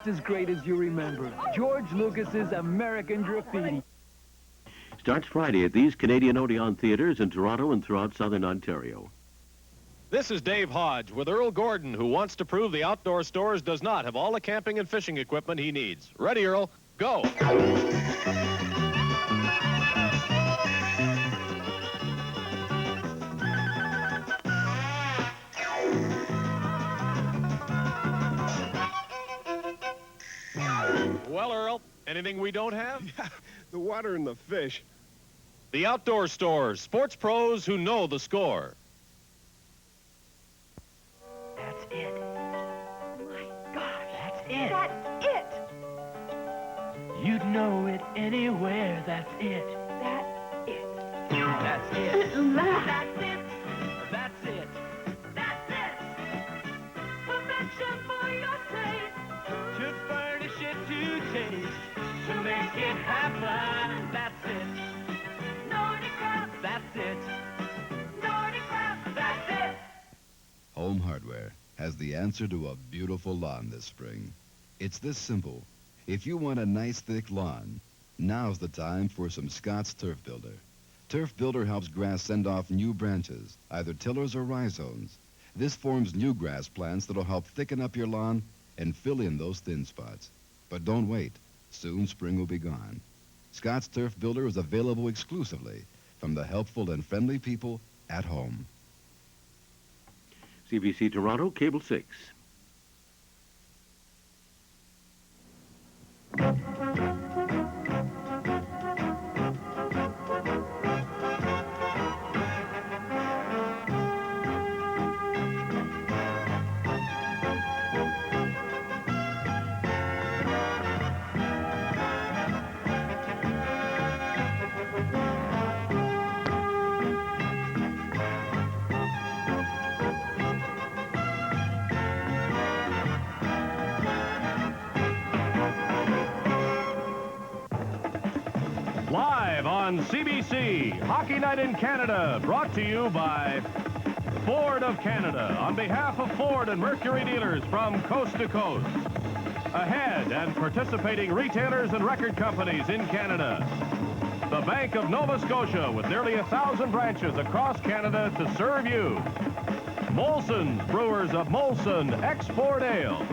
just as great as you remember. George Lucas's American Graffiti. Starts Friday at these Canadian Odeon theaters in Toronto and throughout southern Ontario. This is Dave Hodge with Earl Gordon, who wants to prove the outdoor stores does not have all the camping and fishing equipment he needs. Ready, Earl? Go! Well, Earl, anything we don't have? Yeah, the water and the fish. The outdoor stores, sports pros who know the score. That's it. My gosh. That's it. That's it. You'd know it anywhere. That's it. That's it. That's it. That's it. That's it. That's it. Perfection for your taste. To furnish it to taste. To make it happen. That's it. Nordic Craft. That's it. Nordic Craft. That's it. Home Hardware has the answer to a beautiful lawn this spring. It's this simple. If you want a nice thick lawn, now's the time for some Scott's Turf Builder. Turf Builder helps grass send off new branches, either tillers or rhizomes. This forms new grass plants that'll help thicken up your lawn and fill in those thin spots. But don't wait. Soon spring will be gone. Scott's Turf Builder is available exclusively from the helpful and friendly people at home. CBC Toronto, Cable 6. Live on CBC, Hockey Night in Canada, brought to you by Ford of Canada, on behalf of Ford and Mercury dealers from coast to coast. Ahead and participating retailers and record companies in Canada. The Bank of Nova Scotia, with nearly 1,000 branches across Canada to serve you. Molson's, brewers of Molson Export Ale.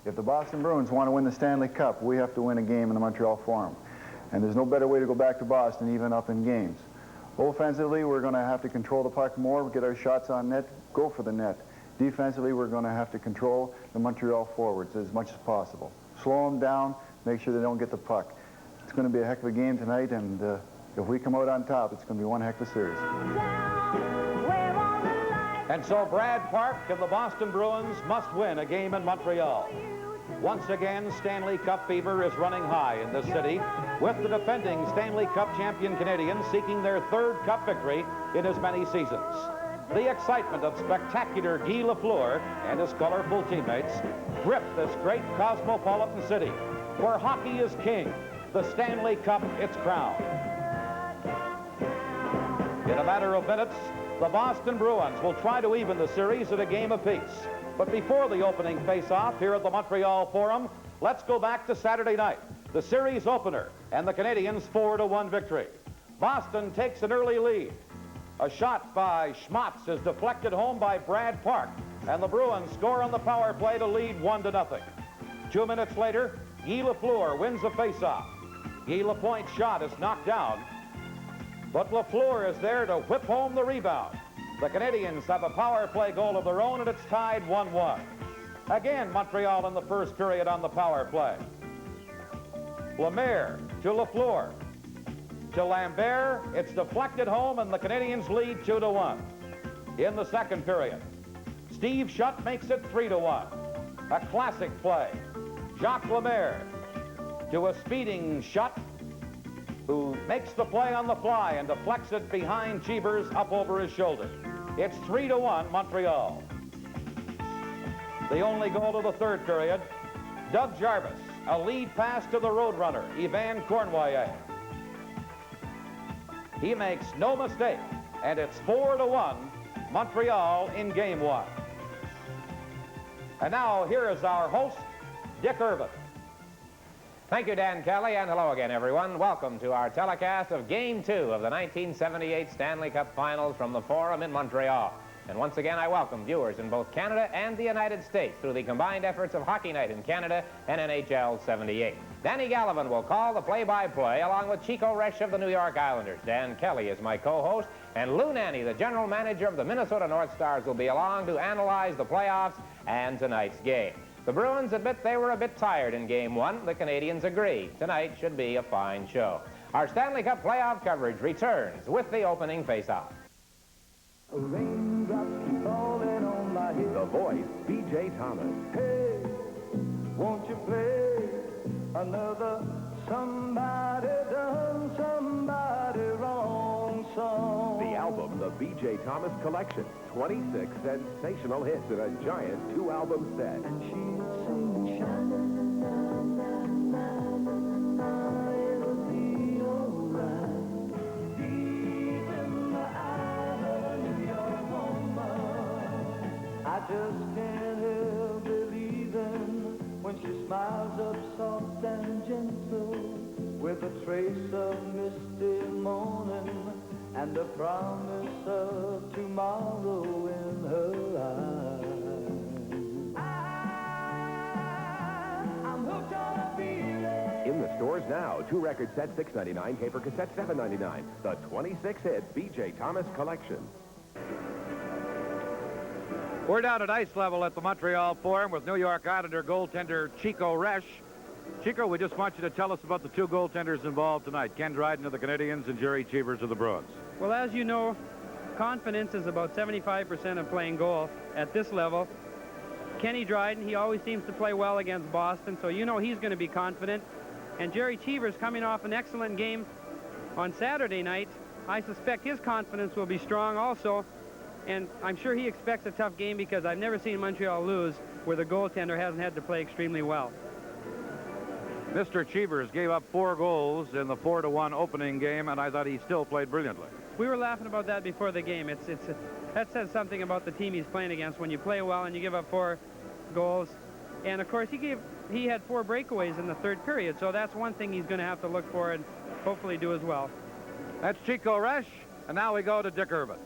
If the Boston Bruins want to win the Stanley Cup, we have to win a game in the Montreal Forum. And there's no better way to go back to Boston, even up in games. Offensively, we're going to have to control the puck more, get our shots on net, go for the net. Defensively, we're going to have to control the Montreal forwards as much as possible. Slow them down, make sure they don't get the puck. It's going to be a heck of a game tonight, and if we come out on top, it's going to be one heck of a series. And so Brad Park and the Boston Bruins must win a game in Montreal. Once again, Stanley Cup fever is running high in this city, with the defending Stanley Cup champion Canadians seeking their third Cup victory in as many seasons. The excitement of spectacular Guy Lafleur and his colorful teammates grip this great cosmopolitan city, where hockey is king, the Stanley Cup its crown. In a matter of minutes, the Boston Bruins will try to even the series at a game apiece. But before the opening face-off here at the Montreal Forum, let's go back to Saturday night, the series opener, and the Canadians' 4-1 victory. Boston takes an early lead. A shot by Schmatz is deflected home by Brad Park, and the Bruins score on the power play to lead 1-0. 2 minutes later, Guy Lafleur wins the face-off. Guy Lapointe's shot is knocked down, but Lafleur is there to whip home the rebound. The Canadians have a power play goal of their own, and it's tied 1-1. Again, Montreal in the first period on the power play. Lemaire to Lafleur. To Lambert, it's deflected home, and the Canadians lead 2-1. In the second period, Steve Shutt makes it 3-1. A classic play. Jacques Lemaire to a speeding Shutt, who makes the play on the fly and deflects it behind Cheevers up over his shoulder. It's 3-1 Montreal. The only goal of the third period, Doug Jarvis, a lead pass to the roadrunner, Yvan Cournoyer. He makes no mistake, and it's 4-1 Montreal in game one. And now, here is our host, Dick Irvin. Thank you, Dan Kelly, and hello again, everyone. Welcome to our telecast of Game 2 of the 1978 Stanley Cup Finals from the Forum in Montreal. And once again, I welcome viewers in both Canada and the United States through the combined efforts of Hockey Night in Canada and NHL 78. Danny Gallivan will call the play-by-play along with Chico Resch of the New York Islanders. Dan Kelly is my co-host, and Lou Nanne, the general manager of the Minnesota North Stars, will be along to analyze the playoffs and tonight's game. The Bruins admit they were a bit tired in Game 1. The Canadians agree. Tonight should be a fine show. Our Stanley Cup playoff coverage returns with the opening face-off. The voice, B.J. Thomas. Hey, won't you play another somebody done somebody wrong song? The album, the B.J. Thomas Collection. 26 sensational hits in a giant 2-album set. And she'll sing sha-na-na-na-na-na-na, it'll be alright. Deep in the eyes of a New York woman, I just can't help believing when she smiles up soft and gentle with a trace of misty morning and the promise of tomorrow in her eyes. I'm hooked on a feeling. In the stores now, 2 record sets $6.99, paper cassette $7.99. The 26-hit B.J. Thomas Collection. We're down at ice level at the Montreal Forum with New York Islander goaltender Chico Resch. Chico, we just want you to tell us about the 2 goaltenders involved tonight, Ken Dryden of the Canadians and Jerry Cheevers of the Bruins. Well, as you know, confidence is about 75% of playing goal at this level. Kenny Dryden, he always seems to play well against Boston, so you know he's going to be confident. And Jerry Cheevers, coming off an excellent game on Saturday night, I suspect his confidence will be strong also. And I'm sure he expects a tough game because I've never seen Montreal lose where the goaltender hasn't had to play extremely well. Mr. Cheevers gave up 4 goals in the 4-1 opening game, and I thought he still played brilliantly. We were laughing about that before the game. That says something about the team he's playing against when you play well and you give up 4 goals. And, of course, he had 4 breakaways in the 3rd period, so that's one thing he's going to have to look for and hopefully do as well. That's Chico Resch, and now we go to Dick Irvin.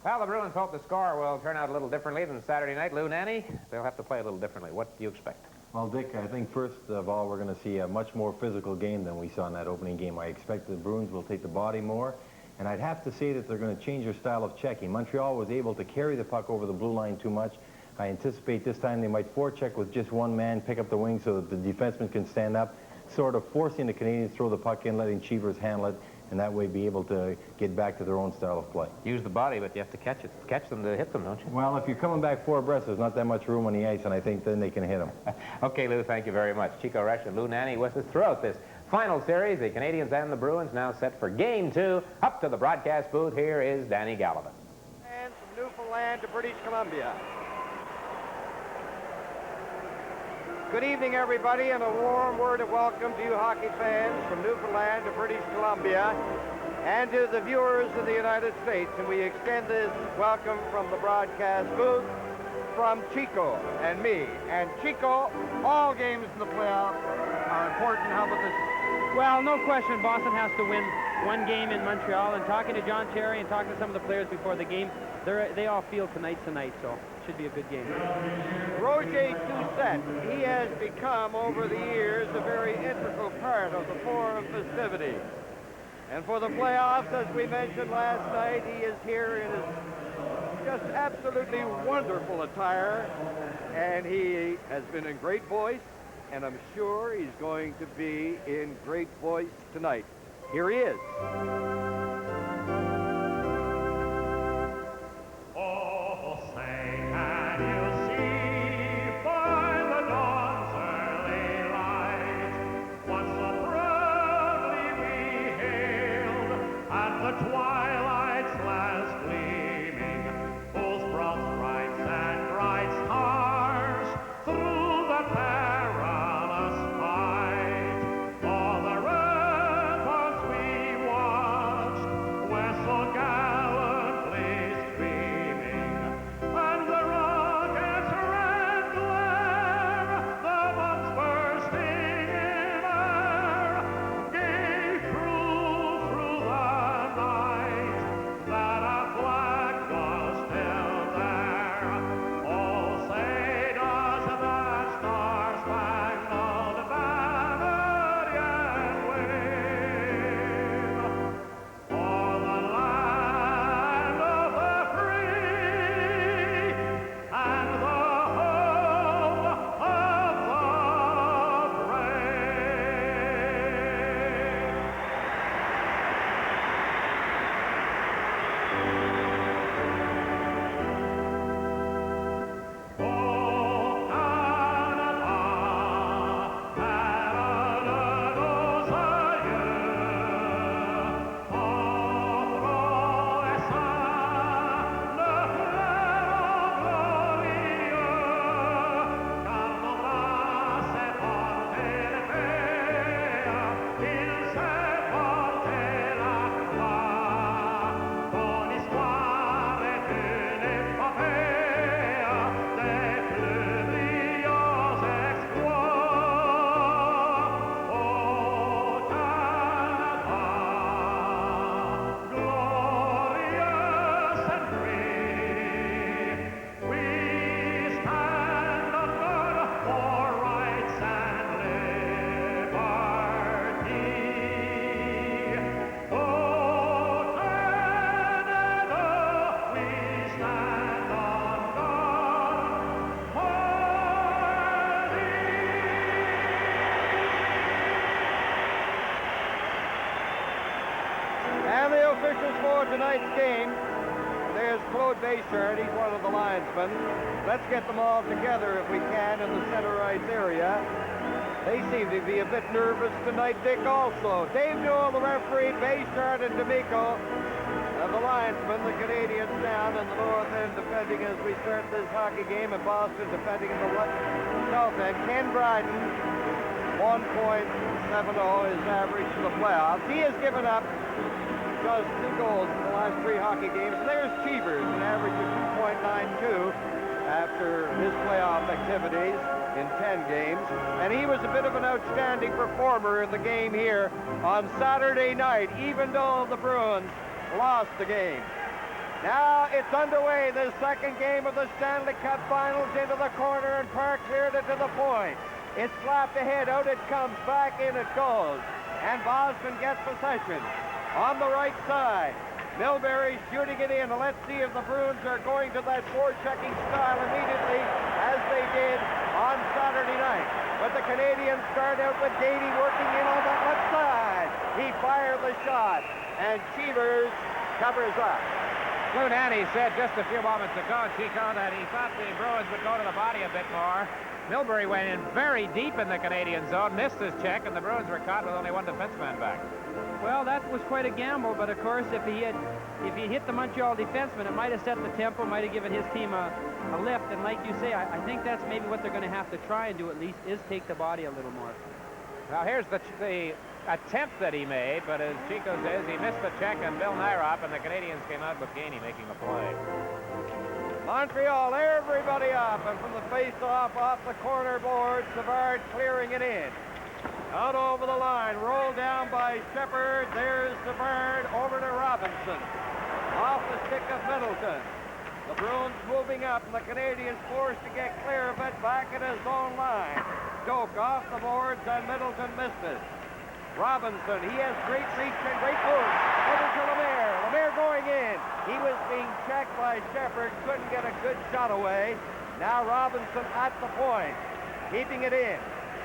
Well, the Bruins hope the score will turn out a little differently than Saturday night. Lou Nanne, they'll have to play a little differently. What do you expect? Well, Dick, I think first of all, we're going to see a much more physical game than we saw in that opening game. I expect the Bruins will take the body more, and I'd have to say that they're going to change their style of checking. Montreal was able to carry the puck over the blue line too much. I anticipate this time they might forecheck with just one man, pick up the wing so that the defenseman can stand up, sort of forcing the Canadians to throw the puck in, letting Cheevers handle it, and that way be able to get back to their own style of play. Use the body, but you have to catch them to hit them, don't you? Well, if you're coming back 4 abreast, there's not that much room on the ice, and I think then they can hit them. Okay, Lou, thank you very much. Chico Resch and Lou Nanne with us throughout this final series. The Canadians and the Bruins now set for Game 2. Up to the broadcast booth, here is Danny Gallivan. And from Newfoundland to British Columbia. Good evening, everybody, and a warm word of welcome to you hockey fans from Newfoundland to British Columbia and to the viewers in the United States. And we extend this welcome from the broadcast booth from Chico and me. And Chico, all games in the playoffs are important. How about this? Well, no question, Boston has to win one game in Montreal. And talking to John Cherry and talking to some of the players before the game, they all feel tonight's tonight, so it should be a good game. Roger Doucette, he has become, over the years, a very integral part of the Forum festivity. And for the playoffs, as we mentioned last night, he is here in his just absolutely wonderful attire. And he has been in great voice, and I'm sure he's going to be in great voice tonight. Here he is. Twilight's last gleaming, full sprouts bright and bright stars through the perilous fight. For the ramparts we show tonight's game. There's Claude Bayshard. He's one of the linesmen. Let's get them all together if we can in the center ice area. They seem to be a bit nervous tonight, Dick, also. Dave Newell, the referee, Bayshard and D'Amico, the linesmen, the Canadians down in the north end defending as we start this hockey game, and Boston defending in the south end. Ken Bryden, 1.70 is average for the playoffs. He has given up just 2 goals in the last 3 hockey games. And there's Cheevers, an average of 2.92 after his playoff activities in 10 games. And he was a bit of an outstanding performer in the game here on Saturday night, even though the Bruins lost the game. Now it's underway, the second game of the Stanley Cup Finals. Into the corner, and Park cleared it to the point. It's slapped ahead, out it comes, back in it goes. And Boston gets possession on the right side. Milbury shooting it in. Let's see if the Bruins are going to that forechecking style immediately, as they did on Saturday night. But the Canadians start out with Davey working in on the left side. He fired the shot, and Cheevers covers up. Lou Nanne said just a few moments ago, Chico, that he thought the Bruins would go to the body a bit more. Milbury went in very deep in the Canadian zone, missed his check, and the Bruins were caught with only 1 defenseman back. Well, that was quite a gamble, but of course, if he hit the Montreal defenseman, it might have set the tempo, might have given his team a lift. And like you say, I think that's maybe what they're going to have to try and do at least, is take the body a little more. Now here's the attempt that he made, but as Chico says, he missed the check on Bill Nyrop, and the Canadians came out with Gainey making a play. Montreal, everybody up, and from the face-off, off the corner board, Savard clearing it in. Out over the line, rolled down by Shepard. There's Savard over to Robinson. Off the stick of Middleton. The Bruins moving up, and the Canadians forced to get clear of it back at his own line. Doak off the boards, and Middleton missed it. Robinson, he has great reach and great move. Over to Lemaire. Lemaire going in. He was being checked by Shepard, couldn't get a good shot away. Now Robinson at the point, keeping it in.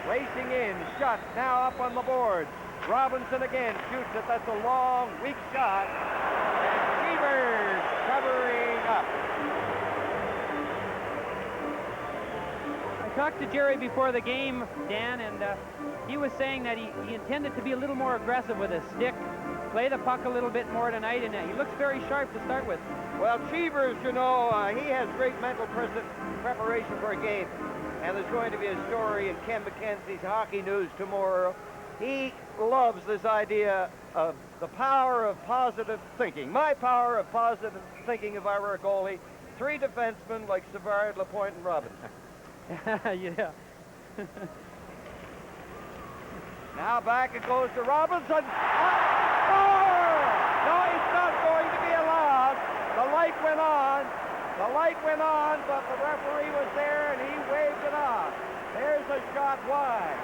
Racing in, shot now up on the boards. Robinson again shoots it. That's a long, weak shot. And Cheevers covering up. I talked to Jerry before the game, Dan, and he was saying that he intended to be a little more aggressive with his stick, play the puck a little bit more tonight, and he looks very sharp to start with. Well, Cheevers, you know, he has great mental preparation for a game. And there's going to be a story in Ken McKenzie's Hockey News tomorrow. He loves this idea of the power of positive thinking. My power of positive thinking if I were a goalie. 3 defensemen like Savard, Lapointe, and Robinson. Yeah. Now back it goes to Robinson. Oh! No, it's not going to be allowed. The light went on. The light went on, but the referee was there, and he waved it off. There's a shot wide.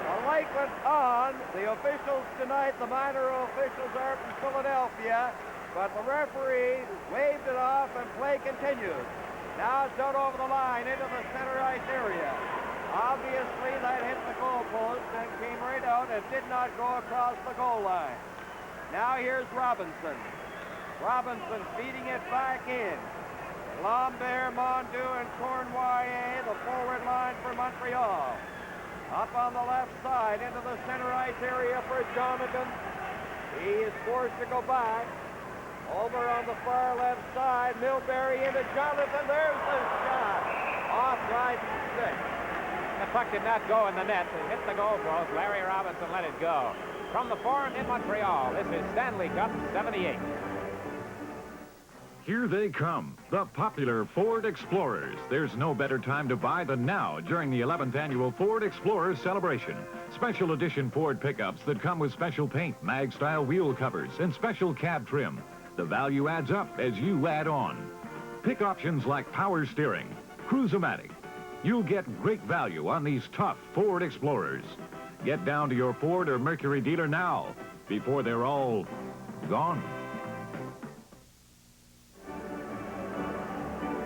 The light went on. The officials tonight, the minor officials are from Philadelphia, but the referee waved it off, and play continues. Now it's out over the line into the center ice area. Obviously, that hit the goalpost and came right out and did not go across the goal line. Now here's Robinson. Robinson feeding it back in. Lambert, Mondu, and Cournoyer, the forward line for Montreal. Up on the left side into the center ice area for Jonathan. He is forced to go back. Over on the far left side, Milbury into Jonathan. There's the shot. Off Dryden's stick. The puck did not go in the net. It hit the goal post. Larry Robinson let it go. From the Forum in Montreal, this is Stanley Cup 78. Here they come, the popular Ford Explorers. There's no better time to buy than now during the 11th annual Ford Explorers celebration. Special edition Ford pickups that come with special paint, mag-style wheel covers, and special cab trim. The value adds up as you add on. Pick options like power steering, Cruise-O-Matic. You'll get great value on these tough Ford Explorers. Get down to your Ford or Mercury dealer now, before they're all gone.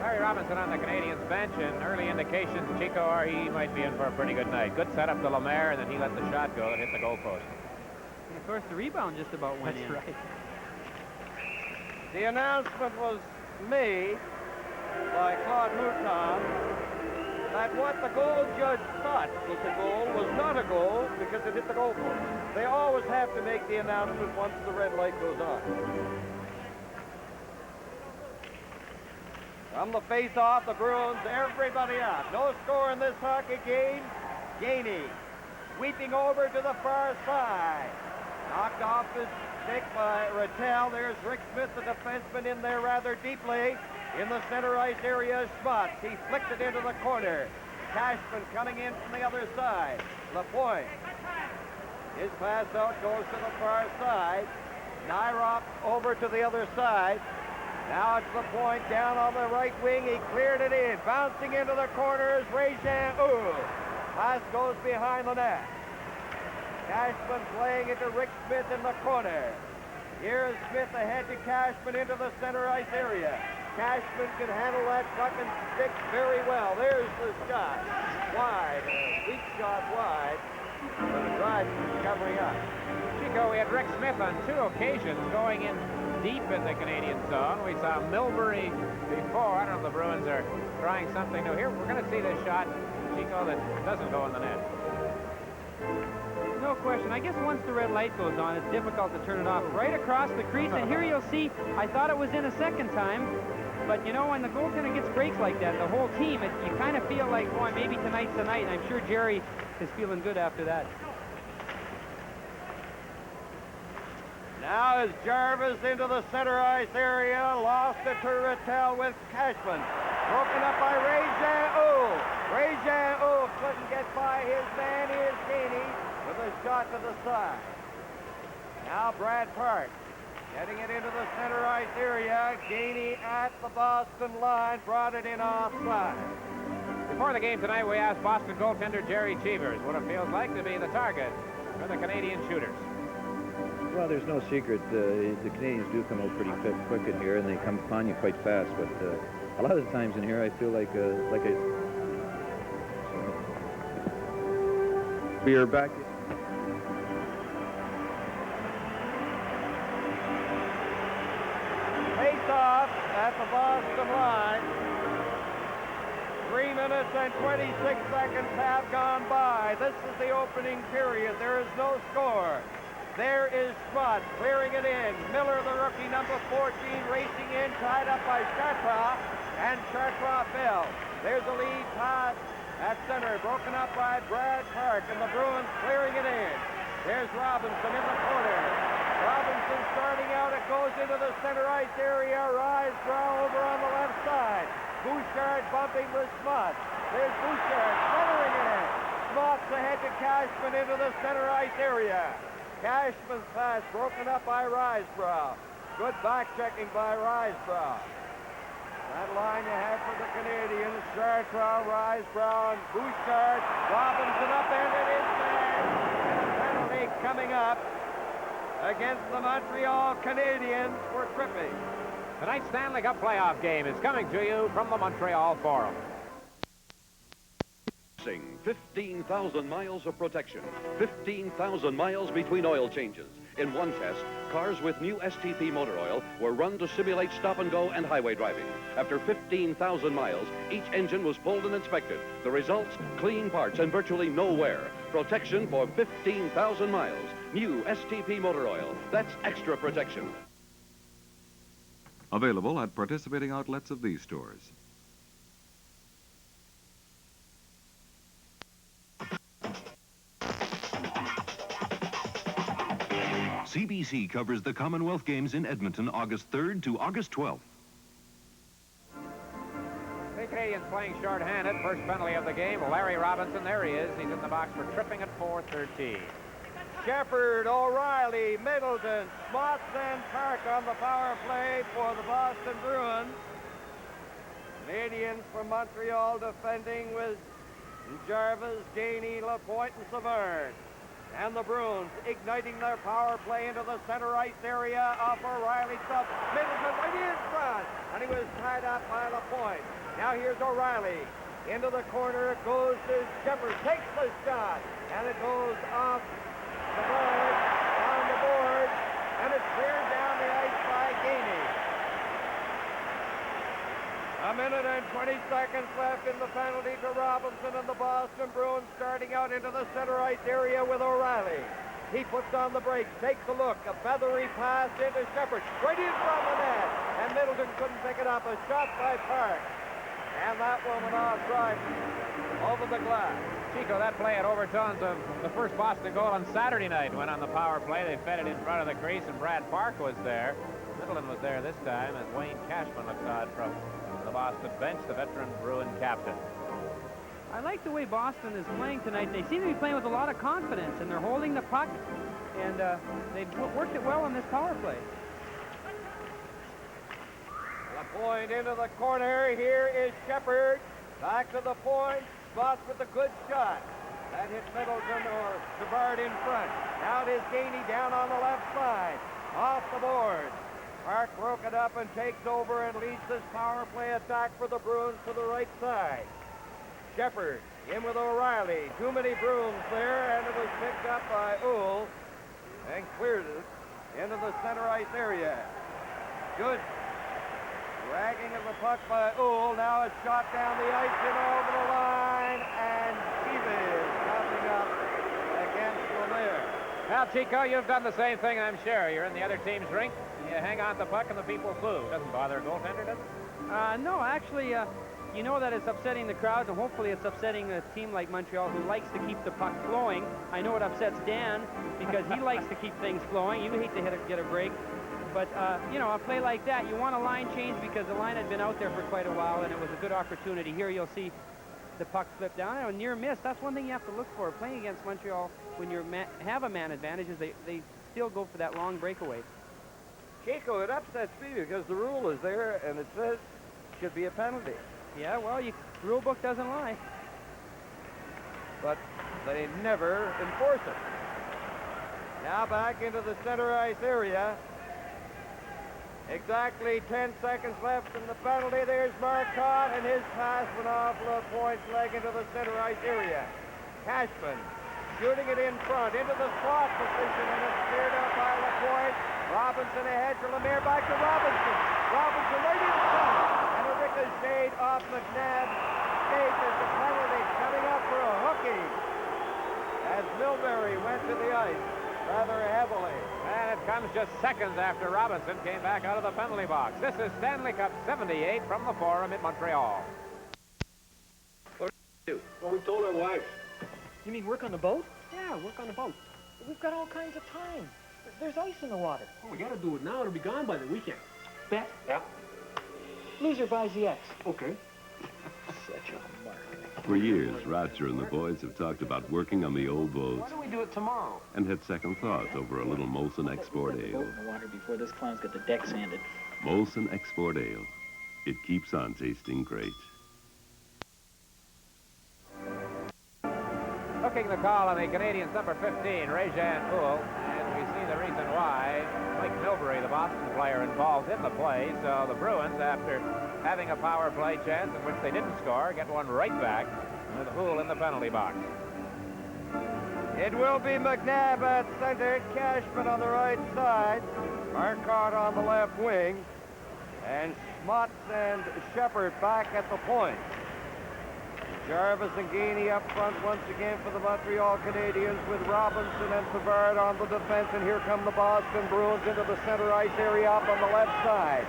Larry Robinson on the Canadians bench, and early indications, Chico, are he might be in for a pretty good night. Good setup to Lemaire, and then he let the shot go and hit the goalpost. And of course, the rebound just about went in. That's right. The announcement was made by Claude Mouton that what the goal judge thought was a goal was not a goal because it hit the goalpost. They always have to make the announcement once the red light goes on. From the face-off, the Bruins, everybody out. No score in this hockey game. Gainey sweeping over to the far side. Knocked off his stick by Rattel. There's Rick Smith, the defenseman, in there rather deeply. In the center ice area, Schmutz. He flicked it into the corner. Cashman coming in from the other side. Lapointe. His pass out goes to the far side. Nyrop over to the other side. Now it's Lapointe down on the right wing. He cleared it in. Bouncing into the corners, Réjean. Pass goes behind the net. Cashman playing it to Rick Smith in the corner. Here's Smith ahead to Cashman into the center ice area. Cashman can handle that puck and stick very well. There's the shot. Wide. A weak shot wide. But the drive is covering up. Chico, we had Rick Smith on 2 occasions going in deep in the Canadian zone. We saw Milbury before. I don't know if the Bruins are trying something new here. We're going to see this shot, Chico, that doesn't go in the net. No question. I guess once the red light goes on, it's difficult to turn it off. Right across the crease, and here you'll see, I thought it was in a second time, but you know, when the goaltender gets breaks like that, the whole team, you kind of feel like, boy, maybe tonight's the night, and I'm sure Jerry is feeling good after that. Now is Jarvis into the center ice area, lost it to Rattel with Cashman. Broken up by Réjean. Réjean couldn't get by his man. Here's Gainey with a shot to the side. Now Brad Park getting it into the center ice area. Gainey at the Boston line, brought it in offside. Before the game tonight, we asked Boston goaltender Jerry Cheevers what it feels like to be the target for the Canadian shooters. Well, there's no secret. The Canadians do come out pretty quick in here, and they come upon you quite fast. But a lot of the times in here, I feel like we are back. Face off at the Boston line. 3 minutes and 26 seconds have gone by. This is the opening period. There is no score. There is Schmutz clearing it in. Miller, the rookie, number 14, racing in, tied up by Chartrand, and Chartrand fell. There's a lead pass at center, broken up by Brad Park, and the Bruins clearing it in. There's Robinson in the corner. Robinson starting out. It goes into the center ice area. Risebrough over on the left side. Bouchard bumping with Schmutz. There's Bouchard centering it in. Schmutz ahead to Cashman into the center ice area. Cashman's pass broken up by Risebrough. Good back-checking by Risebrough. That line you have for the Canadians. Chartrand, Risebrough, and Bouchard. Robinson upended inside. And a penalty coming up against the Montreal Canadiens for tripping. Tonight's Stanley Cup playoff game is coming to you from the Montreal Forum. 15,000 miles of protection, 15,000 miles between oil changes. In one test, cars with new STP motor oil were run to simulate stop and go and highway driving. After 15,000 miles, each engine was pulled and inspected. The results, clean parts and virtually no wear. Protection for 15,000 miles. New STP motor oil. That's extra protection. Available at participating outlets of these stores. CBC covers the Commonwealth Games in Edmonton August 3rd to August 12th. The Canadians playing short-handed. First penalty of the game. Larry Robinson, there he is. He's in the box for tripping at 4:13. Shepard, O'Reilly, Middleton, Schmutz, and Park on the power play for the Boston Bruins. Canadians from Montreal defending with Jarvis, Gainey, Lapointe, and Savard. And the Bruins igniting their power play into the center ice area off O'Reilly. Middleton right in front, and he was tied up by Lapointe. Now here's O'Reilly. Into the corner it goes to Shepard. Takes the shot, and it goes off the board, on the board, and it's cleared down the ice by Gainey. A minute and 20 seconds left in the penalty to Robinson, and the Boston Bruins starting out into the center ice area with O'Reilly. He puts on the brakes, takes a look, a feathery pass into Shepard, right in front of the net, and Middleton couldn't pick it up. A shot by Park, and that one went off Dryden over the glass. Chico, that play had overtones of the first Boston goal on Saturday night when on the power play they fed it in front of the crease and Brad Park was there. Middleton was there this time as Wayne Cashman looked on from the Boston bench, the veteran Bruin captain. I like the way Boston is playing tonight. They seem to be playing with a lot of confidence, and they're holding the puck, and they've worked it well on this power play. The point into the corner. Here is Shepard. Back to the point. Spots with a good shot. That hit Middleton or Savard in front. Now it is Gainey down on the left side. Off the board. Park broke it up and takes over and leads this power play attack for the Bruins to the right side. Shepard in with O'Reilly. Too many Bruins there, and it was picked up by Uhl and cleared it into the center ice area. Good dragging of the puck by Uhl. Now it's shot down the ice and over the line, and Stevens coming up against Lemaire. Now, Chico, you've done the same thing, I'm sure. You're in the other team's rink. You hang on to the puck and the people flew. Doesn't bother a goaltender, does it? No, actually, you know that it's upsetting the crowd, and hopefully it's upsetting a team like Montreal who likes to keep the puck flowing. I know it upsets Dan because he likes to keep things flowing. You hate to get a break. But, you know, a play like that, you want a line change because the line had been out there for quite a while, and it was a good opportunity. Here you'll see the puck flip down. And a near miss, that's one thing you have to look for. Playing against Montreal, when you have a man advantage, is they still go for that long breakaway. Chico, it upsets me because the rule is there, and it says it should be a penalty. Yeah, well, the rule book doesn't lie. But they never enforce it. Now back into the center ice area. Exactly 10 seconds left in the penalty. There's Marcotte, and his pass went off LaPointe's leg into the center ice area. Cashman shooting it in front into the slot position, and it's cleared up by LaPointe. Robinson ahead to Lemaire, back to Robinson. Robinson right in front, and a ricochet off McNabb's skate as the penalty coming up for a hooking as Milbury went to the ice rather heavily. And it comes just seconds after Robinson came back out of the penalty box. This is Stanley Cup 78 from the Forum in Montreal. What do we do? Well, we told our wives. You mean work on the boat? Yeah, work on the boat. We've got all kinds of time. There's ice in the water. Oh, we gotta do it now. It'll be gone by the weekend. Bet? Yeah. Loser buys the X. Okay. Such a mark. For years, Roger and the boys have talked about working on the old boats Why don't we do it tomorrow? and had second thoughts over a little Molson Export Boat Ale. in the water before this clown's got the deck sanded. Molson Export Ale. It keeps on tasting great. Hooking the call on the Canadians' number 15, Ray-Jan Uhl, and we see the reason why. Mike Milbury, the Boston player, involved in the play, so the Bruins, after having a power play chance in which they didn't score, get one right back with Uhl in the penalty box. It will be McNabb at center, Cashman on the right side, Marcotte on the left wing, and Schmutz and Shepard back at the point. Jarvis and Gainey up front once again for the Montreal Canadiens with Robinson and Savard on the defense, and here come the Boston Bruins into the center ice area up on the left side.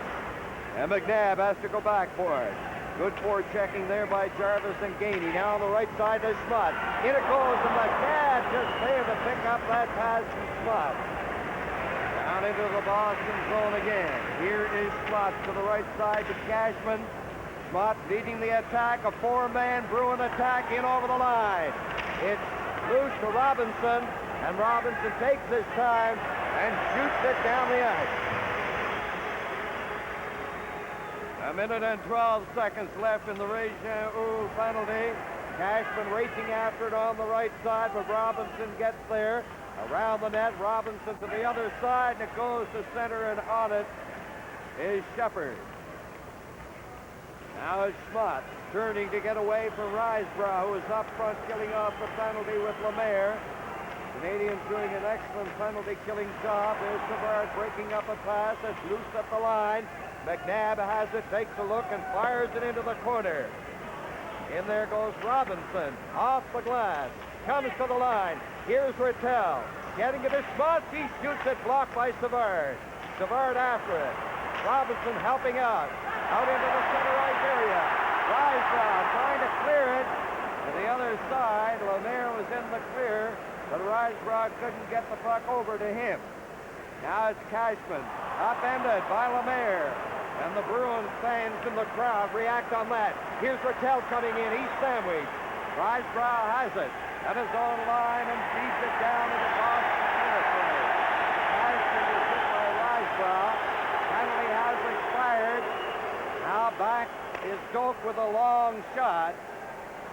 And McNabb has to go back for it. Good forechecking there by Jarvis and Gainey. Now on the right side to Schmutz. In it goes, and McNabb just failed to pick up that pass from Schmutz. Down into the Boston zone again. Here is Schmutz to the right side to Cashman. Schmutz leading the attack, a four-man Bruin attack in over the line. It's loose to Robinson, and Robinson takes his time and shoots it down the ice. A minute and 12 seconds left in the Ray-Jan Uhl penalty. Cashman racing after it on the right side, but Robinson gets there. Around the net, Robinson to the other side, and it goes to center, and on it is Shepard. Now it's Schmutz turning to get away from Risebrough, who is up front killing off the penalty with Lemaire. Canadians doing an excellent penalty killing job. There's Savard breaking up a pass that's loose at the line. McNabb has it, takes a look, and fires it into the corner. In there goes Robinson, off the glass, comes to the line. Here's Rattel, getting to the spot. He shoots it, blocked by Savard. Savard after it. Robinson helping out into the center right area. Rysbrough trying to clear it to the other side. Lemaire was in the clear, but Rysbrough couldn't get the puck over to him. Now it's Cashman, upended by Lemaire. And the Bruins fans in the crowd react on that. Here's Rattel coming in. He's sandwiched. Rysbrough has it at his own line and feeds it down into Boston territory. Cashman is hit by Rysbrough. Penalty has expired. Now back is Doak with a long shot.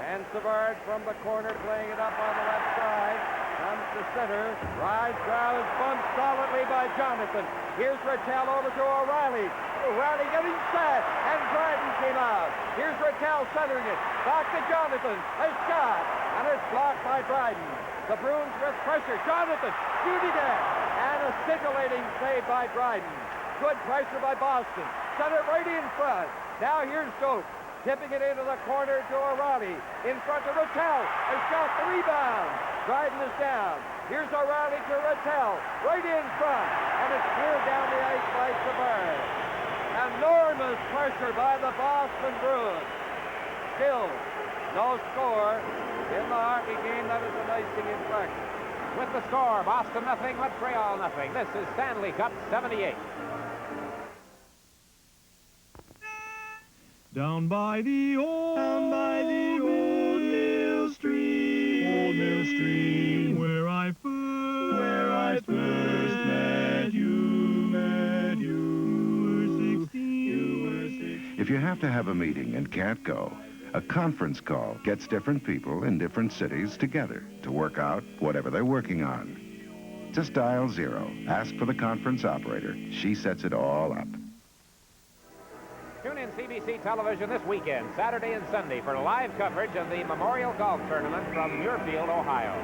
And Savard from the corner playing it up on the left side. Comes to center. Rysbrough is bumped solidly by Jonathan. Here's Rattel over to O'Reilly. O'Reilly getting set, and Dryden came out. Here's Rattel centering it. Back to Jonathan. A shot, and it's blocked by Dryden. The Bruins with pressure. Jonathan shooting it, and a scintillating save by Dryden. Good pressure by Boston. Center right in front. Now here's Doak. Tipping it into the corner to O'Reilly. In front to Rattel. A shot, the rebound. Dryden is down. Here's O'Reilly to Rattel. Right in front. And it's cleared down the ice by Savard. Enormous pressure by the Boston Bruins. Still, no score in the hockey game. That is an icing infraction. With the score, Boston nothing, Montreal nothing. This is Stanley Cup 78. Down by the old mill stream, where I first met you, you were 16. If you have to have a meeting and can't go, a conference call gets different people in different cities together to work out whatever they're working on. Just dial 0. Ask for the conference operator. She sets it all up. Tune in CBC television this weekend, Saturday and Sunday, for live coverage of the Memorial Golf Tournament from Muirfield, Ohio.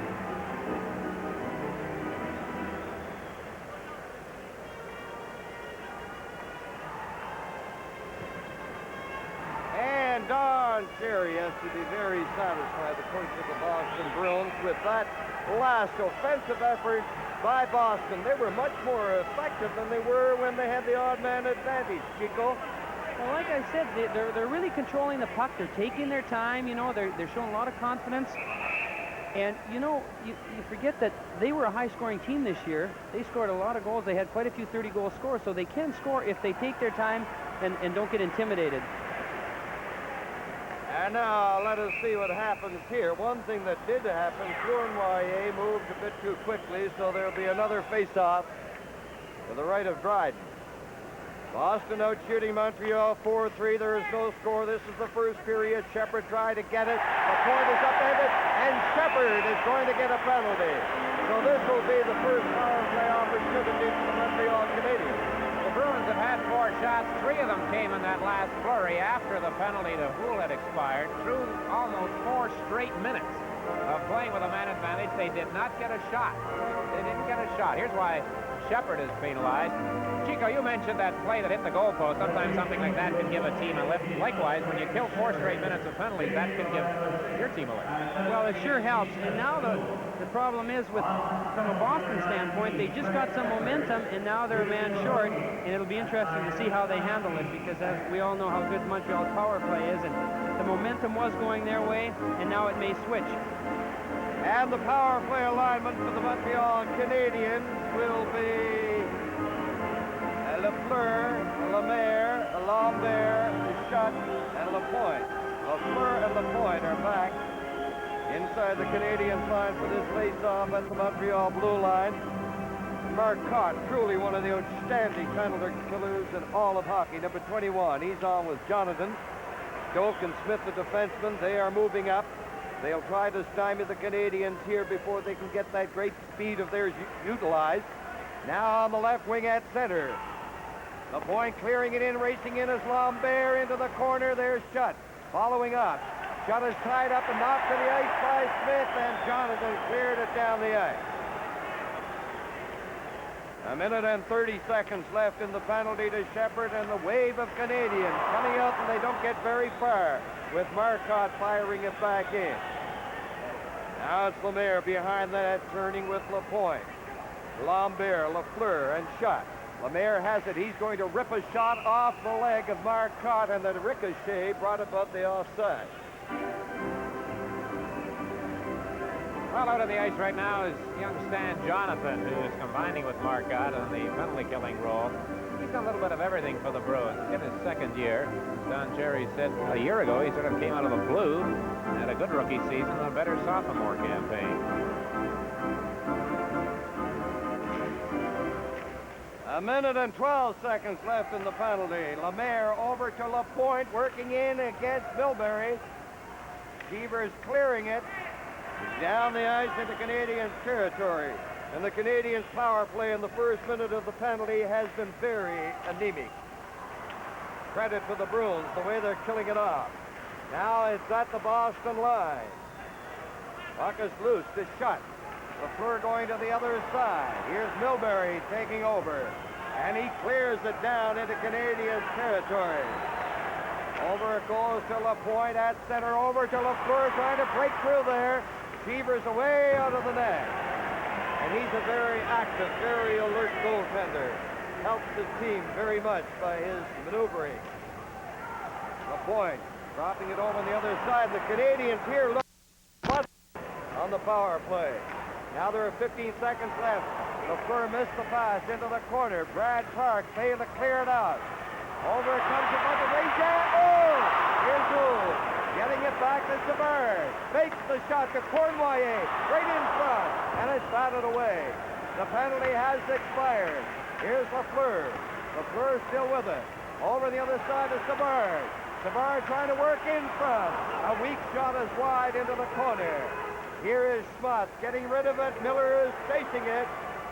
And Don Cherry has to be very satisfied, the coach of the Boston Bruins, with that last offensive effort by Boston. They were much more effective than they were when they had the odd man advantage, Chico. Well, like I said, they're really controlling the puck. They're taking their time, you know, they're showing a lot of confidence. And, you know, you forget that they were a high-scoring team this year. They scored a lot of goals. They had quite a few 30-goal scores, so they can score if they take their time and don't get intimidated. And now let us see what happens here. One thing that did happen, Cournoyer moved a bit too quickly, so there'll be another face-off to the right of Dryden. Boston out shooting Montreal 4-3. There is no score. This is the first period. Shepard tried to get it. The point is upended, and Shepard is going to get a penalty. So this will be the first power play opportunity for the Montreal Canadiens. The Bruins have had 4 shots. 3 of them came in that last flurry after the penalty to Houle had expired. Through almost 4 straight minutes of playing with a man advantage, they did not get a shot. They didn't get a shot. Here's why Shepard is penalized. Chico, you mentioned that play that hit the goalpost. Sometimes something like that can give a team a lift. Likewise, when you kill 4 straight minutes of penalties, that can give your team a lift. Well, it sure helps. And now the problem is, from a Boston standpoint, they just got some momentum, and now they're a man short, and it'll be interesting to see how they handle it, because as we all know how good Montreal's power play is, and the momentum was going their way, and now it may switch. And the power play alignment for the Montreal Canadiens will be Lafleur, Lemaire, Lambert, Schutt, and Lapointe. Lafleur and Lapointe are back inside the Canadiens line for this face-off at the Montreal blue line. Marcotte, truly one of the outstanding penalty killers in all of hockey. Number 21, he's on with Jonathan. Doak and Smith, the defensemen, they are moving up. They'll try to stymie the Canadiens here before they can get that great speed of theirs utilized. Now on the left wing at center. The point clearing it in, racing in is Lambert into the corner. There's Schutt following up. Schutt is tied up and knocked to the ice by Smith, and Jonathan cleared it down the ice. A minute and 30 seconds left in the penalty to Shepard, and the wave of Canadians coming up, and they don't get very far with Marcotte firing it back in. Now it's Lemaire behind that, turning with Lapointe. Lambert, Lafleur, and Schott. Lemaire has it. He's going to rip a shot off the leg of Marcotte, and the ricochet brought about the offside. Well, out on the ice right now is young Stan Jonathan, who is combining with Marcotte on the penalty-killing role. He's done a little bit of everything for the Bruins. In his second year, Don Cherry said a year ago he sort of came out of the blue, had a good rookie season, and a better sophomore campaign. A minute and 12 seconds left in the penalty. Lemaire over to Lapointe, working in against Milbury. Cheevers clearing it. Down the ice into Canadians' territory. And the Canadians' power play in the first minute of the penalty has been very anemic. Credit for the Bruins, the way they're killing it off. Now it's at the Boston line. Puck is loose to Schott. Lafleur going to the other side. Here's Milbury taking over. And he clears it down into Canadians' territory. Over it goes to Lapointe at center. Over to Lafleur trying to break through there. Cheevers away out of the net. And he's a very active, very alert goaltender. Helps his team very much by his maneuvering. Lapointe dropping it over on the other side. The Canadians here look on the power play. Now there are 15 seconds left. Lafleur missed the pass into the corner. Brad Park failed to clear it out. Over it comes above the race. Oh! Here's Gould. Getting it back to Savard. Fakes the shot to Cournoyer. Right in front. And it's batted away. The penalty has expired. Here's Lafleur. Lafleur still with it. Over the other side to Savard. Savard trying to work in front. A weak shot is wide into the corner. Here is Schmutz getting rid of it. Miller is chasing it.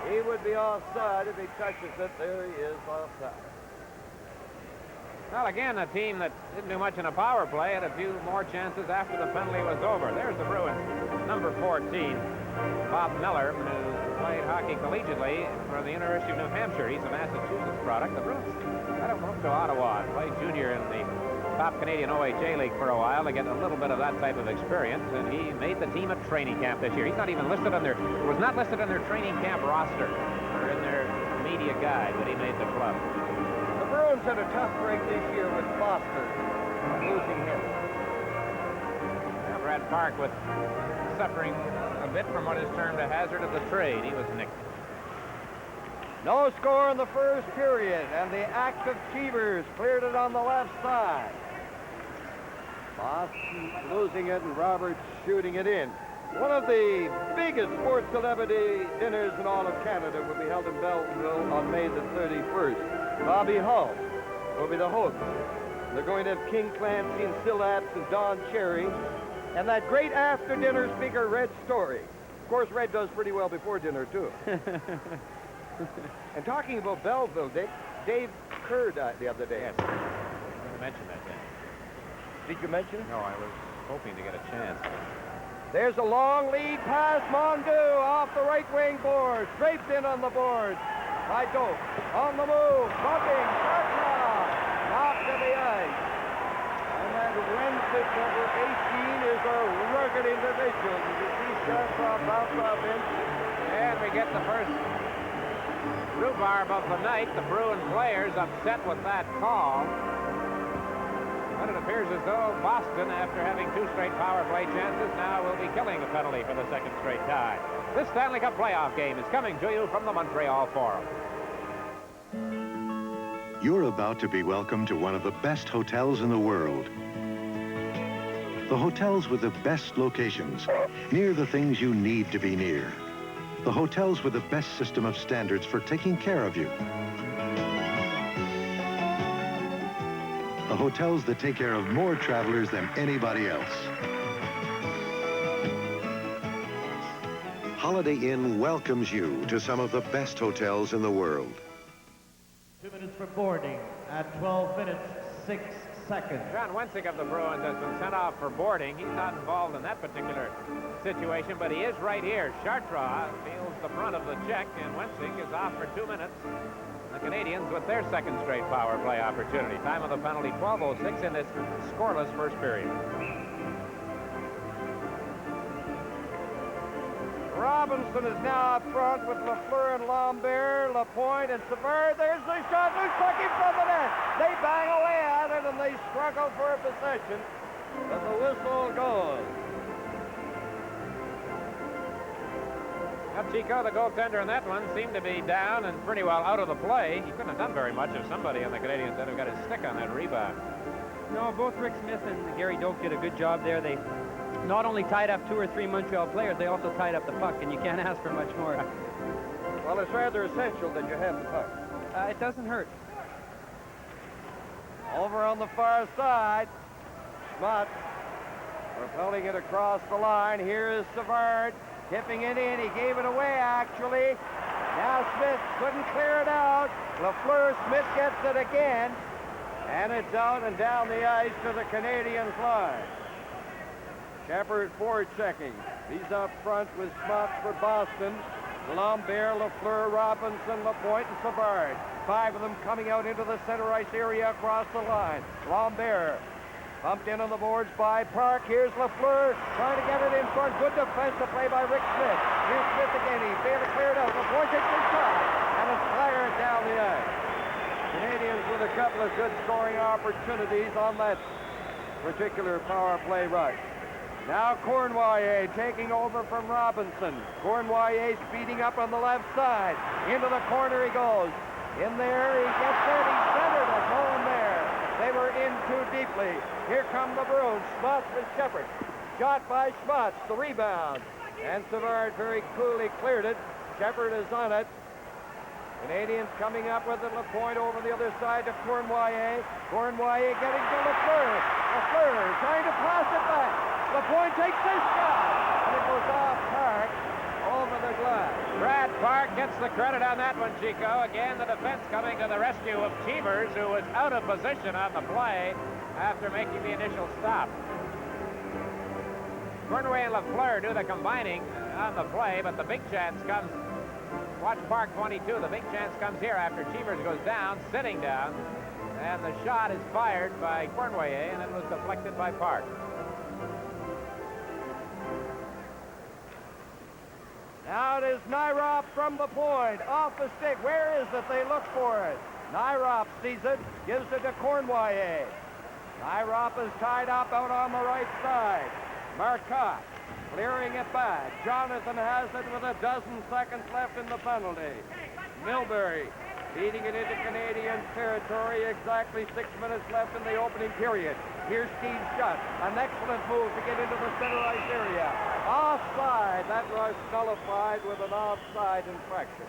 He would be offside if he touches it. There he is, offside. Well, again, a team that didn't do much in a power play had a few more chances after the penalty was over. There's the Bruins. Number 14, Bob Miller, who played hockey collegiately for the University of New Hampshire. He's a Massachusetts product. The Bruins got him to Ottawa and played junior in the top Canadian OHA League for a while to get a little bit of that type of experience, and he made the team at training camp this year. He's not even listed on their, was not listed on their training camp roster or in their media guide when he made the club. The Bruins had a tough break this year with Foster losing him. Now Brad Park with suffering a bit from what is termed a hazard of the trade. He was nicked. No score in the first period, and the active Cheevers cleared it on the left side. Boston losing it, and Roberts shooting it in. One of the biggest sports celebrity dinners in all of Canada will be held in Belleville on May the 31st. Bobby Hull will be the host. They're going to have King Clancy and Sillaps and Don Cherry, and that great after-dinner speaker, Red Story. Of course, Red does pretty well before dinner, too. And talking about Belleville, Dave Kerr died the other day. Yes. I didn't mention that then. Did you mention it? No, I was hoping to get a chance. There's a long lead pass. Mondeau off the right wing board. Draped in on the board. By Doak. On the move. Bumping. Knocked to the ice. And that Renfit number 18 is a rugged individual. You see shots off, bounce off him. And we get the first rhubarb of the night. The Bruin players upset with that call. But it appears as though Boston, after having 2 straight power play chances, now will be killing a penalty for the second straight time. This Stanley Cup playoff game is coming to you from the Montreal Forum. You're about to be welcomed to one of the best hotels in the world. The hotels with the best locations, near the things you need to be near. The hotels with the best system of standards for taking care of you. The hotels that take care of more travelers than anybody else. Holiday Inn welcomes you to some of the best hotels in the world. 2 minutes for boarding at 12 minutes, 6 seconds. John Wensink of the Bruins has been sent off for boarding. He's not involved in that particular situation, but he is right here. Chartres feels the brunt of the check, and Wensink is off for 2 minutes. The Canadians with their second straight power play opportunity. Time of the penalty, 12:06 in this scoreless first period. Robinson is now up front with Lafleur and Lambert, Lapointe and Savard. There's the shot. Lushecki from the net. They bang away at it and they struggle for a possession. But the whistle goes. Now, Chico, the goaltender in that one, seemed to be down and pretty well out of the play. He couldn't have done very much if somebody on the Canadians had have got his stick on that rebound. No, both Rick Smith and Gary Doak did a good job there. They not only tied up 2 or 3 Montreal players, they also tied up the puck, and you can't ask for much more. Well, it's rather essential that you have the puck. It doesn't hurt. Over on the far side, Schmutz propelling it across the line. Here is Savard tipping it in. He gave it away, actually. Now Smith couldn't clear it out. Lafleur, Smith gets it again. And it's out and down the ice to the Canadiens' line. Shepard forward checking. He's up front with Schmutz for Boston. Lambert, Lafleur, Robinson, Lapointe, and Savard. 5 of them coming out into the center ice area across the line. Lambert bumped in on the boards by Park. Here's Lafleur trying to get it in front. Good defensive play by Rick Smith. Here's Smith again. He failed to clear it out. Lapointe takes his shot and it's fired down the ice. Canadians with a couple of good scoring opportunities on that particular power play rush. Now Cournoyer taking over from Robinson. Cournoyer speeding up on the left side. Into the corner he goes. In there, he gets it. He centered it home there. They were in too deeply. Here come the Bruins. Schmutz with Shepard. Shot by Schmutz. The rebound. And Savard very coolly cleared it. Shepard is on it. Canadians coming up with it. Lapointe over the other side to Cournoyer. Cournoyer getting to Lafleur. Lafleur trying to pass it back. Lapointe takes his shot. And it goes off Park over the glass. Brad Park gets the credit on that one, Chico. Again, the defense coming to the rescue of Cheevers, who was out of position on the play after making the initial stop. Cournoyer and Lafleur do the combining on the play, but the big chance comes. Watch Park 22. The big chance comes here after Cheevers goes down, sitting down, and the shot is fired by Cournoyer, and it was deflected by Park. Now it is Nyrop from the point. Off the stick. Where is it? They look for it. Nyrop sees it. Gives it to Cournoyer. Nyrop is tied up out on the right side. Marcotte clearing it back. Jonathan has it with 12 seconds left in the penalty. Milbury feeding it into Canadian territory. Exactly 6 minutes left in the opening period. Here's Steve Shutt. An excellent move to get into the center ice area. Offside. That rush nullified with an offside infraction.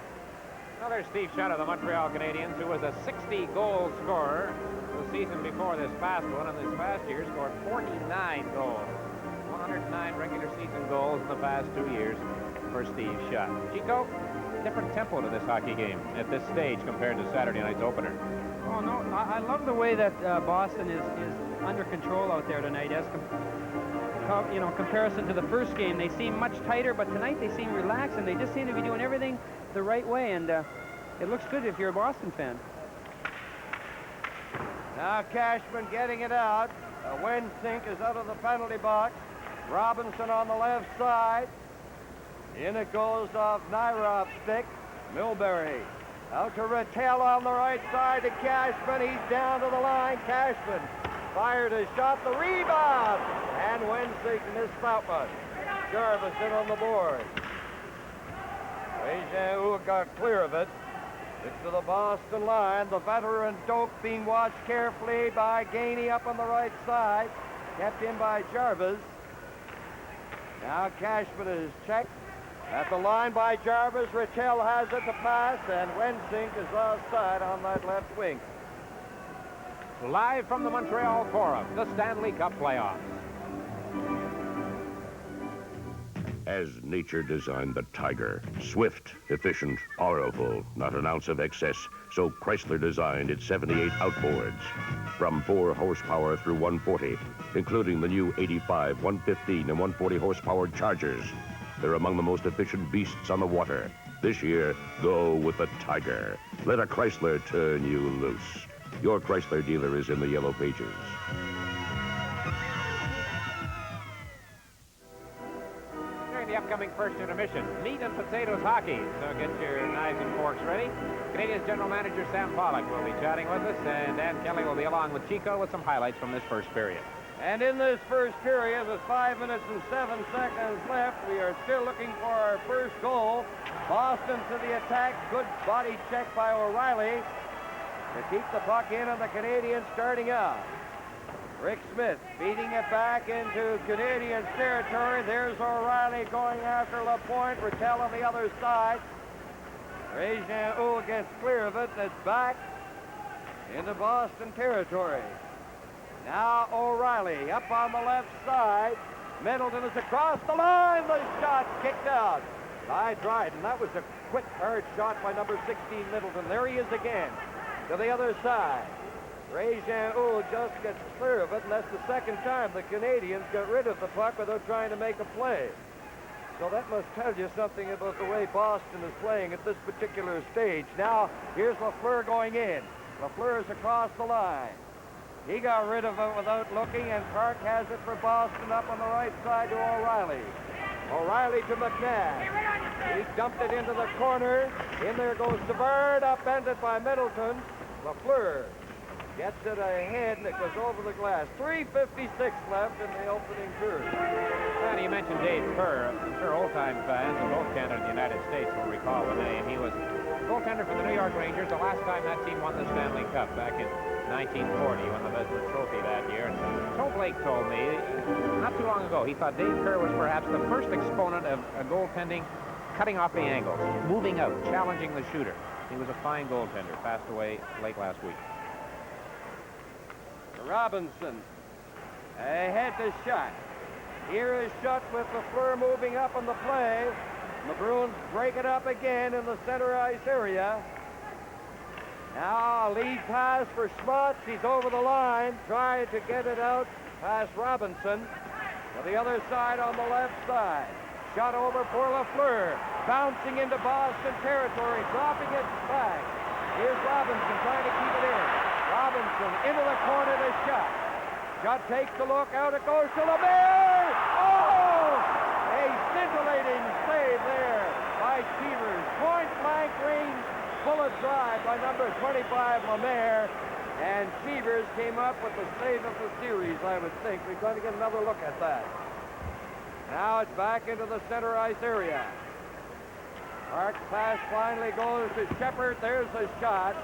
Another Steve Shutt of the Montreal Canadiens, who was a 60-goal scorer the season before this past one, and this past year scored 49 goals. 109 regular season goals in the past 2 years for Steve Shutt. Chico, different tempo to this hockey game at this stage compared to Saturday night's opener. Oh, no, I love the way that Boston is under control out there tonight. As comparison to the first game, they seem much tighter, but tonight they seem relaxed, and they just seem to be doing everything the right way, and it looks good if you're a Boston fan. Now Cashman getting it out. Wensink is out of the penalty box. Robinson on the left side. In it goes off Nyrop's stick. Milbury out to Rattel on the right side to Cashman. He's down to the line. Cashman fired a shot. The rebound. And Wensink missed that one. Jarvis in on the board. Who got clear of it. It's to the Boston line. The veteran Doak being watched carefully by Gainey up on the right side. Kept in by Jarvis. Now Cashman is checked. At the line by Jarvis. Rattel has it to pass, and Wensink is offside on that left wing. Live from the Montreal Forum, the Stanley Cup playoffs. As nature designed the Tiger, swift, efficient, powerful, not an ounce of excess, so Chrysler designed its 78 outboards. From 4 horsepower through 140, including the new 85, 115, and 140 horsepower Chargers. They're among the most efficient beasts on the water. This year, go with the Tiger. Let a Chrysler turn you loose. Your Chrysler dealer is in the Yellow Pages. During the upcoming first intermission, meat and potatoes hockey. So get your knives and forks ready. Canadians General Manager Sam Pollock will be chatting with us, and Dan Kelly will be along with Chico with some highlights from this first period. And in this first period, with 5 minutes and 7 seconds left, we are still looking for our first goal. Boston to the attack. Good body check by O'Reilly to keep the puck in, and the Canadians starting out. Rick Smith feeding it back into Canadians territory. There's O'Reilly going after LaPointe. Rattel on the other side. Réjean gets clear of it. It's back into Boston territory. Now O'Reilly up on the left side. Middleton is across the line. The shot kicked out by Dryden. That was a quick, hard shot by number 16, Middleton. There he is again to the other side. Réjean just gets clear of it, and that's the second time the Canadians got rid of the puck without trying to make a play. So that must tell you something about the way Boston is playing at this particular stage. Now, here's Lafleur going in. Lafleur is across the line. He got rid of it without looking, and Park has it for Boston up on the right side to O'Reilly. O'Reilly to McNabb. He dumped it into the corner. In there goes Savard, upended by Middleton. Lafleur gets it ahead, and it goes over the glass. 3:56 left in the opening period. And you mentioned Dave Kerr. I'm sure old-time fans in both Canada and the United States will recall the name. He was goaltender for the New York Rangers the last time that team won the Stanley Cup back in 1940, won the Vezina Trophy that year. And Joe Blake told me not too long ago he thought Dave Kerr was perhaps the first exponent of goaltending, cutting off the angles, moving out, challenging the shooter. He was a fine goaltender, passed away late last week. Robinson ahead to shot. Here is Shutt with Lafleur moving up on the play. The Bruins break it up again in the center ice area. Now a lead pass for Schmutz. He's over the line, trying to get it out past Robinson. To the other side on the left side. Shot over for Lafleur. Bouncing into Boston territory, dropping it back. Here's Robinson trying to keep it in. Robinson into the corner to Shutt. Shutt takes a look, out it goes to Lemaire! Oh! A scintillating save there by Cheevers. Point blank range, bullet drive by number 25, Lemaire. And Cheevers came up with the save of the series, I would think. We're going to get another look at that. Now it's back into the center ice area. Park's pass finally goes to Shepard. There's a shot.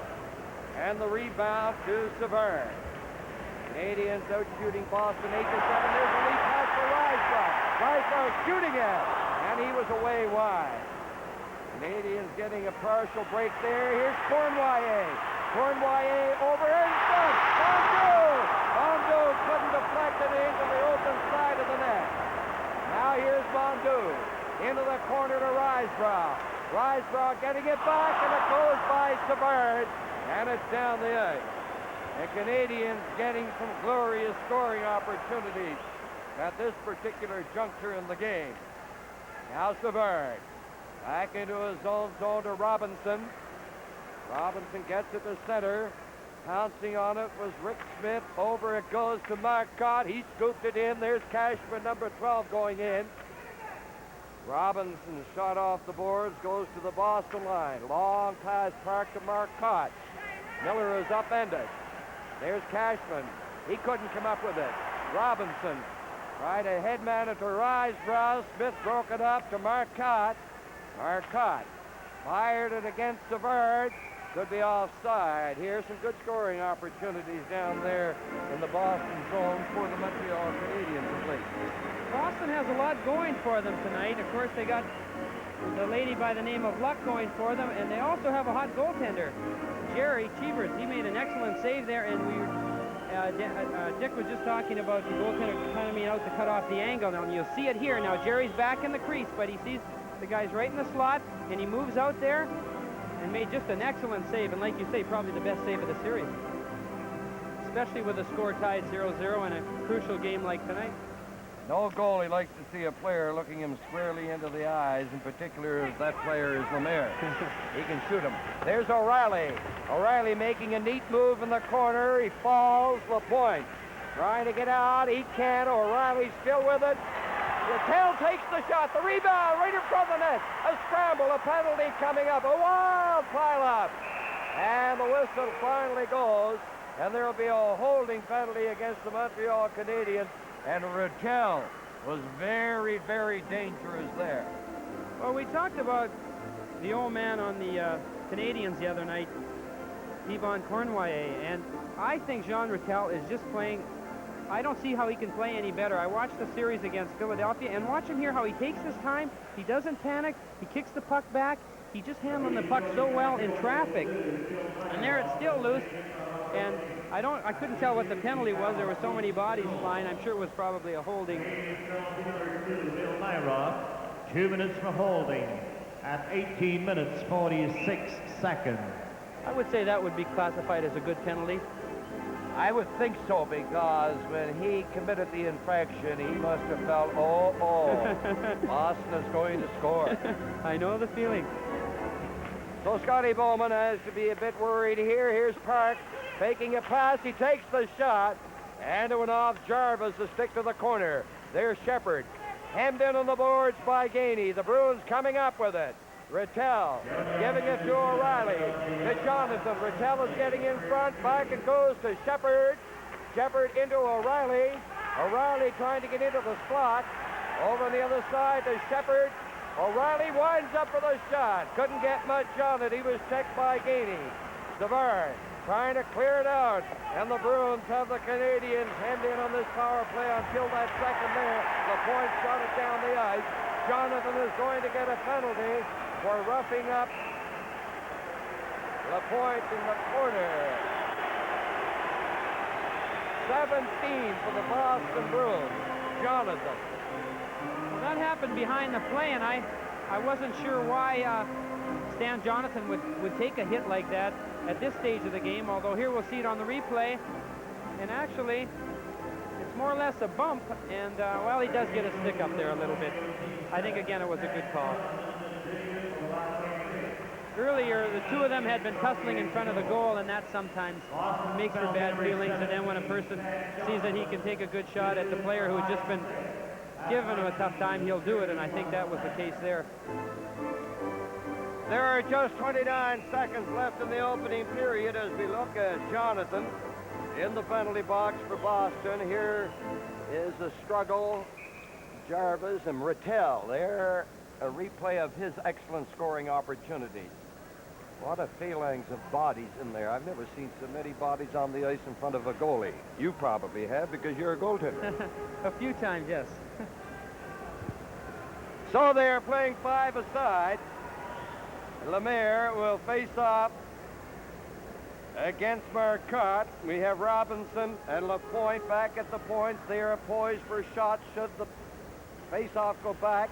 And the rebound to Savard. Canadians out shooting Boston 8-7. There's a lead pass for Rysbrough. Rysbrough shooting it. And he was away wide. Canadians getting a partial break there. Here's Cournoyer. Cournoyer over and done. Bondu couldn't deflect it into the open side of the net. Now here's Bondu. Into the corner to Rysbrough. Rysbrough getting it back, and it goes by Savard. And it's down the ice. The Canadians getting some glorious scoring opportunities at this particular juncture in the game. Now Savard. Back into his own zone to Robinson. Robinson gets it to center. Pouncing on it was Rick Smith. Over it goes to Marcotte. He scooped it in. There's Cashman, number 12, going in. Robinson shot off the boards, goes to the Boston line. Long pass Park to Marcotte. Miller is upended. There's Cashman. He couldn't come up with it. Robinson tried to headman it to Rysbrough. Smith broke it up to Marcotte. Marcotte fired it against Savard. Could be offside. Here's some good scoring opportunities down there in the Boston zone for the Montreal Canadiens of late. Boston has a lot going for them tonight. Of course, they got the lady by the name of Luck going for them, and they also have a hot goaltender, Jerry Cheevers. He made an excellent save there, and Dick was just talking about the goaltender coming out to cut off the angle. Now, you'll see it here. Now, Jerry's back in the crease, but he sees the guy's right in the slot, and he moves out there and made just an excellent save. And like you say, probably the best save of the series, especially with the score tied 0-0 in a crucial game like tonight. No goalie likes to see a player looking him squarely into the eyes, in particular if that player is Lemaire. He can shoot him. There's O'Reilly. O'Reilly making a neat move in the corner. He falls. LaPointe trying to get out. He can't. O'Reilly still with it. Rattel takes the shot. The rebound right in front of the net. A scramble. A penalty coming up. A wild pile-up. And the whistle finally goes. And there will be a holding penalty against the Montreal Canadiens. And Rattel was very, very dangerous there. Well, we talked about the old man on the Canadiens the other night, Yvon Cornwallier, and I think Jean Rattel is just playing. I don't see how he can play any better. I watched the series against Philadelphia, and watch him here, how he takes his time. He doesn't panic. He kicks the puck back. He just handling the puck so well in traffic. And there it's still loose. And I couldn't tell what the penalty was. There were so many bodies flying. I'm sure it was probably a holding. Myra, 2 minutes for holding at 18 minutes 46 seconds. I would say that would be classified as a good penalty. I would think so, because when he committed the infraction, he must have felt, Boston is going to score. I know the feeling. So Scotty Bowman has to be a bit worried here. Here's Park faking a pass. He takes the shot, and it went off Jarvis to stick to the corner. There's Shepard. Hemmed in on the boards by Gainey. The Bruins coming up with it. Rattel giving it to O'Reilly. To Jonathan. Rattel is getting in front. Back it goes to Shepard. Shepard into O'Reilly. O'Reilly trying to get into the slot. Over on the other side to Shepard. O'Reilly winds up for the shot. Couldn't get much on it. He was checked by Gainey. Savard trying to clear it out. And the Bruins have the Canadiens hemmed in on this power play until that second there. LaPointe shot it down the ice. Jonathan is going to get a penalty for roughing up LaPointe in the corner. 17 for the Boston Bruins. Jonathan. Well, that happened behind the play, and I wasn't sure why Stan Jonathan would take a hit like that at this stage of the game, although here we'll see it on the replay. And actually, it's more or less a bump, and, well, he does get a stick up there a little bit. I think, again, it was a good call. Earlier, the two of them had been tussling in front of the goal, and that sometimes makes for bad feelings. And then when a person sees that he can take a good shot at the player who had just been giving him a tough time, he'll do it, and I think that was the case there. There are just 29 seconds left in the opening period as we look at Jonathan in the penalty box for Boston. Here is the struggle. Jarvis and Rattel. There, a replay of his excellent scoring opportunities. A lot of phalanx of bodies in there. I've never seen so many bodies on the ice in front of a goalie. You probably have, because you're a goaltender. A few times, yes. So they are playing five aside. Lemaire will face off against Marcotte. We have Robinson and LaPointe back at the points. They are poised for shots should the face-off go back.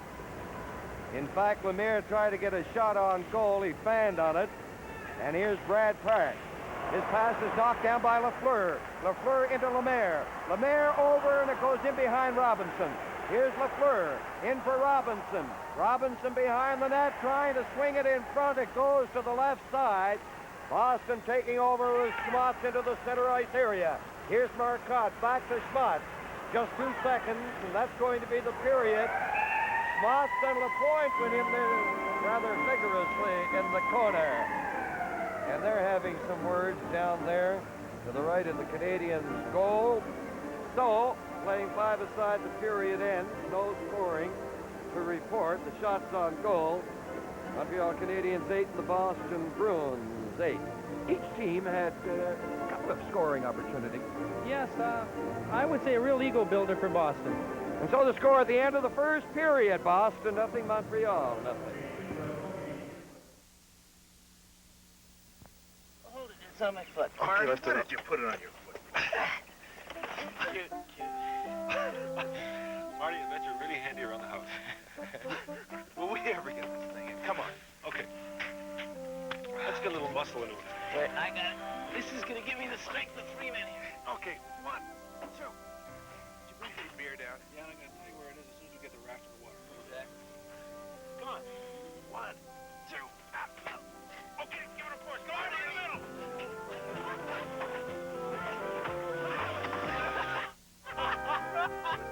In fact, Lemaire tried to get a shot on goal. He fanned on it. And here's Brad Park. His pass is knocked down by Lafleur. Lafleur into Lemaire. Lemaire over, and it goes in behind Robinson. Here's Lafleur in for Robinson. Robinson behind the net, trying to swing it in front. It goes to the left side. Boston taking over with Schmotz into the center ice area. Here's Marcotte back to Schmotz. Just 2 seconds, and that's going to be the period. Schmotz and LaPointe went in there rather vigorously in the corner. And they're having some words down there to the right of the Canadiens' goal. So, playing five aside, the period ends. No scoring to report. The shots on goal. Montreal Canadiens 8 and the Boston Bruins 8. Each team had a couple of scoring opportunities. Yes, I would say a real ego builder for Boston. And so the score at the end of the first period, Boston nothing, Montreal nothing. Hold it, it's on my foot. Okay, Lieutenant, you put it on your foot. Cute. Marty, I bet you're really handy around the house. Will we ever get this thing in? Come on. Okay. Let's get a little muscle into it. Wait, I got it. This is going to give me the strength of 3 men here. Okay, 1, 2. Did you bring your beer down? Yeah, I'm going to tell you where it is as soon as we get the raft in the water. Okay. Come on. 1, 2. Okay, give it a push. Go on in the middle.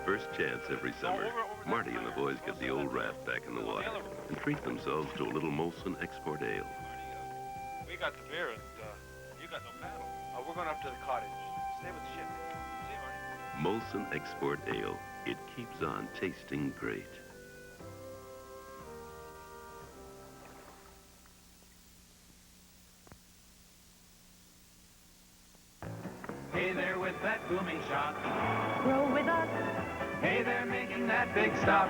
First chance every summer, Marty and the boys get the old raft back in the water and treat themselves to a little Molson Export Ale. We got the beer and you got no paddle. We're going up to the cottage. Stay with the ship. See you, Marty. Molson Export Ale. It keeps on tasting great. Hey there with that booming shot. Grow with us. Hey there making that big stop.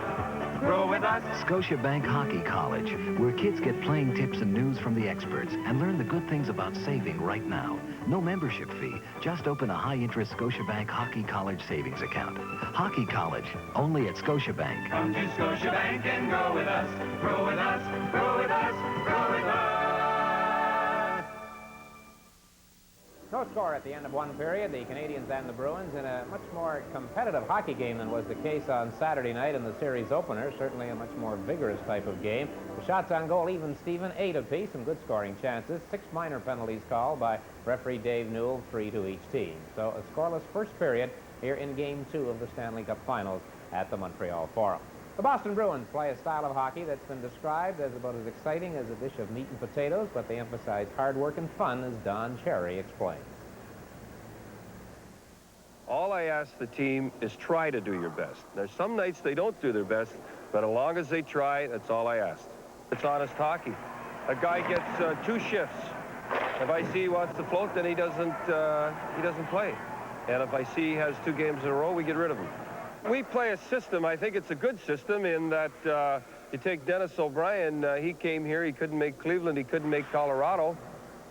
Grow with us. Scotiabank Hockey College, where kids get playing tips and news from the experts and learn the good things about saving right now. No membership fee. Just open a high-interest Scotiabank Hockey College savings account. Hockey College, only at Scotiabank. Come to Scotiabank and grow with us. Grow with us. Grow with us. Grow with us. No score at the end of one period. The Canadians and the Bruins in a much more competitive hockey game than was the case on Saturday night in the series opener. Certainly a much more vigorous type of game. The shots on goal even Steven, 8 apiece, some good scoring chances. 6 minor penalties called by referee Dave Newell, 3 to each team. So a scoreless first period here in Game 2 of the Stanley Cup Finals at the Montreal Forum. The Boston Bruins play a style of hockey that's been described as about as exciting as a dish of meat and potatoes, but they emphasize hard work and fun, as Don Cherry explains. All I ask the team is try to do your best. There's some nights they don't do their best, but as long as they try, that's all I ask. It's honest hockey. A guy gets 2 shifts. If I see he wants to float, then he doesn't play. And if I see he has 2 games in a row, we get rid of him. We play a system. I think it's a good system in that you take Dennis O'Brien. He came here. He couldn't make Cleveland. He couldn't make Colorado.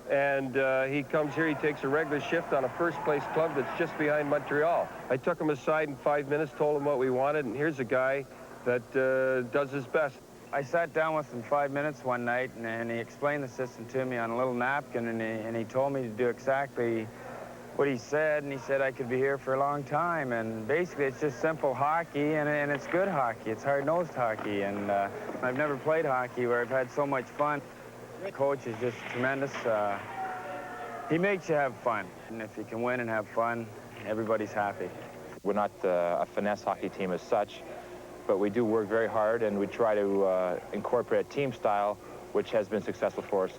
And he comes here. He takes a regular shift on a first-place club that's just behind Montreal. I took him aside in 5 minutes, told him what we wanted, and here's a guy that does his best. I sat down with him 5 minutes one night, and he explained the system to me on a little napkin, and he told me to do exactly what he said, and he said I could be here for a long time. And basically, it's just simple hockey, and it's good hockey. It's hard-nosed hockey, and I've never played hockey where I've had so much fun. The coach is just tremendous. He makes you have fun, and if you can win and have fun, everybody's happy. We're not a finesse hockey team as such, but we do work very hard, and we try to incorporate a team style which has been successful for us.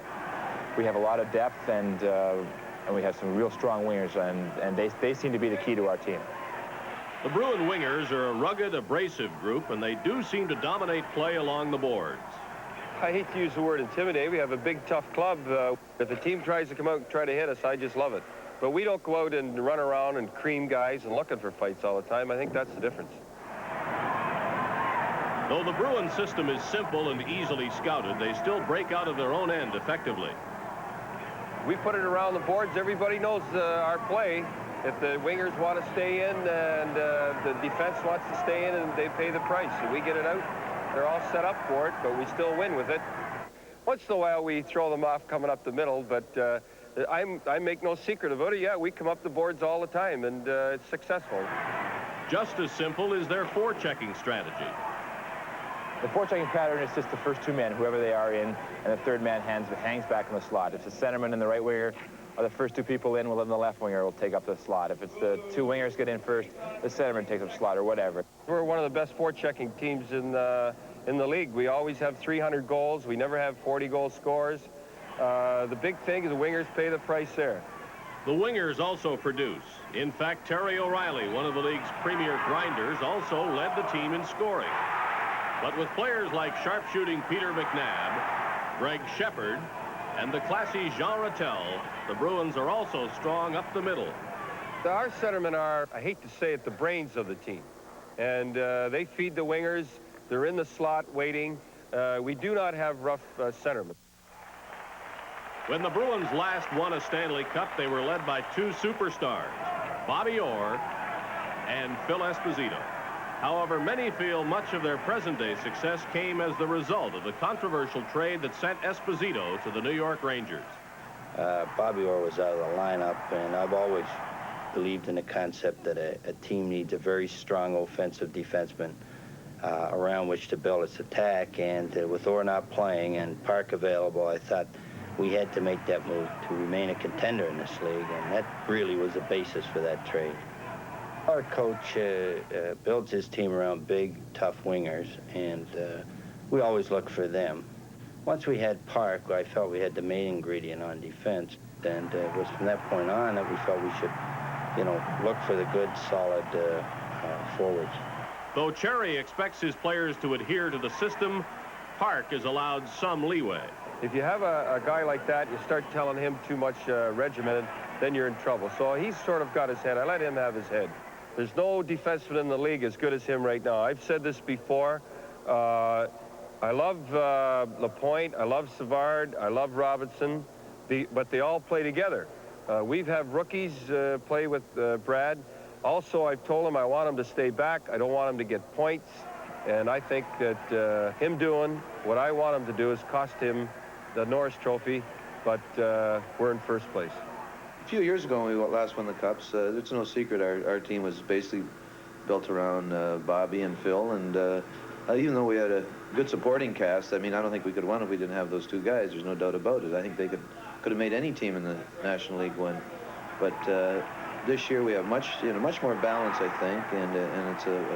We have a lot of depth, and we have some real strong wingers, and they seem to be the key to our team. The Bruin wingers are a rugged, abrasive group, and they do seem to dominate play along the boards. I hate to use the word intimidate. We have a big, tough club. If a team tries to come out and try to hit us, I just love it. But we don't go out and run around and cream guys and looking for fights all the time. I think that's the difference. Though the Bruin system is simple and easily scouted, they still break out of their own end effectively. We put it around the boards. Everybody knows our play. If the wingers want to stay in and the defense wants to stay in, and they pay the price, and we get it out. They're all set up for it, but we still win with it. Once in a while, we throw them off coming up the middle, but I make no secret about it. Yeah, we come up the boards all the time, and it's successful. Just as simple is their forechecking strategy. The forechecking pattern is just the first 2 men, whoever they are in, and the third man hangs back in the slot. If it's the centerman and the right winger, or the first 2 people in, well, then the left winger will take up the slot. If it's the 2 wingers get in first, the centerman takes up the slot, or whatever. We're one of the best forechecking teams in the league. We always have 300 goals. We never have 40-goal scores. The big thing is the wingers pay the price there. The wingers also produce. In fact, Terry O'Reilly, one of the league's premier grinders, also led the team in scoring. But with players like sharpshooting Peter McNabb, Greg Shepard, and the classy Jean Rattel, the Bruins are also strong up the middle. Our centermen are, I hate to say it, the brains of the team. And they feed the wingers. They're in the slot waiting. We do not have rough centermen. When the Bruins last won a Stanley Cup, they were led by 2 superstars, Bobby Orr and Phil Esposito. However, many feel much of their present-day success came as the result of the controversial trade that sent Esposito to the New York Rangers. Bobby Orr was out of the lineup, and I've always believed in the concept that a team needs a very strong offensive defenseman around which to build its attack. And with Orr not playing and Park available, I thought we had to make that move to remain a contender in this league, and that really was the basis for that trade. Our coach builds his team around big, tough wingers, and we always look for them. Once we had Park, I felt we had the main ingredient on defense, and it was from that point on that we felt we should, look for the good, solid forwards. Though Cherry expects his players to adhere to the system, Park is allowed some leeway. If you have a guy like that, you start telling him too much regimented, then you're in trouble. So he's sort of got his head. I let him have his head. There's no defenseman in the league as good as him right now. I've said this before. I love Lapointe. I love Savard. I love Robinson. But they all play together. We've had rookies play with Brad. Also, I've told him I want him to stay back. I don't want him to get points. And I think that him doing what I want him to do is cost him the Norris Trophy, but we're in first place. A few years ago when we last won the Cups, it's no secret our team was basically built around Bobby and Phil, and even though we had a good supporting cast, I mean, I don't think we could have won if we didn't have those two guys. There's no doubt about it. I think they could have made any team in the National League win. But this year we have much more balance, I think, and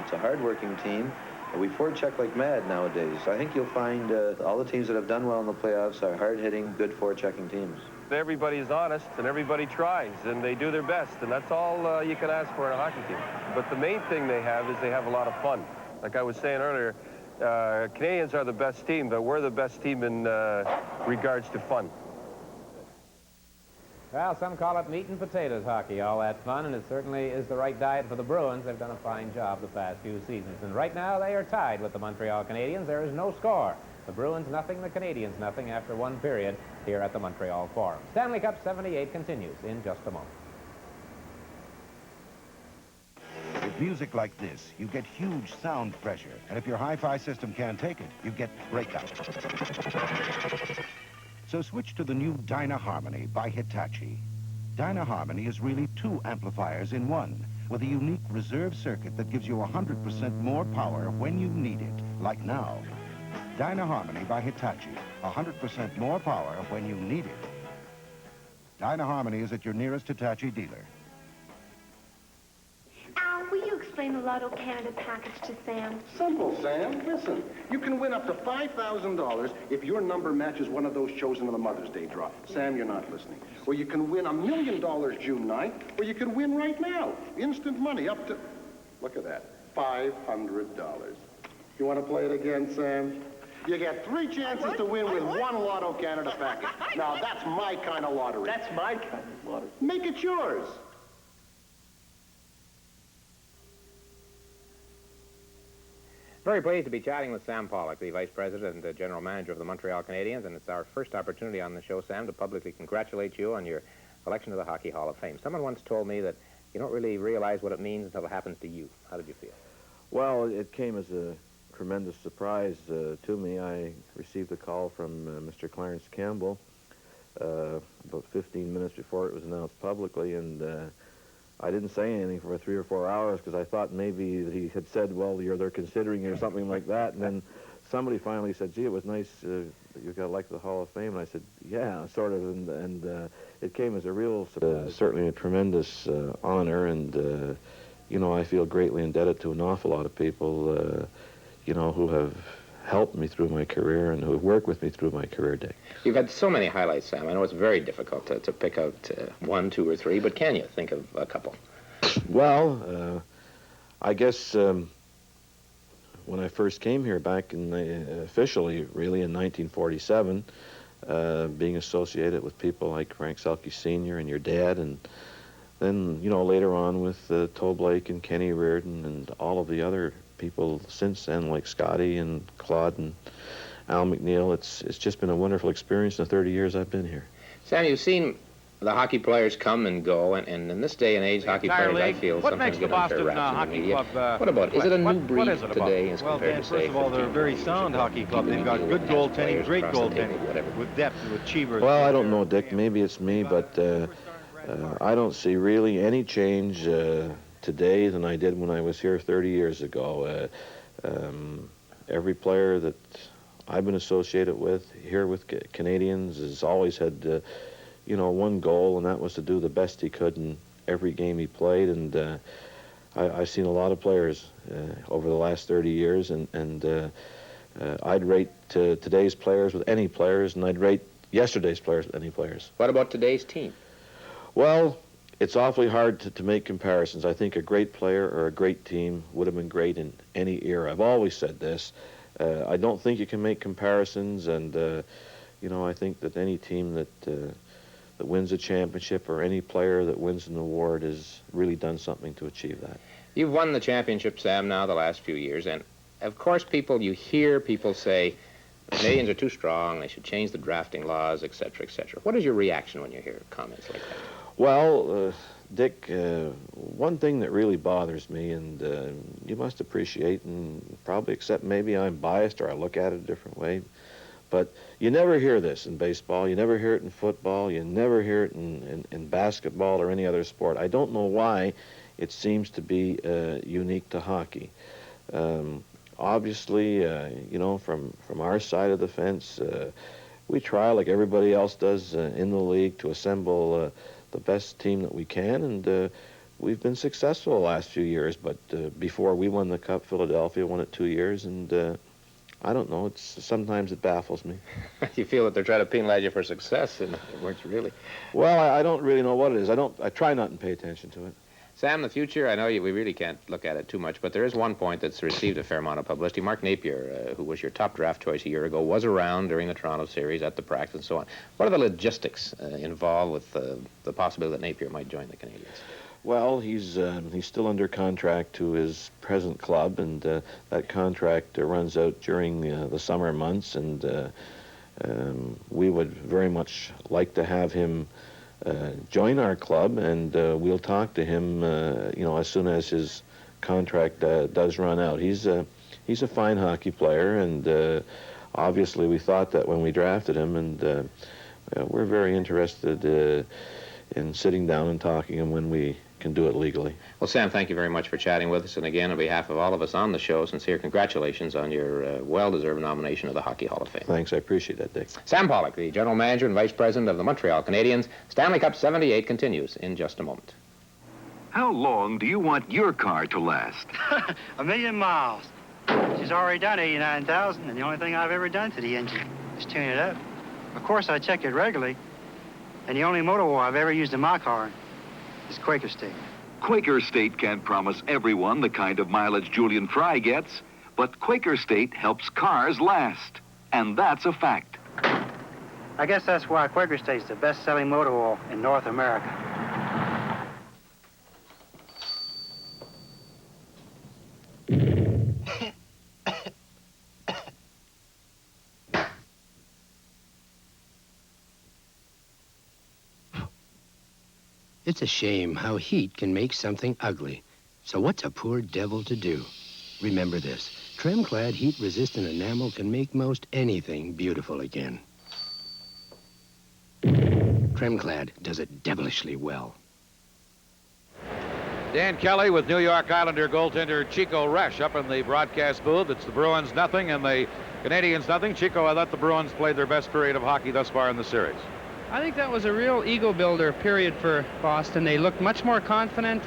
it's a hard-working team. We forecheck like mad nowadays. I think you'll find all the teams that have done well in the playoffs are hard-hitting, good forechecking teams. Everybody's honest, and everybody tries, and they do their best, and that's all you can ask for in a hockey team. But the main thing they have is they have a lot of fun. Like I was saying earlier, Canadians are the best team, but we're the best team in regards to fun. Well, some call it meat and potatoes hockey, all that fun, and it certainly is the right diet for the Bruins. They've done a fine job the past few seasons, and right now they are tied with the Montreal Canadiens. There is no score. The Bruins nothing, the Canadiens nothing after one period here at the Montreal Forum. Stanley Cup 78 continues in just a moment. With music like this, you get huge sound pressure, and if your hi-fi system can't take it, you get breakout. So switch to the new Dynaharmony by Hitachi. Dynaharmony is really two amplifiers in one, with a unique reserve circuit that gives you 100% more power when you need it, like now. Dynaharmony by Hitachi, 100% more power when you need it. Dynaharmony is at your nearest Hitachi dealer. Al, will you explain the Lotto Canada package to Sam? Simple, Sam. Listen, you can win up to $5,000 if your number matches one of those chosen in the Mother's Day draw. Sam, you're not listening. Or you can win $1 million June 9th, or you can win right now. Instant money up to, look at that, $500. You want to play it again, Sam? You get 3 chances to win with one Lotto Canada package. Now, that's my kind of lottery. That's my kind of lottery. Make it yours. Very pleased to be chatting with Sam Pollock, the Vice President and General Manager of the Montreal Canadiens, and it's our first opportunity on the show, Sam, to publicly congratulate you on your election to the Hockey Hall of Fame. Someone once told me that you don't really realize what it means until it happens to you. How did you feel? Well, it came as a tremendous surprise to me. I received a call from Mr. Clarence Campbell about 15 minutes before it was announced publicly, and I didn't say anything for 3 or 4 hours because I thought maybe that he had said, well, they're considering you or something like that. And then somebody finally said, gee, it was nice that you got elected to the Hall of Fame. And I said, yeah, sort of. And it came as a real, certainly a tremendous honor. And, you know, I feel greatly indebted to an awful lot of people, you know, who have helped me through my career and who have worked with me through my career day. You've had so many highlights, Sam. I know it's very difficult to pick out 1, 2, or 3, but can you think of a couple? Well, I guess when I first came here back in officially, really, in 1947, being associated with people like Frank Selke Sr. and your dad, and then, you know, later on with Toe Blake and Kenny Reardon and all of the other people since then, like Scotty and Claude and Al McNeil. It's just been a wonderful experience in the 30 years I've been here. Sam, you've seen the hockey players come and go, and in this day and age, hockey players, I feel, what sometimes makes the get unfair Boston raps in the Hockey media. Club? What about, is it a new breed what is it about? today as Well, compared Dan, to, first say, of all, they're a 15, very 20 sound years ago? hockey club. They've People got deal good with as goaltending, players great across the table, goaltending, whatever. with depth, with Cheevers. Well, I don't know, Dick. Maybe it's me, but I don't see really any change today than I did when I was here 30 years ago. Every player that I've been associated with here with Canadians has always had, you know, one goal, and that was to do the best he could in every game he played. And I've seen a lot of players over the last 30 years, and I'd rate today's players with any players, and I'd rate yesterday's players with any players. What about today's team? Well, it's awfully hard to make comparisons. I think a great player or a great team would have been great in any era. I've always said this. I don't think you can make comparisons, and you know, I think that any team that wins a championship or any player that wins an award has really done something to achieve that. You've won the championship, Sam, now the last few years, and of course you hear people say the Canadians are too strong, they should change the drafting laws, etc., etc. What is your reaction when you hear comments like that? Well, Dick, one thing that really bothers me, and you must appreciate and probably accept, maybe I'm biased or I look at it a different way, but you never hear this in baseball, you never hear it in football, you never hear it in basketball or any other sport. I don't know why it seems to be unique to hockey. Obviously, you know, from our side of the fence, we try, like everybody else does in the league, to assemble the best team that we can, and we've been successful the last few years. But before we won the Cup, Philadelphia won it 2 years, and I don't know, sometimes it baffles me. You feel that they're trying to penalize you for success, and it works really. Well, I don't really know what it is. I try not to pay attention to it. Sam, the future, I know we really can't look at it too much, but there is one point that's received a fair amount of publicity. Mark Napier, who was your top draft choice a year ago, was around during the Toronto series at the practice and so on. What are the logistics involved with the possibility that Napier might join the Canadians? Well, he's still under contract to his present club, and that contract runs out during the summer months, and we would very much like to have him join our club, and we'll talk to him, you know, as soon as his contract does run out. He's a fine hockey player, and obviously we thought that when we drafted him, and we're very interested in sitting down and talking to him when we can do it legally. Well, Sam, thank you very much for chatting with us, and again, on behalf of all of us on the show, sincere congratulations on your well-deserved nomination of the Hockey Hall of Fame. Thanks, I appreciate that, Dick. Sam Pollock, the General Manager and Vice President of the Montreal Canadiens. Stanley Cup 78 continues in just a moment. How long do you want your car to last? 1,000,000 miles. She's already done 89,000, and the only thing I've ever done to the engine is tune it up. Of course, I check it regularly, and the only motor oil I've ever used in my car is Quaker State. Quaker State can't promise everyone the kind of mileage Julian Fry gets, but Quaker State helps cars last, and that's a fact. I guess that's why Quaker State's the best-selling motor oil in North America. It's a shame how heat can make something ugly. So what's a poor devil to do? Remember this, Tremclad heat-resistant enamel can make most anything beautiful again. Tremclad does it devilishly well. Dan Kelly with New York Islander goaltender Chico Resch up in the broadcast booth. It's the Bruins nothing and the Canadians nothing. Chico, I thought the Bruins played their best period of hockey thus far in the series. I think that was a real ego builder period for Boston. They looked much more confident,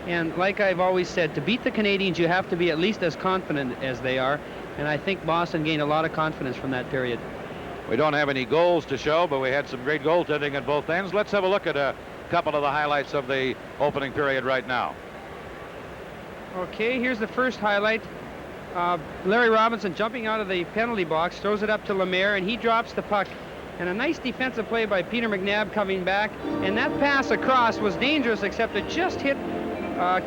and like I've always said, to beat the Canadians you have to be at least as confident as they are, and I think Boston gained a lot of confidence from that period. We don't have any goals to show, but we had some great goaltending at both ends. Let's have a look at a couple of the highlights of the opening period right now. Okay, here's the first highlight. Larry Robinson jumping out of the penalty box, throws it up to Lemaire, and he drops the puck. And a nice defensive play by Peter McNabb coming back. And that pass across was dangerous, except it just hit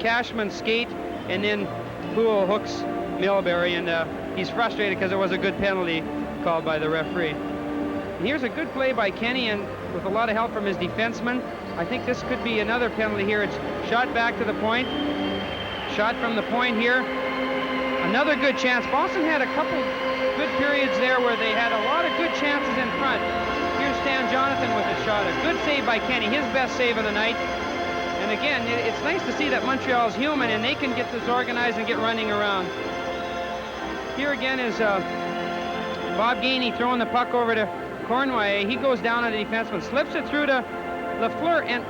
Cashman's skate, and then Poole hooks Milbury, and he's frustrated because it was a good penalty called by the referee. And here's a good play by Kenny, and with a lot of help from his defenseman. I think this could be another penalty here. It's shot back to the point. Shot from the point here. Another good chance. Boston had a couple good periods there where they had a lot of good chances in front. Here's Stan Jonathan with a shot. A good save by Kenny, his best save of the night. And again, it's nice to see that Montreal's human and they can get this organized and get running around. Here again is Bob Gainey throwing the puck over to Cornway. He goes down on the defenseman, slips it through to Lafleur, and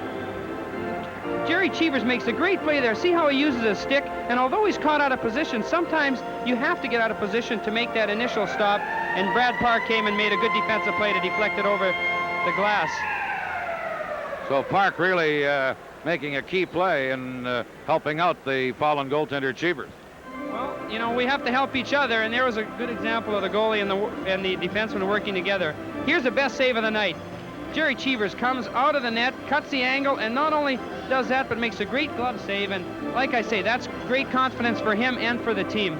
Jerry Cheevers makes a great play there. See how he uses his stick? And although he's caught out of position, sometimes you have to get out of position to make that initial stop. And Brad Park came and made a good defensive play to deflect it over the glass. So Park really making a key play and helping out the fallen goaltender Cheevers. Well, you know, we have to help each other, and there was a good example of the goalie and the defenseman working together. Here's the best save of the night. Jerry Cheevers comes out of the net, cuts the angle, and not only does that, but makes a great glove save. And like I say, that's great confidence for him and for the team.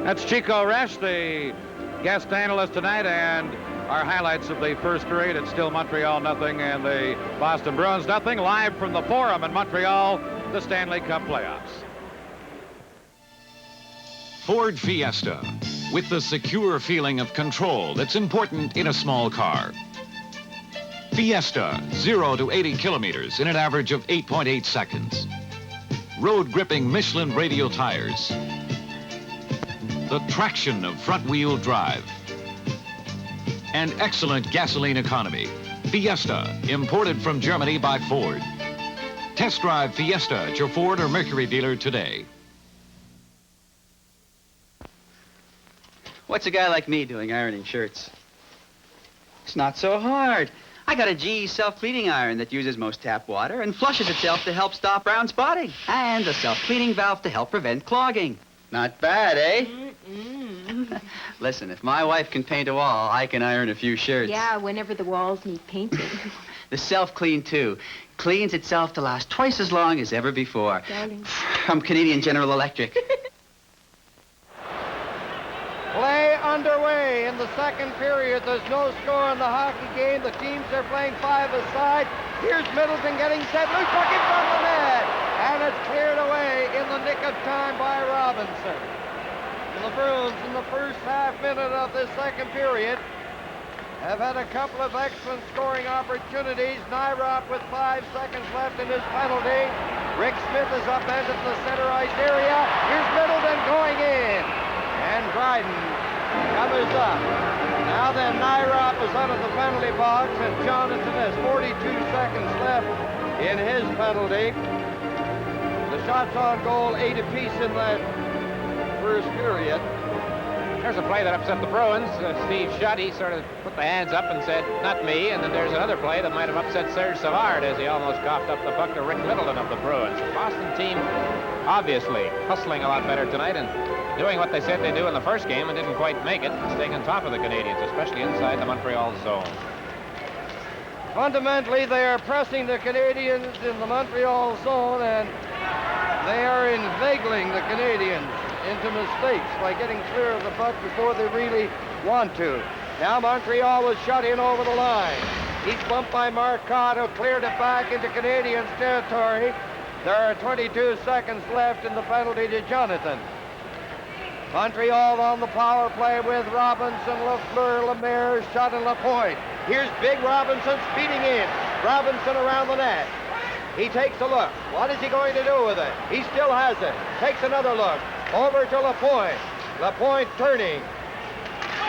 That's Chico Resch, the guest analyst tonight, and our highlights of the first period. It's still Montreal nothing and the Boston Bruins nothing. Live from the Forum in Montreal, the Stanley Cup playoffs. Ford Fiesta, with the secure feeling of control that's important in a small car. Fiesta, 0 to 80 kilometers in an average of 8.8 seconds. Road gripping Michelin radial tires. The traction of front-wheel drive. And excellent gasoline economy. Fiesta, imported from Germany by Ford. Test drive Fiesta at your Ford or Mercury dealer today. What's a guy like me doing ironing shirts? It's not so hard. I got a GE self-cleaning iron that uses most tap water and flushes itself to help stop brown spotting. And a self-cleaning valve to help prevent clogging. Not bad, eh? Listen, if my wife can paint a wall, I can iron a few shirts. Yeah, whenever the walls need painting. The self-clean, too. Cleans itself to last twice as long as ever before. Darling. From Canadian General Electric. Play underway in the second period. There's no score in the hockey game. The teams are playing five-a-side. Here's Middleton getting set. Loose puck in front of the net. And it's cleared away in the nick of time by Robinson. And the Bruins in the first half minute of this second period have had a couple of excellent scoring opportunities. Nyrop with 5 seconds left in his penalty. Rick Smith is upended in the center ice area. Here's Middleton going in. And Dryden covers up. Now then, Nyrop is out of the penalty box, and Jonathan has 42 seconds left in his penalty. The shots on goal, 8 apiece in that first period. There's a play that upset the Bruins. Steve Schutt sort of put the hands up and said, not me. And then there's another play that might have upset Serge Savard as he almost coughed up the puck to Rick Middleton of the Bruins. The Boston team, obviously, hustling a lot better tonight and doing what they said they'd do in the first game and didn't quite make it, staying on top of the Canadians, especially inside the Montreal zone. Fundamentally, they are pressing the Canadians in the Montreal zone, and they are inveigling the Canadians into mistakes by getting clear of the puck before they really want to. Now Montreal was shut in over the line. He's bumped by Marcotte, who cleared it back into Canadians territory. There are 22 seconds left in the penalty to Jonathan. Montreal on the power play with Robinson, Lafleur, Lemaire, Schutt, and Lapointe. Here's big Robinson speeding in. Robinson around the net. He takes a look. What is he going to do with it? He still has it. Takes another look. Over to Lapointe. Lapointe turning.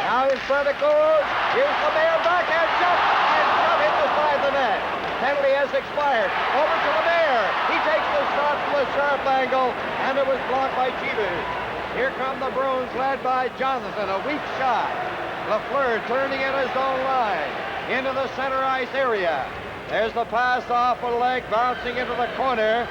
Now in front it goes. Here's Lemaire, backhand shot, and shot hit beside the net. Penalty has expired. Over to Lemaire. He takes the shot from a sharp angle, and it was blocked by Cheevers. Here come the Bruins, led by Jonathan. A weak shot. Lafleur turning in his own line. Into the center ice area. There's the pass off a leg, bouncing into the corner.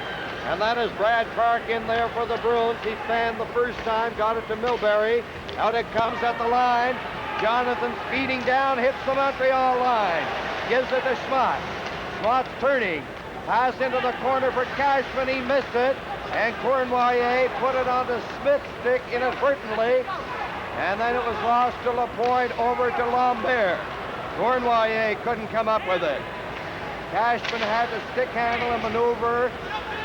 And that is Brad Park in there for the Bruins. He fanned the first time, got it to Milbury. Out it comes at the line. Jonathan speeding down, hits the Montreal line. Gives it to Schmott. Schmott's turning. Pass into the corner for Cashman. He missed it. And Cournoyer put it onto Smith's stick inadvertently. And then it was lost to Lapointe over to Lambert. Cournoyer couldn't come up with it. Cashman had to stick handle and maneuver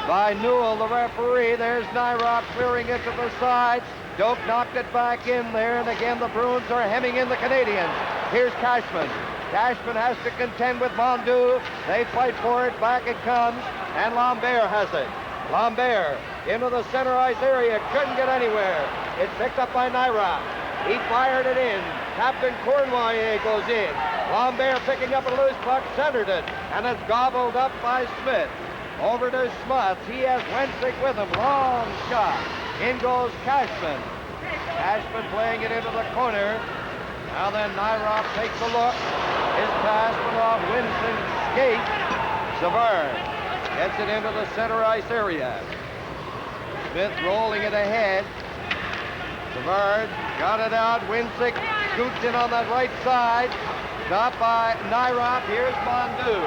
by Newell, the referee. There's Nyrop clearing it to the side. Doak knocked it back in there, and again the Bruins are hemming in the Canadians. Here's Cashman. Cashman has to contend with Mondu. They fight for it. Back it comes, and Lambert has it. Lambert into the center ice area. Couldn't get anywhere. It's picked up by Nyrop. He fired it in. Captain Cournoyer goes in. Lambert picking up a loose puck, centered it, and it's gobbled up by Smith. Over to Smuts. He has Wensick with him. Long shot. In goes Cashman. Cashman playing it into the corner. Now then, Nyrop takes a look. His pass went off Winston's skate. Savard gets it into the center ice area. Smith rolling it ahead. Savard got it out. Winsick scoots in on that right side. Stopped by Nyrop. Here's Mondu.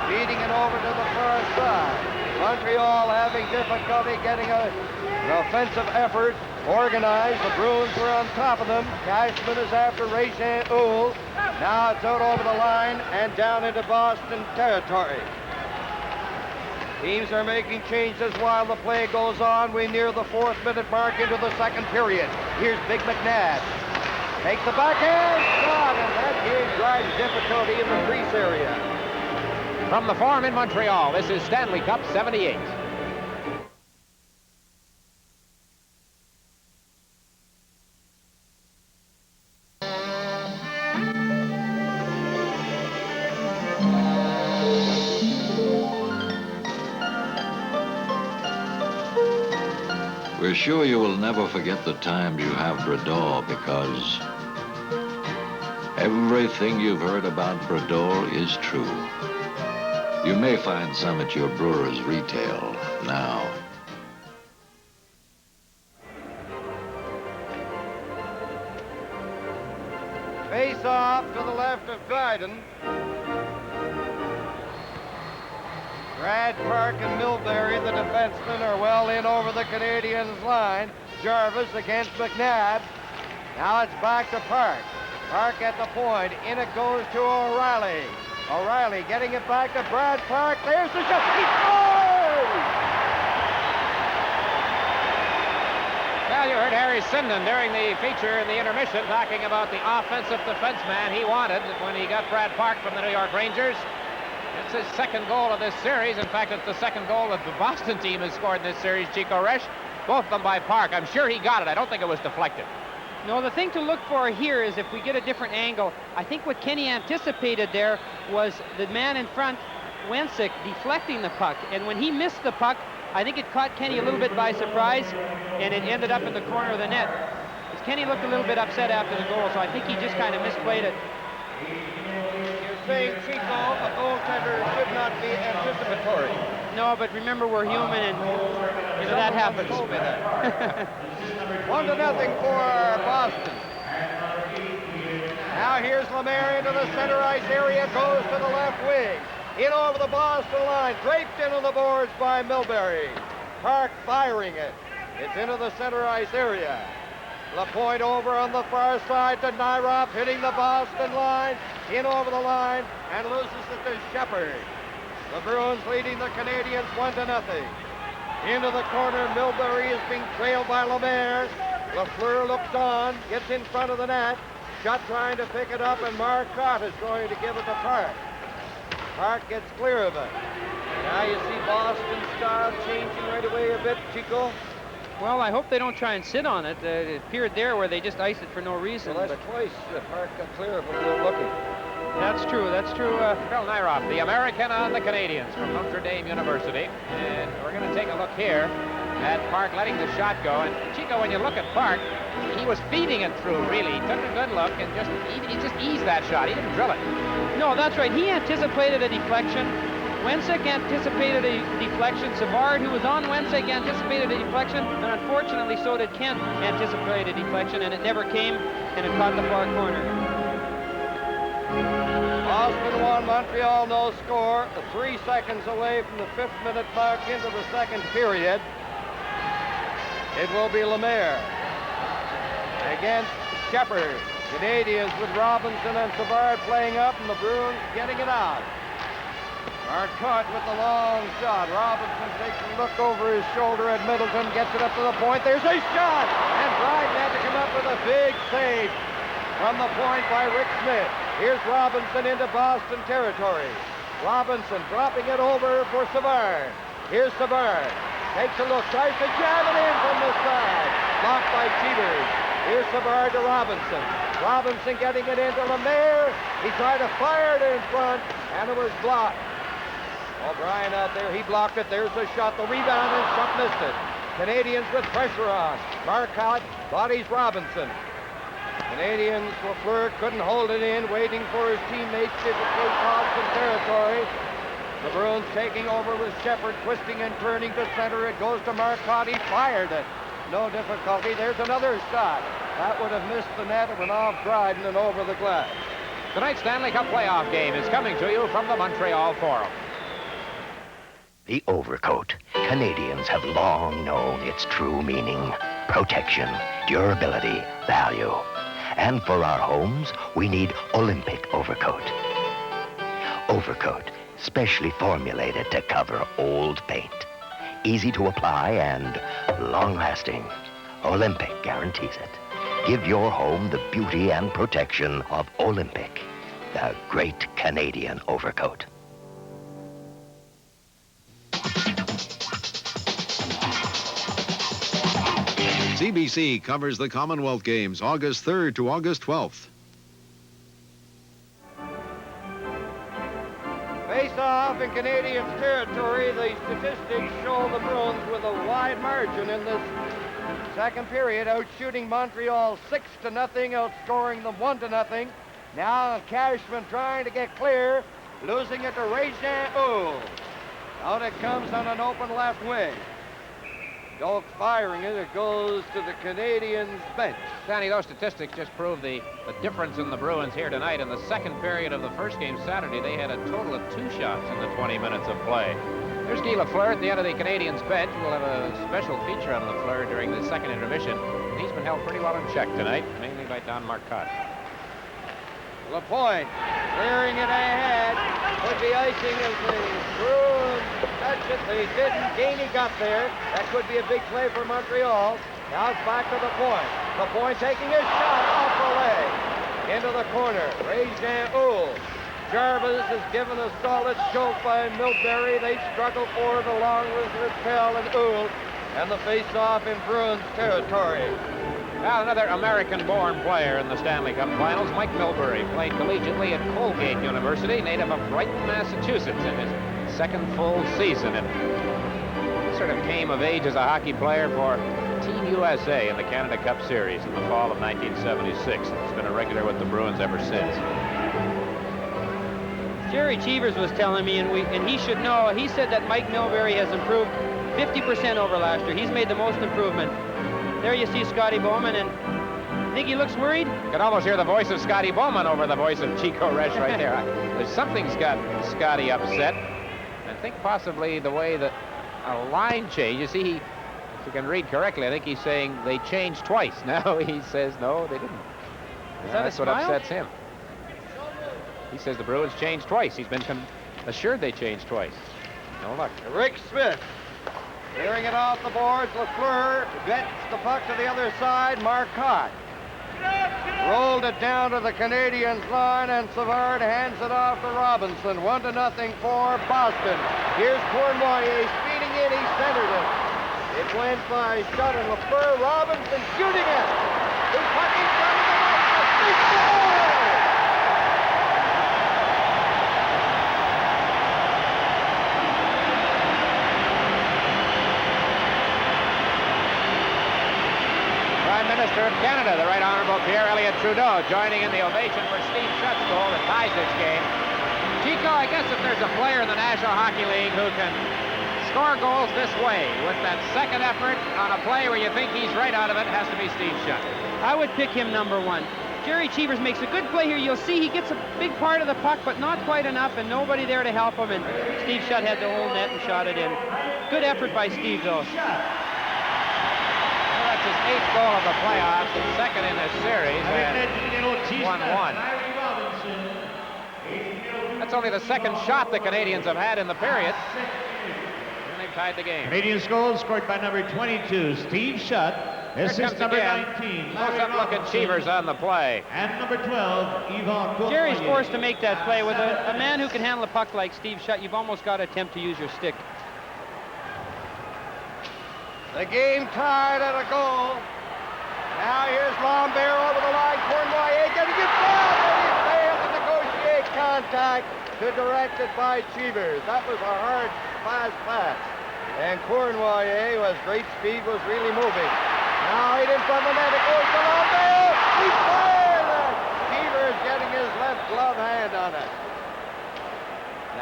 Feeding it over to the far side. Montreal having difficulty getting an offensive effort organized. The Bruins were on top of them. Cashman is after Régin Houle. Now it's out over the line and down into Boston territory. Teams are making changes while the play goes on. We near the 4th minute mark into the second period. Here's Big McNabb. Takes the backhand shot, and that game drives difficulty in the crease area. From the Forum in Montreal, this is Stanley Cup 78. We're sure you will never forget the times you have Brador, because everything you've heard about Brador is true. You may find some at your brewer's retail now. Face off to the left of Dryden. Brad Park and Milbury, the defensemen, are well in over the Canadiens' line. Jarvis against McNabb. Now it's back to Park. Park at the point. In it goes to O'Reilly. O'Reilly getting it back to Brad Park. There's the shot. He scores! Well, you heard Harry Sinden during the feature in the intermission talking about the offensive defenseman he wanted when he got Brad Park from the New York Rangers. It's his second goal of this series. In fact, it's the second goal that the Boston team has scored in this series, Chico Resch. Both of them by Park. I'm sure he got it. I don't think it was deflected. No, the thing to look for here is if we get a different angle. I think what Kenny anticipated there was the man in front, Wensick, deflecting the puck. And when he missed the puck, I think it caught Kenny a little bit by surprise, and it ended up in the corner of the net. Because Kenny looked a little bit upset after the goal, so I think he just kind of misplayed it. Saying, Chico, a goaltender should not be anticipatory. No, but remember, we're human, and that happens. Told me that. 1-0 for Boston. Now here's Lemaire into the center ice area, goes to the left wing. In over the Boston line, draped into the boards by Milbury. Park firing it. It's into the center ice area. LaPointe over on the far side to Nyrop, hitting the Boston line, in over the line, and loses it to Shepard. The Bruins leading the Canadiens 1-0. Into the corner, Milbury is being trailed by Lemaire. Lafleur looks on, gets in front of the net. Schutt trying to pick it up, and Marcotte is going to give it to Park. Park gets clear of it. Now you see Boston's style changing right away a bit, Chico. Well, I hope they don't try and sit on it. It appeared there where they just iced it for no reason. Well, that's twice Park got clear of it without looking. That's true. That's true. Phil Nyrop, the American on the Canadiens from Notre Dame University. And we're going to take a look here at Park letting the shot go. And Chico, when you look at Park, he was feeding it through, really. He took a good look and he just eased that shot. He didn't drill it. No, that's right. He anticipated a deflection. Wensick anticipated a deflection. Savard, who was on Wensick, anticipated a deflection. And unfortunately, so did Kent anticipate a deflection, and it never came, and it caught the far corner. Boston 1, Montreal no score. 3 seconds away from the 5th minute mark into the second period. It will be Lemaire against Shepard. Canadians with Robinson and Savard playing up, and the Bruins getting it out. Marcotte with the long shot. Robinson takes a look over his shoulder at Middleton, gets it up to the point. There's a shot! And Dryden had to come up with a big save from the point by Rick Smith. Here's Robinson into Boston territory. Robinson dropping it over for Savard. Here's Savard. Takes a look, tries to jam it in from the side. Blocked by Cheevers. Here's Savard to Robinson. Robinson getting it into Lemaire. He tried to fire it in front, and it was blocked. O'Brien out there, he blocked it. There's the shot, the rebound, and Shuck missed it. Canadians with pressure on. Marcotte bodies Robinson. Canadians, Lafleur couldn't hold it in, waiting for his teammates to take Boston territory. The Bruins taking over with Shepard, twisting and turning to center. It goes to Marcotte. He fired it. No difficulty. There's another shot. That would have missed the net. It went off Dryden and over the glass. Tonight's Stanley Cup playoff game is coming to you from the Montreal Forum. The overcoat. Canadians have long known its true meaning. Protection, durability, value. And for our homes, we need Olympic overcoat. Overcoat, specially formulated to cover old paint. Easy to apply and long-lasting. Olympic guarantees it. Give your home the beauty and protection of Olympic, the great Canadian overcoat. CBC covers the Commonwealth Games August 3rd to August 12th. Face-off in Canadians territory. The statistics show the Bruins with a wide margin in this second period, outshooting Montreal 6-0, outscoring them 1-0. Now Cashman trying to get clear, losing it to Régent. Out it comes on an open left wing. Doak firing it. It goes to the Canadians' bench. Danny, those statistics just prove the difference in the Bruins here tonight. In the second period of the first game Saturday, they had a total of 2 shots in the 20 minutes of play. There's Guy Lafleur at the end of the Canadians' bench. We'll have a special feature on Lafleur during the second intermission. He's been held pretty well in check tonight, mainly by Don Marcotte. Lapointe clearing it ahead. Could be icing as the Bruins touch it. They didn't. Gainey got there. That could be a big play for Montreal. Now it's back to the point. The point taking a shot off the leg. Into the corner. Régent. Jarvis is given a solid choke by Milbury. They struggle for it along with Rappel and Oul. And the face-off in Bruins territory. Now another American-born player in the Stanley Cup Finals, Mike Milbury, played collegiately at Colgate University, native of Brighton, Massachusetts, in his second full season. And sort of came of age as a hockey player for Team USA in the Canada Cup Series in the fall of 1976. He's been a regular with the Bruins ever since. Jerry Cheevers was telling me, and he should know, he said that Mike Milbury has improved 50% over last year. He's made the most improvement. There you see Scotty Bowman, and I think he looks worried. You can almost hear the voice of Scotty Bowman over the voice of Chico Resch right there. There's something's got Scotty upset. I think possibly the way that a line change. You see, if you can read correctly, I think he's saying they changed twice. Now he says, no, they didn't. That's what upsets him. He says the Bruins changed twice. He's been assured they changed twice. No luck. Rick Smith clearing it off the boards. Lafleur gets the puck to the other side. Marcotte rolled it down to the Canadians' line, and Savard hands it off to Robinson. 1-0 for Boston. Here's Cournoyer speeding in. He centered it. It went by Shutt and Lafleur. Robinson shooting it. His puck is down to the net. He scores! Prime Minister of Canada, the Right Honorable Pierre Elliott Trudeau, joining in the ovation for Steve Shutt's goal that ties this game. Chico, I guess if there's a player in the National Hockey League who can score goals this way, with that second effort on a play where you think he's right out of it, has to be Steve Shutt. I would pick him number 1. Jerry Cheevers makes a good play here. You'll see he gets a big part of the puck, but not quite enough, and nobody there to help him, and Steve Shutt had the whole net and shot it in. Good effort by Steve, though. That's his 8th goal of the playoffs, and second in this series. And 2-on-1. That's only the second shot the Canadians have had in the period. And they've tied the game. Canadian goal scored by number 22, Steve Shutt. Assist number 19, Close-up-looking Cheevers on the play. And number 12, Yvonne. Jerry's forced to make that play. With a man who can handle a puck like Steve Shutt, you've almost got to attempt to use your stick. The game tied at a goal. Now here's Lambert over the line. Cournoyer getting it back, and he failed to negotiate contact to direct it by Cheevers. That was a hard, fast pass. And Cournoyer, who has great speed, was really moving. Now right in front of the net, it goes to Lambert. He fired it. Cheevers getting his left glove hand on it.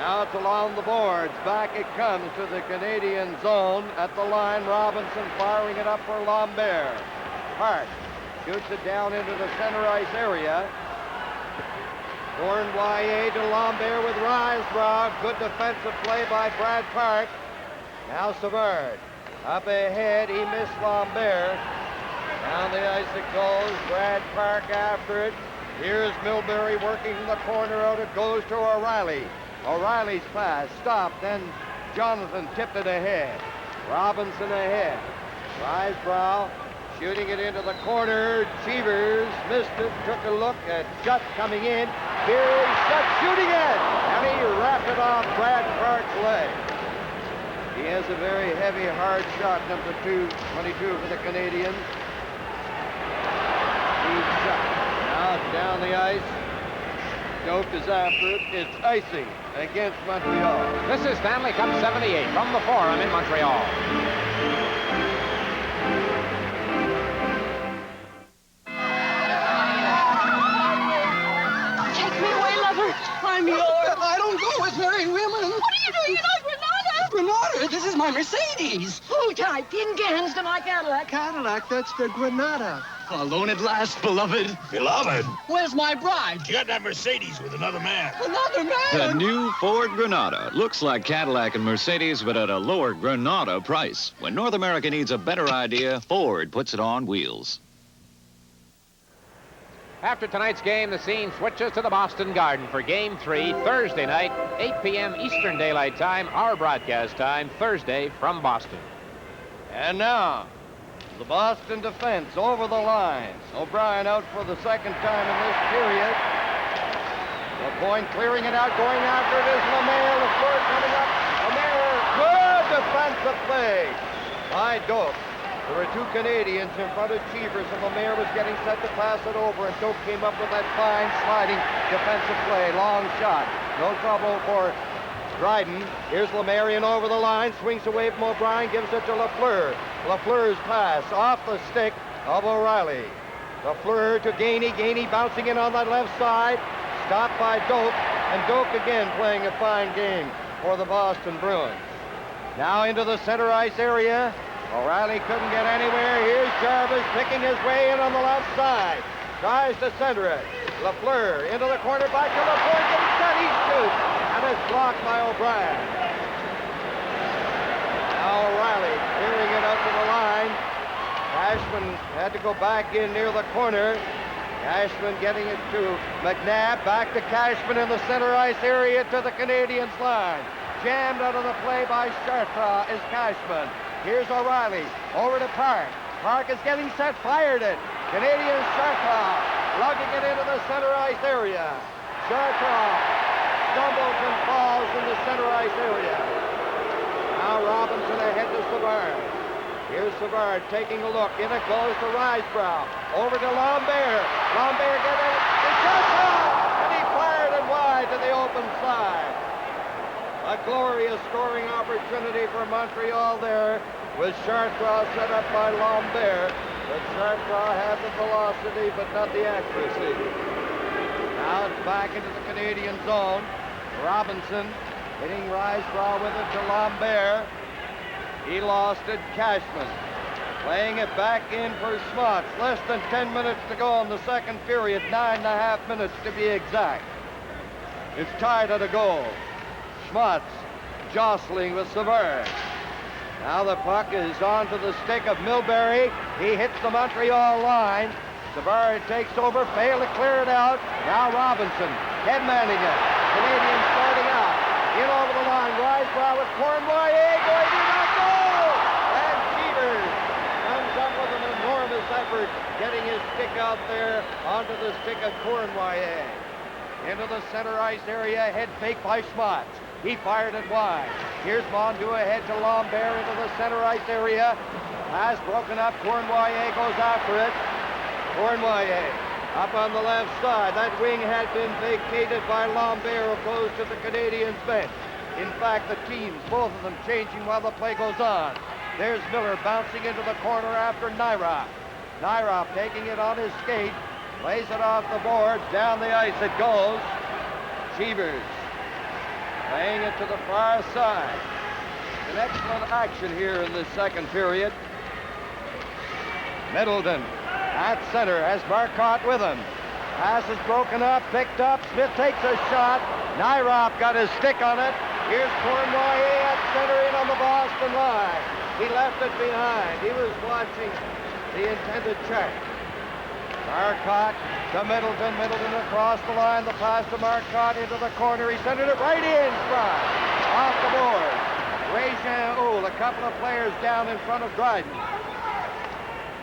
Now it's along the boards. Back it comes to the Canadian zone. At the line, Robinson firing it up for Lambert. Park shoots it down into the center ice area. Cournoyer to Lambert with Risebrough. Good defensive play by Brad Park. Now Savard. Up ahead, he missed Lambert. Down the ice it goes. Brad Park after it. Here's Milbury working from the corner out. It goes to O'Reilly. O'Reilly's pass stopped, then Jonathan tipped it ahead. Robinson ahead. Risebrough shooting it into the corner. Cheevers missed it, took a look at Shutt coming in. Here's Shutt shooting it, and he wrapped it off Brad Park's leg. He has a very heavy, hard shot, number 22 for the Canadians. Steve Shutt. Now it's down the ice. Doak is after it. It's icing against Montreal. This is Stanley Cup 78 from the Forum in Montreal. Take me away, lover. I'm yours. I don't go with married women. What are you doing in our Granada? Granada? This is my Mercedes. Hold tight. Pin cans to my Cadillac. Cadillac, that's the Granada. Alone at last, beloved. Beloved? Where's my bride? She got that Mercedes with another man. Another man? The new Ford Granada. Looks like Cadillac and Mercedes, but at a lower Granada price. When North America needs a better idea, Ford puts it on wheels. After tonight's game, the scene switches to the Boston Garden for Game 3, Thursday night, 8 p.m. Eastern Daylight Time, our broadcast time, Thursday from Boston. And now, the Boston defense over the line. O'Brien out for the second time in this period. LaPointe clearing it out, going after it is Lemaire. LaFleur coming up. Lemaire, good defensive play by Doak. There were two Canadians in front of Cheevers, and Lemaire was getting set to pass it over, and Doak came up with that fine sliding defensive play. Long shot. No trouble for Dryden. Here's Lemaire in over the line, swings away from O'Brien, gives it to LaFleur. LaFleur's pass off the stick of O'Reilly. LaFleur to Gainey. Gainey bouncing in on that left side. Stopped by Doak, and Doak again playing a fine game for the Boston Bruins. Now into the center ice area. O'Reilly couldn't get anywhere. Here's Jarvis picking his way in on the left side. Tries to center it. LaFleur into the corner, back to LaPointe, getting set, he shoots, and it's blocked by O'Brien. Now O'Reilly clearing it up to the line. Cashman had to go back in near the corner. Cashman getting it to McNabb, back to Cashman in the center ice area to the Canadians line. Jammed out of the play by Chartrand is Cashman. Here's O'Reilly, over to Park. Park is getting set, fired it. Canadians Chartrand lugging it into the center ice area. Chartrand stumbles and falls in the center ice area. Now Robinson ahead to Savard. Here's Savard taking a look. In it goes to Risebrough. Over to Lambert. Lambert getting it. It's Chartrand! And he fired it wide to the open side. A glorious scoring opportunity for Montreal there with Chartrand set up by Lambert. But Chartrand had the velocity but not the accuracy. Now it's back into the Canadian zone. Robinson hitting Risebrough with it to Lambert. He lost it. Cashman playing it back in for Smuts. Less than 10 minutes to go in the second period. 9.5 minutes to be exact. It's tied at a goal. Smuts jostling with Savard. Now the puck is onto the stick of Milbury. He hits the Montreal line. Savard takes over, failed to clear it out. Now Robinson, head manning it. Canadians starting out. In over the line, wide foul with Cornwallis going to not go! And Cheevers comes up with an enormous effort, getting his stick out there onto the stick of Cornwallis. Into the center ice area, head fake by Schmatz. He fired it wide. Here's Mondu ahead to Lambert into the center ice area. Pass broken up, Cornwallis goes after it. Cornwallis up on the left side. That wing had been vacated by Lambert, who goes to the Canadiens bench. In fact, the teams, both of them, changing while the play goes on. There's Miller bouncing into the corner after Nyrop. Nyrop taking it on his skate, lays it off the boards. Down the ice it goes. Cheevers laying it to the far side. An excellent action here in this second period. Middleton at center has Marcotte with him. Pass is broken up, picked up. Smith takes a shot. Nyrop got his stick on it. Here's Cornwallis at center in on the Boston line. He left it behind. He was watching the intended check. Marcotte to Middleton. Middleton across the line. The pass to Marcotte into the corner. He centered it right in front. Off the board. Ray-Jean Houle, a couple of players down in front of Dryden.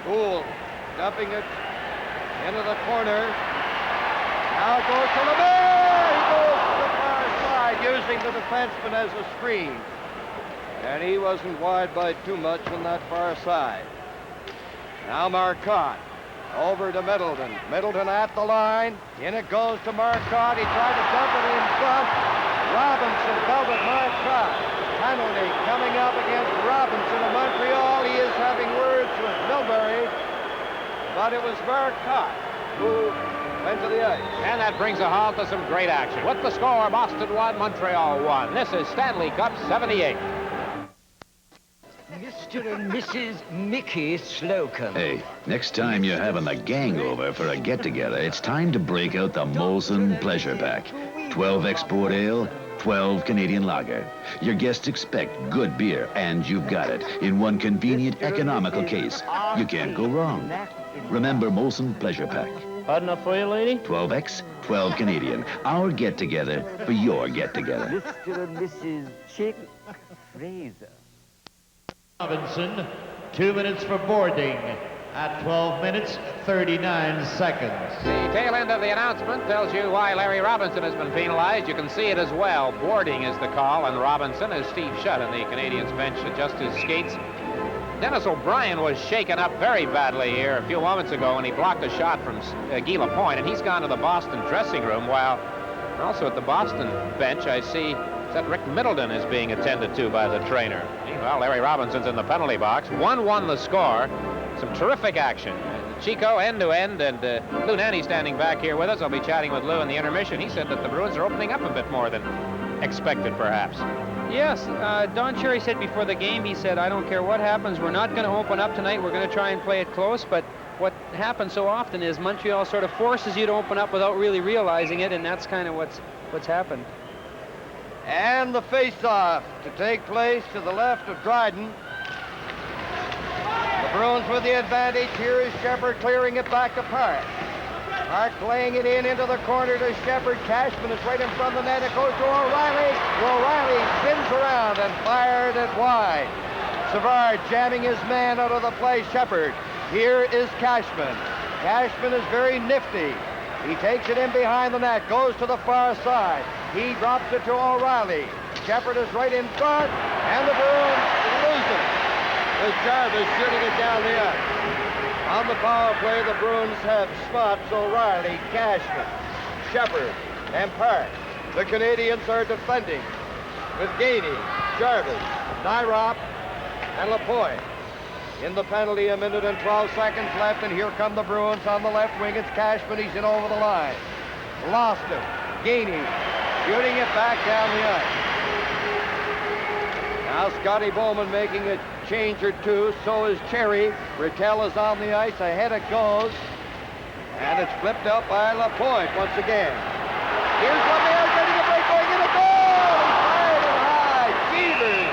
Houle dumping it into the corner. Now it goes to Lemaire. He goes to the far side, using the defenseman as a screen. And he wasn't wide by too much on that far side. Now Marcotte over to Middleton. Middleton at the line. In it goes to Marcotte. He tried to dump it in front. Robinson belted Marcotte. Penalty coming up against Robinson of Montreal. He is having words with Milbury. But it was Marcotte who went to the ice. And that brings a halt to some great action. With the score, Boston 1, Montreal 1. This is Stanley Cup 78. Mr. and Mrs. Mickey Slocum. Hey, next time you're having the gang over for a get-together, it's time to break out the Molson Pleasure Pack. 12 export ale, 12 Canadian lager. Your guests expect good beer, and you've got it in one convenient, economical case. You can't go wrong. Remember Molson Pleasure Pack. Hot enough for you, lady? 12X, 12 Canadian. Our get-together for your get-together. Mr. and Mrs. Chick Fraser. Robinson, 2 minutes for boarding at 12 minutes, 39 seconds. The tail end of the announcement tells you why Larry Robinson has been penalized. You can see it as well. Boarding is the call, and Robinson, as Steve Shutt on the Canadiens bench adjusts his skates. Dennis O'Brien was shaken up very badly here a few moments ago when he blocked a shot from Guy Lapointe, and he's gone to the Boston dressing room, while also at the Boston bench I see that Rick Middleton is being attended to by the trainer. Well, Larry Robinson's in the penalty box. 1-1 the score. Some terrific action. Chico end-to-end, and Lou Nanny standing back here with us. I'll be chatting with Lou in the intermission. He said that the Bruins are opening up a bit more than expected, perhaps. Yes, Don Cherry said before the game, he said, I don't care what happens, we're not going to open up tonight, we're going to try and play it close, but what happens so often is Montreal sort of forces you to open up without really realizing it, and that's kind of what's happened. And the face-off to take place to the left of Dryden. The Bruins with the advantage. Here is Shepard clearing it back to Park. Park laying it into the corner to Shepard. Cashman is right in front of the net. It goes to O'Reilly. O'Reilly spins around and fired it wide. Savard jamming his man out of the play. Shepard. Here is Cashman. Cashman is very nifty. He takes it in behind the net, goes to the far side. He drops it to O'Reilly. Shepard is right in front, and the Bruins lose it. With Jarvis shooting it down the ice. On the power play, the Bruins have Schmatz, O'Reilly, Cashman, Shepard, and Park. The Canadians are defending with Gainey, Jarvis, Nyrop, and Lapointe. In the penalty, 1 minute and 12 seconds left, and here come the Bruins on the left wing. It's Cashman. He's in over the line. Lost him. Gainey shooting it back down the ice. Now Scotty Bowman making a change or two. So is Cherry. Rattel is on the ice. Ahead it goes. And it's flipped up by Lapointe once again. Here's Lemaire getting a break, going in a goal. He fired it high. Cheevers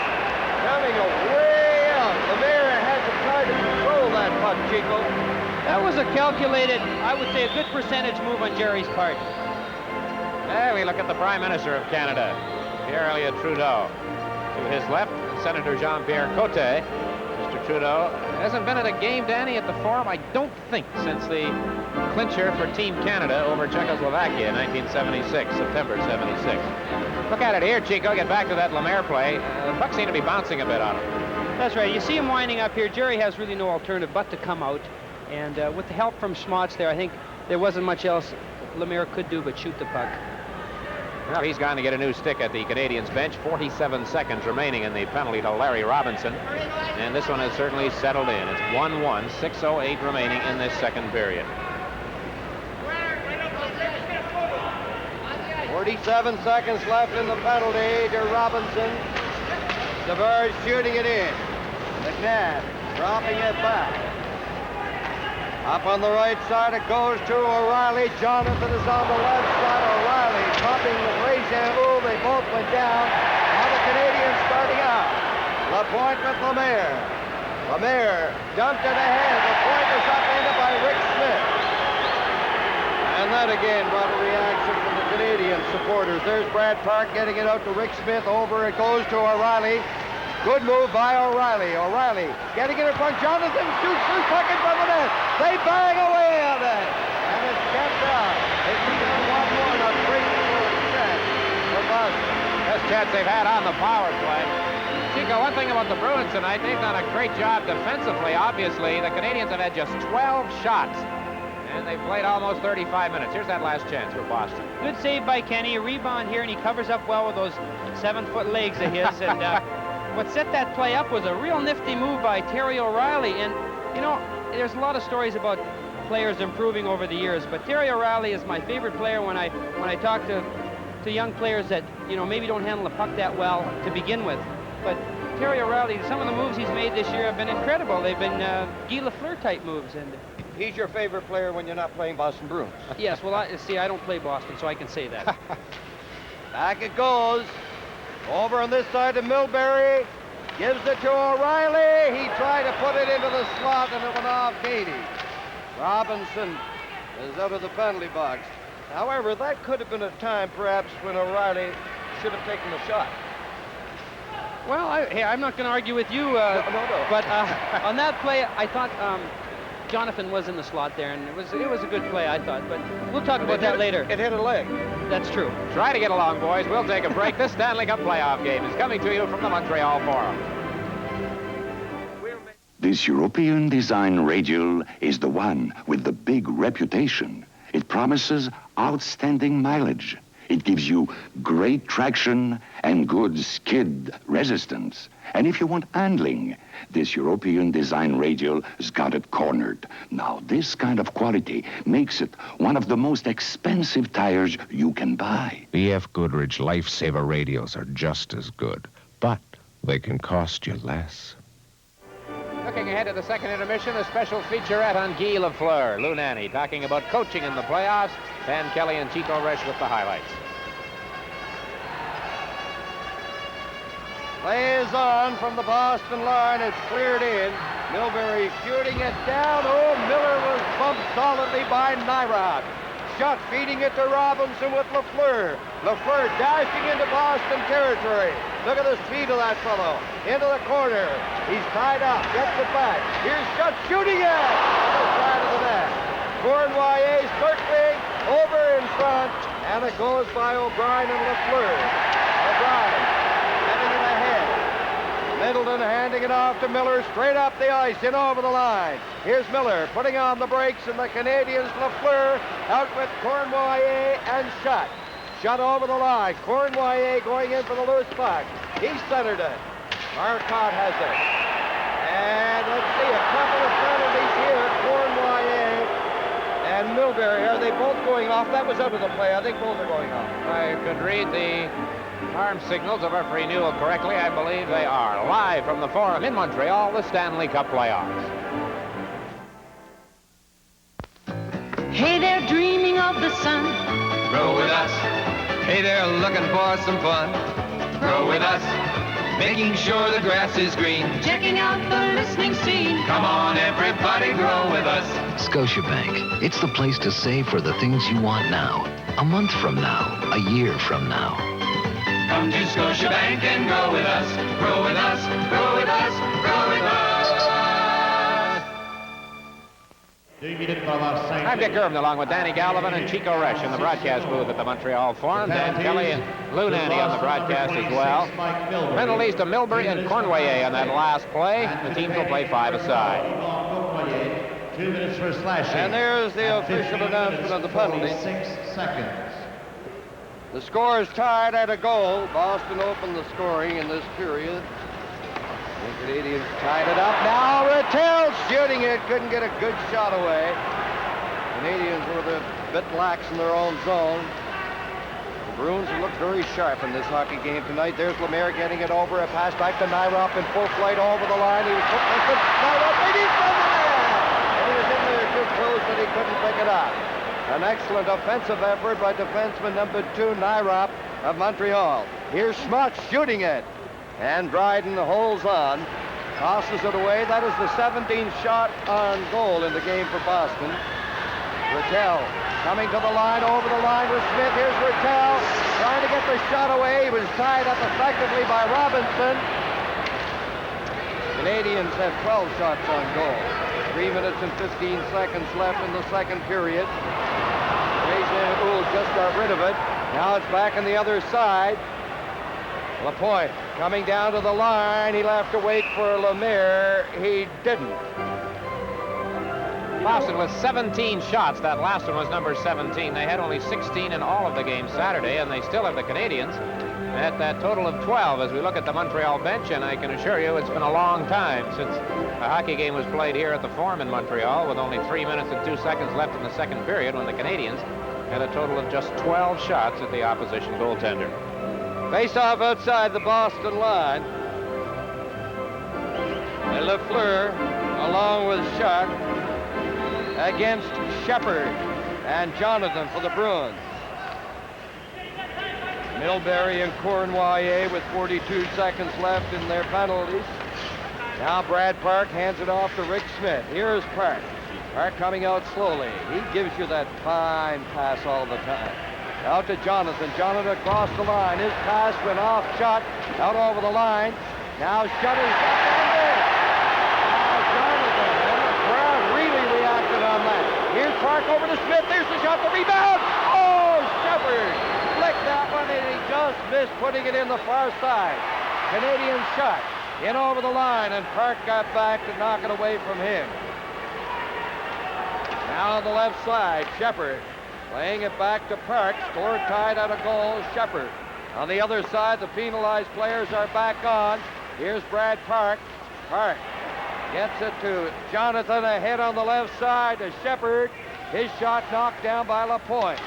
coming away out. Lemaire had to try to control that puck, Chico. That was a calculated, I would say, a good percentage move on Jerry's part. There we look at the Prime Minister of Canada, Pierre Elliott Trudeau. To his left, Senator Jean-Pierre Cote. Mr. Trudeau hasn't been at a game, Danny, at the Forum, I don't think, since the clincher for Team Canada over Czechoslovakia in 1976, September 76. Look at it here, Chico. Get back to that Lemaire play. The puck seemed to be bouncing a bit on him. That's right. You see him winding up here. Jerry has really no alternative but to come out. And with the help from Schmotz there, I think there wasn't much else Lemaire could do but shoot the puck. Well, he's going to get a new stick at the Canadiens bench. 47 seconds remaining in the penalty to Larry Robinson. And this one has certainly settled in. It's 1-1, 6:08 remaining in this second period. 47 seconds left in the penalty to Robinson. Devers shooting it in. McNabb dropping it back. Up on the right side, it goes to O'Reilly. Jonathan is on the left side. O'Reilly dropping with Régin. They both went down. Now the Canadians starting out. Lapointe with Lemaire. Lemaire dumped it ahead. Lapointe was upended by Rick Smith. And that again brought a reaction from the Canadian supporters. There's Brad Park getting it out to Rick Smith. Over it goes to O'Reilly. Good move by O'Reilly. O'Reilly getting it in front. Jonathan shoots through puck in front of the net. They bang away on that. And it's kept out. They keep it 1-1. A great chance for Boston. Best chance they've had on the power play. Chico, one thing about the Bruins tonight, they've done a great job defensively. Obviously, the Canadians have had just 12 shots. And they've played almost 35 minutes. Here's that last chance for Boston. Good save by Kenny. A rebound here, and he covers up well with those 7-foot legs of his. And what set that play up was a real nifty move by Terry O'Reilly. And, you know, there's a lot of stories about players improving over the years, but Terry O'Reilly is my favorite player when I talk to young players that, you know, maybe don't handle the puck that well to begin with. But Terry O'Reilly, some of the moves he's made this year have been incredible. They've been Guy Lafleur type moves. And he's your favorite player when you're not playing Boston Bruins. Yes, well, I don't play Boston, so I can say that. Back it goes. Over on this side to Milbury. Gives it to O'Reilly. He tried to put it into the slot, and it went off Katie. Robinson is out of the penalty box. However, that could have been a time, perhaps, when O'Reilly should have taken the shot. Well, I'm not going to argue with you. No. But on that play, I thought Jonathan was in the slot there, and it was a good play, I thought. But we'll talk about that later. It hit a leg. That's true. Try to get along, boys. We'll take a break. This Stanley Cup playoff game is coming to you from the Montreal Forum. This European design radial is the one with the big reputation. It promises outstanding mileage. It gives you great traction and good skid resistance. And if you want handling, this European design radial has got it cornered. Now, this kind of quality makes it one of the most expensive tires you can buy. BF Goodrich Lifesaver radials are just as good, but they can cost you less. Looking ahead to the second intermission, a special featurette on Guy Lafleur. Lou Nanny talking about coaching in the playoffs, and Kelly and Chico Resch with the highlights. Play is on from the Boston line. It's cleared in. Milbury shooting it down. Oh, Miller was bumped solidly by Nyrock. Shot feeding it to Robinson with Lafleur. Lafleur dashing into Boston territory. Look at the speed of that fellow. Into the corner. He's tied up. Gets it back. Here's Shutt shooting it. On the side of the net. Cournoyer circling over in front. And it goes by O'Brien and Lafleur. O'Brien heading it ahead. Middleton handing it off to Miller, straight up the ice, in over the line. Here's Miller putting on the brakes, and the Canadians, Lafleur, out with Cournoyer and Shutt. Shutt over the line. Cournoyer going in for the loose puck. He centered it. Marcotte has it. And let's see, a couple of penalties here. Cournoyer and Milbury. Are they both going off? That was out of the play. I think both are going off. I could read the arm signals of referee Newell correctly. I believe they are. Live from the Forum in Montreal, the Stanley Cup playoffs. Hey there, dreaming of the sun. Row with us. Hey there, looking for some fun. Row with us. making sure the grass is green, Checking out the listening scene. come on everybody, grow with us. Scotiabank. It's the place to save for the things you want now, a month from now, a year from now. Come to Scotiabank and grow with us, grow with us, grow with us, grow with us. I'm Dick Irvin along with Danny Gallivan and Chico Resch in the broadcast booth at the Montreal Forum. Dan Kelly and Lou Nanny on the broadcast as well. Penalties to Milbury and Cornway on that last play. The teams will play 5 aside. 2 minutes for slashing. And there's the official announcement of the penalty. 6 seconds. The score is tied at a goal. Boston opened the scoring in this period. The Canadians tied it up. Now Rattel shooting it. Couldn't get a good shot away. Canadians were a bit lax in their own zone. The Bruins have looked very sharp in this hockey game tonight. There's Lemaire getting it over. A pass back to Nyrop in full flight over the line. He was put lifted. Nyrop made it from the man. And he was in there too close, but he couldn't pick it up. An excellent offensive effort by defenseman number 2, Nyrop of Montreal. Here's Schmutz shooting it. And Dryden holds on, tosses it away. That is the 17th shot on goal in the game for Boston. Rattel coming to the line, over the line with Smith. Here's Rattel trying to get the shot away. He was tied up effectively by Robinson. Canadians have 12 shots on goal. 3 minutes and 15 seconds left in the second period. Rajan just got rid of it. Now it's back on the other side. Lapointe coming down to the line. He'll have to wait for Lemaire. He didn't. Boston with 17 shots. That last one was number 17. They had only 16 in all of the games Saturday, and they still have the Canadians at that total of 12 as we look at the Montreal bench, and I can assure you it's been a long time since a hockey game was played here at the Forum in Montreal with only 3 minutes and 2 seconds left in the second period when the Canadians had a total of just 12 shots at the opposition goaltender. Face off outside the Boston line. And Lafleur, along with Sharp, against Shepard and Jonathan for the Bruins. Milbury and Cournoyer with 42 seconds left in their penalties. Now Brad Park hands it off to Rick Smith. Here's Park. Park coming out slowly. He gives you that fine pass all the time. Out to Jonathan. Jonathan across the line. His pass went off shot out over the line. Now Shutter's back. Now Jonathan. And the crowd really reacted on that. Here's Park over to Smith. There's the shot. The rebound. Oh, Shepard flicked that one, and he just missed putting it in the far side. Canadian shot in over the line, and Park got back to knock it away from him. Now on the left side, Shepard. Playing it back to Park. Score tied at a goal, Shepard. On the other side, the penalized players are back on. Here's Brad Park. Park gets it to Jonathan, ahead on the left side to Shepard. His shot knocked down by Lapointe.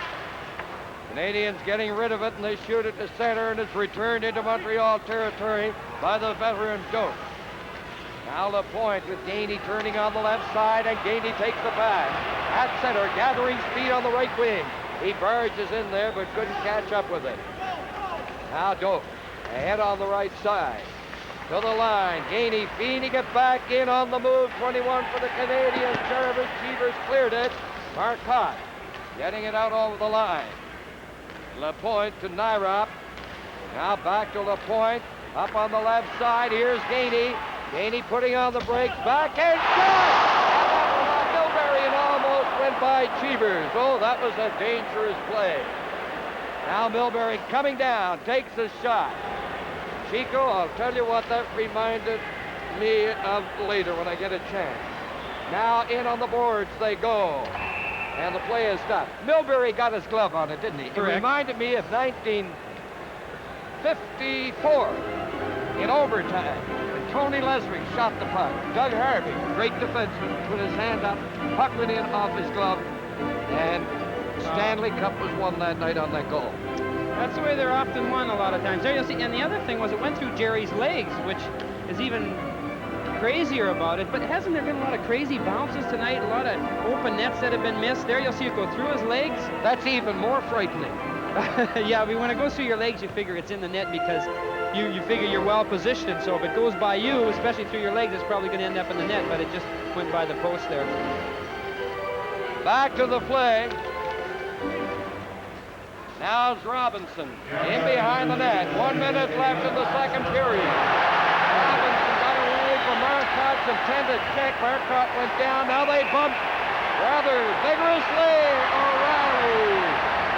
Canadians getting rid of it, and they shoot it to center, and it's returned into Montreal territory by the veteran Doak. Now Lapointe with Gainey turning on the left side, and Gainey takes the pass. At center, gathering speed on the right wing. He barges in there, but couldn't catch up with it. Now Doak, ahead on the right side. To the line, Gainey feeding it back in on the move. 21 for the Canadians. Jarvis Cheevers cleared it. Marcotte getting it out over the line. Lapointe to Nyrop. Now back to Lapointe. Up on the left side, here's Gainey. Gainey putting on the brakes, back and shot! And Milbury and almost went by Cheevers. Oh, that was a dangerous play. Now Milbury coming down, takes a shot. Chico, I'll tell you what that reminded me of later when I get a chance. Now in on the boards they go. And the play is stopped. Milbury got his glove on it, didn't he? Correct. It reminded me of 1954 in overtime. Tony Leslie shot the puck. Doug Harvey, great defenseman, put his hand up, puck went in off his glove, and Stanley Cup was won that night on that goal. That's the way they're often won a lot of times. There you'll see, and the other thing was it went through Jerry's legs, which is even crazier about it. But hasn't there been a lot of crazy bounces tonight? A lot of open nets that have been missed. There you'll see it go through his legs. That's even more frightening. Yeah, I mean, when it goes through your legs, you figure it's in the net because you figure you're well positioned. So if it goes by you, especially through your legs, it's probably going to end up in the net, but it just went by the post there. Back to the play. Now it's Robinson in behind the net. 1 minute left in the second period. Robinson got away from Marcotte's intended check. Marcotte went down. Now they bump rather vigorously. O'Reilly.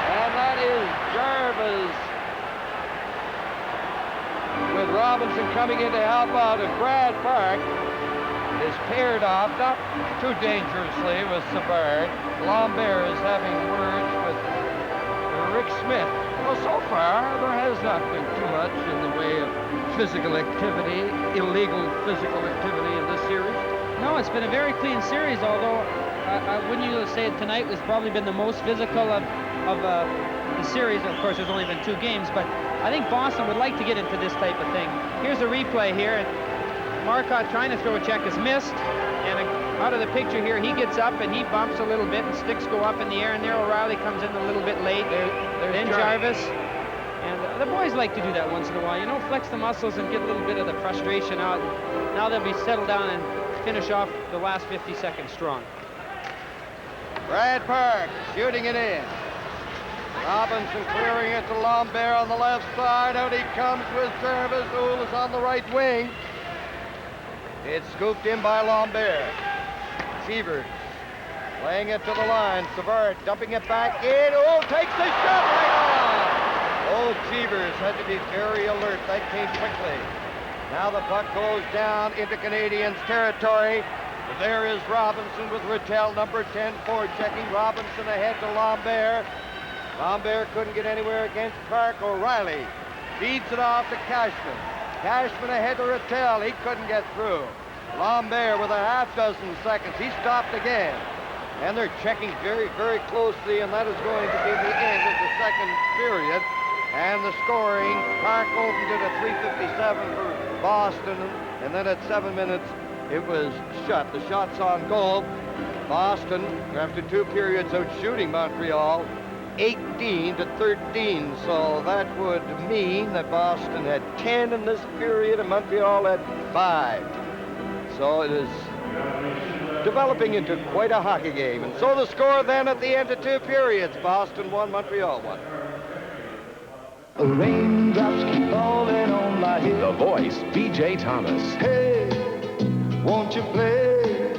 And that is Jarvis. With Robinson coming in to help out, and Brad Park is paired off, not too dangerously, with Savard. Lambert is having words with Rick Smith. Well, so far, there has not been too much in the way of physical activity, illegal physical activity in this series. No, it's been a very clean series, although I wouldn't you say tonight has probably been the most physical of the series. Of course, there's only been 2 games, but I think Boston would like to get into this type of thing. Here's a replay here, and Marcotte trying to throw a check is missed, and out of the picture here, he gets up and he bumps a little bit, and sticks go up in the air, and there O'Reilly comes in a little bit late. Then Jarvis. And the boys like to do that once in a while, you know, flex the muscles and get a little bit of the frustration out. Now they'll be settled down and finish off the last 50 seconds strong. Brad Park shooting it in. Robinson clearing it to Lambert on the left side. Out he comes with Jarvis. Ohl is on the right wing. It's scooped in by Lambert. Cheevers laying it to the line. Savard dumping it back in. Oh, takes the shot right on. Oh, Cheevers had to be very alert. That came quickly. Now the puck goes down into Canadians' territory. There is Robinson with Rattel, number 10, forechecking. Robinson ahead to Lambert. Lambert couldn't get anywhere against Park. O'Reilly feeds it off to Cashman. Cashman ahead to Rattel. He couldn't get through. Lambert with a half dozen seconds. He stopped again. And they're checking very, very closely, and that is going to be the end of the second period. And the scoring, Park opened it at 3:57 for Boston, and then at 7 minutes, it was shut. The shot's on goal. Boston, after 2 periods, out shooting Montreal 18-13. So that would mean that Boston had 10 in this period and Montreal had 5. So it is developing into quite a hockey game. And so the score then at the end of 2 periods, Boston 1, Montreal 1. Raindrops keep falling on my head. The voice, B.J. Thomas. Hey, won't you play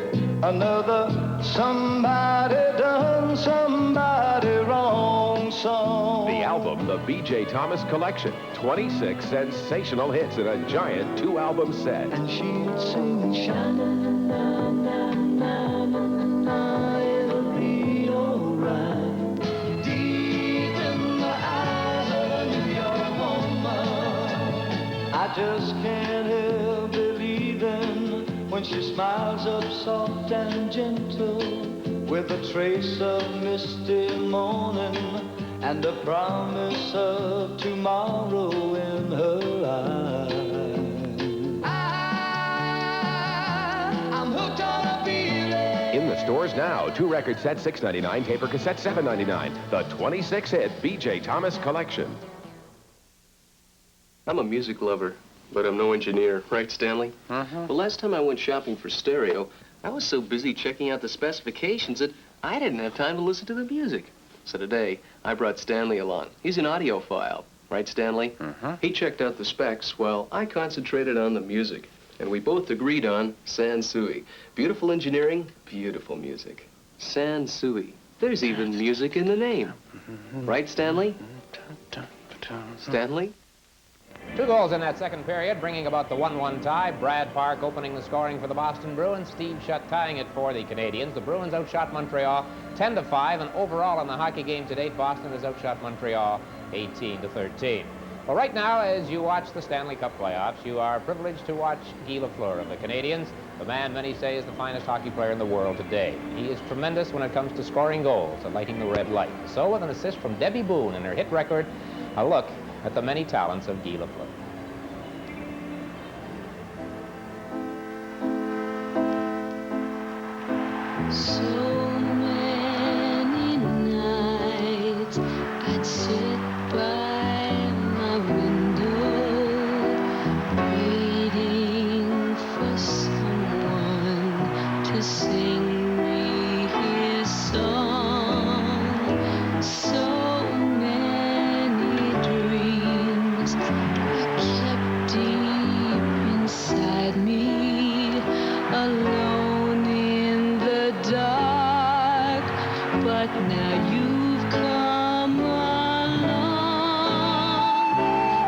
another somebody done somebody wrong song? The album, the B.J. Thomas Collection. 26 sensational hits in a giant 2-album set. And she'd sing, sha-na-na-na-na-na-na, it'll be all right. Deep in the eyes of a New York woman, I just can't help believing when she smiles up soft and gentle, with a trace of misty morning and a promise of tomorrow in her eyes. I'm hooked on a feeling. In the stores now, 2 record sets, $6.99, tape or cassette, $7.99. The 26-hit B.J. Thomas Collection. I'm a music lover, but I'm no engineer. Right, Stanley? Uh-huh. The last time I went shopping for stereo, I was so busy checking out the specifications that I didn't have time to listen to the music. So today, I brought Stanley along. He's an audiophile. Right, Stanley? Uh-huh. He checked out the specs while I concentrated on the music. And we both agreed on Sansui. Beautiful engineering, beautiful music. Sansui. There's even music in the name. Right, Stanley? Stanley? 2 goals in that second period, bringing about the 1-1 tie. Brad Park opening the scoring for the Boston Bruins. Steve Shutt tying it for the Canadians. The Bruins outshot Montreal 10-5, and overall in the hockey game to date, Boston has outshot Montreal 18-13. Well, right now, as you watch the Stanley Cup playoffs, you are privileged to watch Guy Lafleur of the Canadians, the man many say is the finest hockey player in the world today. He is tremendous when it comes to scoring goals and lighting the red light. So with an assist from Debbie Boone in her hit record, a look at the many talents of Guy Lafleur. So many nights I'd say sit by my window, waiting for someone to sing me his song. So many dreams are kept deep inside me, alone in the dark. But now you've come along,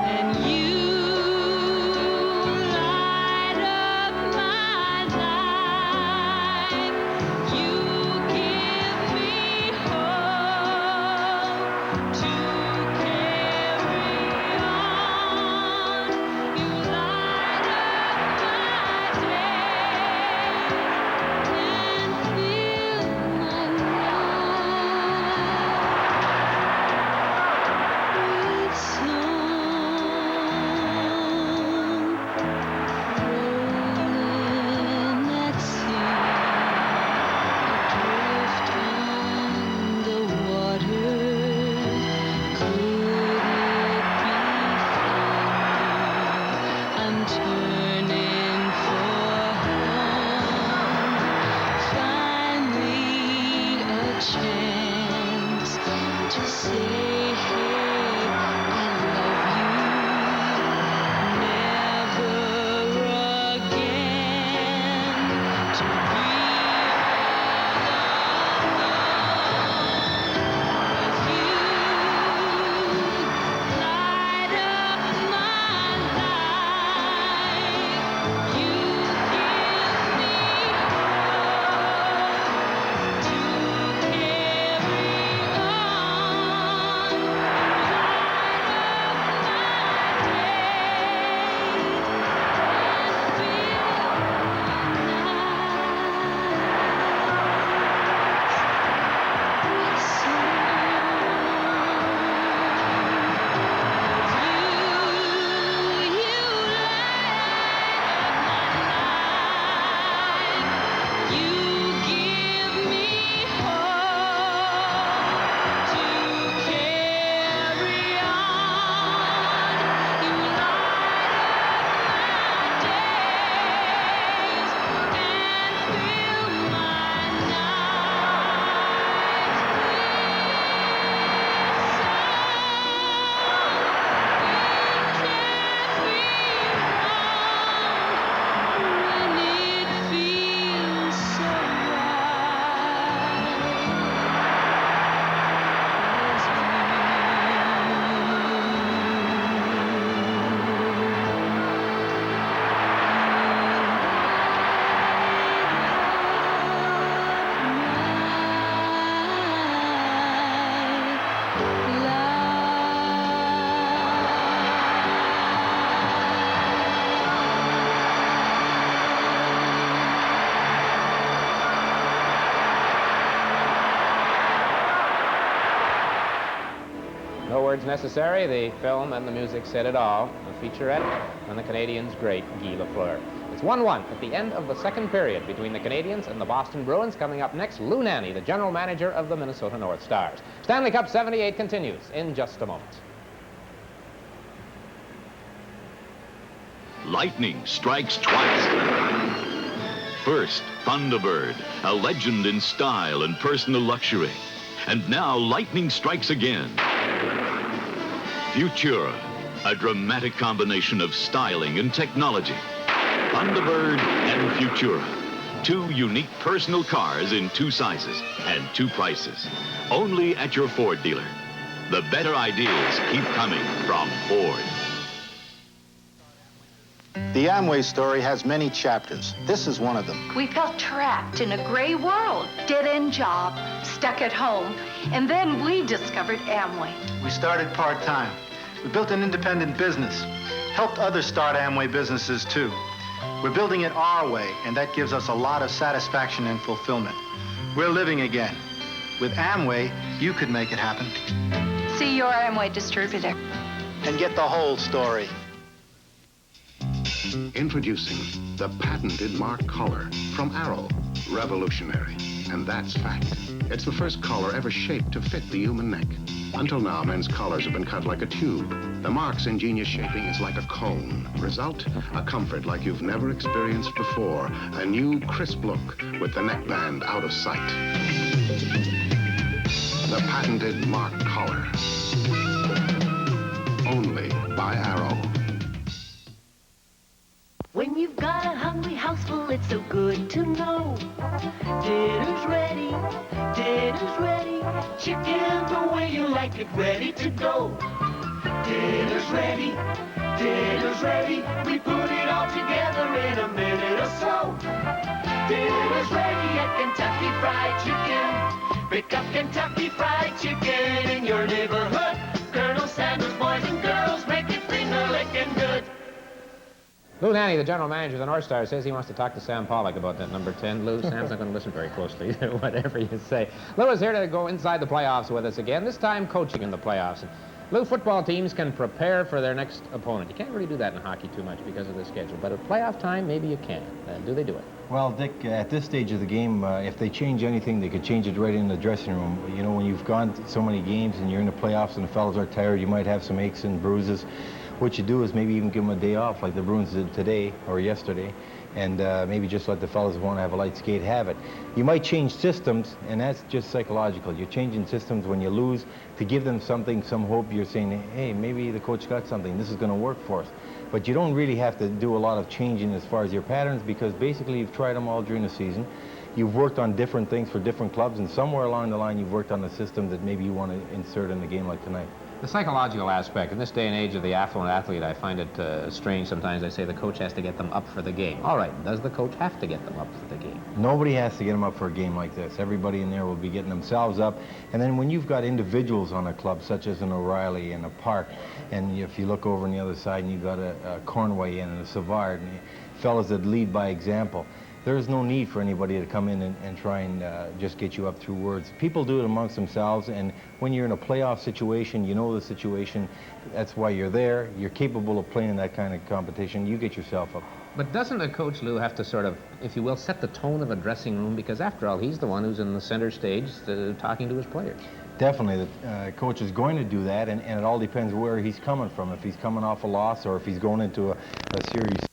and you light up my life. You give me hope to carry on. You light up my days and fill my life with song. Rolling at sea, adrift on the water. Could it be funny? I'm turning for home. Finally, a chance to say, hey, I love you. Never again to be with you. Light up my life. You give me hope to carry on. No words necessary. The film and the music said it all. A featurette on the Canadians' great Guy Lafleur. It's 1-1 at the end of the second period between the Canadians and the Boston Bruins. Coming up next, Lou Nanne, the general manager of the Minnesota North Stars. Stanley Cup 78 continues in just a moment. Lightning strikes twice. First, Thunderbird, a legend in style and personal luxury. And now lightning strikes again. Futura, a dramatic combination of styling and technology. Thunderbird and Futura, two unique personal cars in two sizes and two prices. Only at your Ford dealer. The better ideas keep coming from Ford. The Amway story has many chapters. This is one of them. We felt trapped in a gray world, dead-end job, stuck at home, and then we discovered Amway. We started part-time. We built an independent business, helped others start Amway businesses too. We're building it our way, and that gives us a lot of satisfaction and fulfillment. We're living again. With Amway, you could make it happen. See your Amway distributor. And get the whole story. Introducing the patented Mark collar from Arrow. Revolutionary. And that's fact. It's the first collar ever shaped to fit the human neck. Until now, men's collars have been cut like a tube. The Mark's ingenious shaping is like a cone. Result, a comfort like you've never experienced before. A new, crisp look with the neckband out of sight. The patented Mark collar. Only by Arrow. When you've got a hungry house full, it's so good to know. Dinner's ready, dinner's ready. Chicken the way you like it, ready to go. Dinner's ready, dinner's ready. We put it all together in a minute or so. Dinner's ready at Kentucky Fried Chicken. Pick up Kentucky Fried Chicken in your neighborhood. Colonel Sanders, boys and girls, make it finger-licking good. Lou Nanny, the general manager of the North Star, says he wants to talk to Sam Pollock about that number 10. Lou, Sam's not going to listen very closely to whatever you say. Lou is here to go inside the playoffs with us again, this time coaching in the playoffs. And Lou, football teams can prepare for their next opponent. You can't really do that in hockey too much because of the schedule, but at playoff time, maybe you can. Do they do it? Well, Dick, at this stage of the game, if they change anything, they could change it right in the dressing room. You know, when you've gone so many games and you're in the playoffs and the fellas are tired, you might have some aches and bruises. What you do is maybe even give them a day off like the Bruins did today or yesterday, and maybe just let the fellas who want to have a light skate have it. You might change systems, and that's just psychological. You're changing systems when you lose to give them something, some hope. You're saying, hey, maybe the coach got something. This is going to work for us. But you don't really have to do a lot of changing as far as your patterns, because basically you've tried them all during the season. You've worked on different things for different clubs, and somewhere along the line you've worked on a system that maybe you want to insert in the game like tonight. The psychological aspect, in this day and age of the affluent athlete, I find it strange sometimes. They say the coach has to get them up for the game. All right, does the coach have to get them up for the game? Nobody has to get them up for a game like this. Everybody in there will be getting themselves up. And then when you've got individuals on a club, such as an O'Reilly and a Park, and if you look over on the other side and you've got a Cornway and a Savard, and fellas that lead by example, there's no need for anybody to come in and try and just get you up through words. People do it amongst themselves, and when you're in a playoff situation, you know the situation. That's why you're there. You're capable of playing in that kind of competition. You get yourself up. But doesn't a coach, Lou, have to sort of, if you will, set the tone of a dressing room? Because after all, he's the one who's in the center stage talking to his players. Definitely, the coach is going to do that, and it all depends where he's coming from. If he's coming off a loss, or if he's going into a series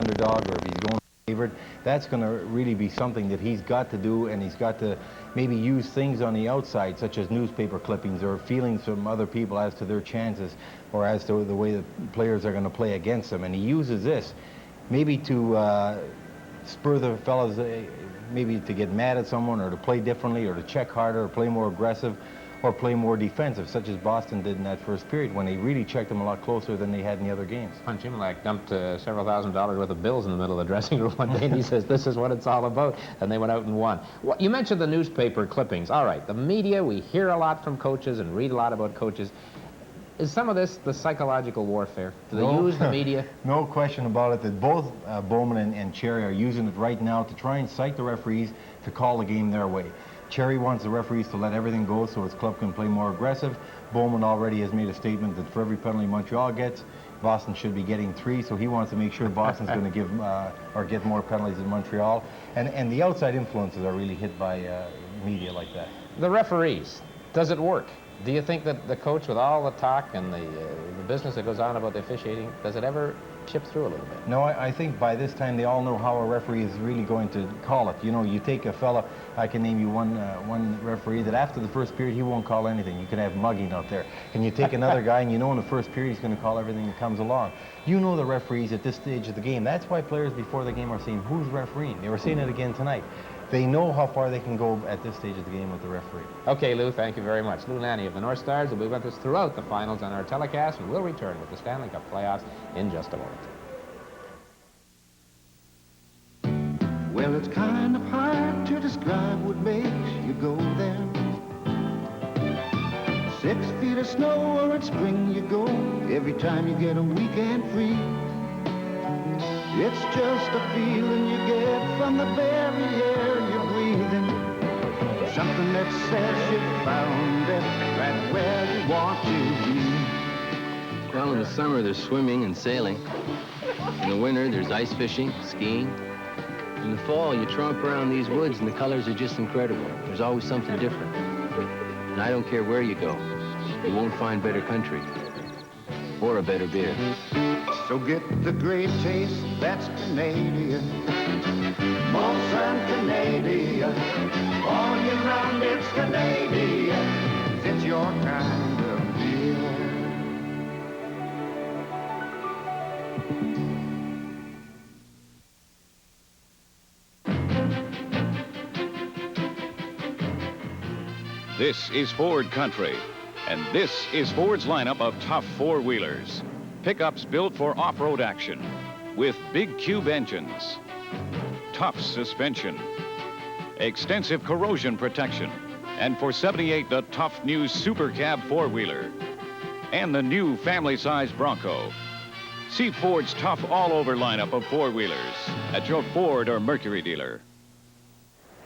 underdog, or if he's going favored, that's going to really be something that he's got to do, and he's got to maybe use things on the outside, such as newspaper clippings or feelings from other people as to their chances or as to the way the players are going to play against them. And he uses this maybe to spur the fellas maybe to get mad at someone, or to play differently, or to check harder, or play more aggressive, or play more defensive, such as Boston did in that first period when they really checked them a lot closer than they had in the other games. Punch Imlach dumped several $1,000s worth of bills in the middle of the dressing room one day, and he says, this is what it's all about, and they went out and won. Well, you mentioned the newspaper clippings. All right, the media, we hear a lot from coaches and read a lot about coaches. Is some of this the psychological warfare? Do they use the media? No question about it, that both Bowman and Cherry are using it right now to try and cite the referees to call the game their way. Cherry wants the referees to let everything go so his club can play more aggressive. Bowman already has made a statement that for every penalty Montreal gets, Boston should be getting 3, so he wants to make sure Boston's going to give or get more penalties than Montreal. And the outside influences are really hit by media like that. The referees, does it work? Do you think that the coach, with all the talk and the business that goes on about the officiating, does it ever chip through a little bit? No, I think by this time they all know how a referee is really going to call it. You know, you take a fella, I can name you one referee that after the first period he won't call anything. You can have mugging out there. And you take another guy and you know in the first period he's going to call everything that comes along. You know the referees at this stage of the game. That's why players before the game are saying, who's refereeing? They were saying it again tonight. They know how far they can go at this stage of the game with the referee. Okay, Lou, thank you very much. Lou Nanny of the North Stars will be with us throughout the finals on our telecast, and we'll return with the Stanley Cup playoffs in just a moment. Well, it's kind of hard to describe what makes you go there. 6 feet of snow or in spring you go, every time you get a weekend free. It's just a feeling you get from the very air you're breathing. Something that says you found it right where you want to be. Well, in the summer, there's swimming and sailing. In the winter, there's ice fishing, skiing. In the fall, you tromp around these woods, and the colors are just incredible. There's always something different. And I don't care where you go. you won't find better country or a better beer. So get the great taste that's Canadian. Molson Canadian. All year round it's Canadian. It's your kind of beer. This is Ford Country, and this is Ford's lineup of tough four-wheelers. Pickups built for off-road action with big cube engines, tough suspension, extensive corrosion protection, and for $78, the tough new Super Cab four-wheeler, and the new family-size Bronco. See Ford's tough all-over lineup of four-wheelers at your Ford or Mercury dealer.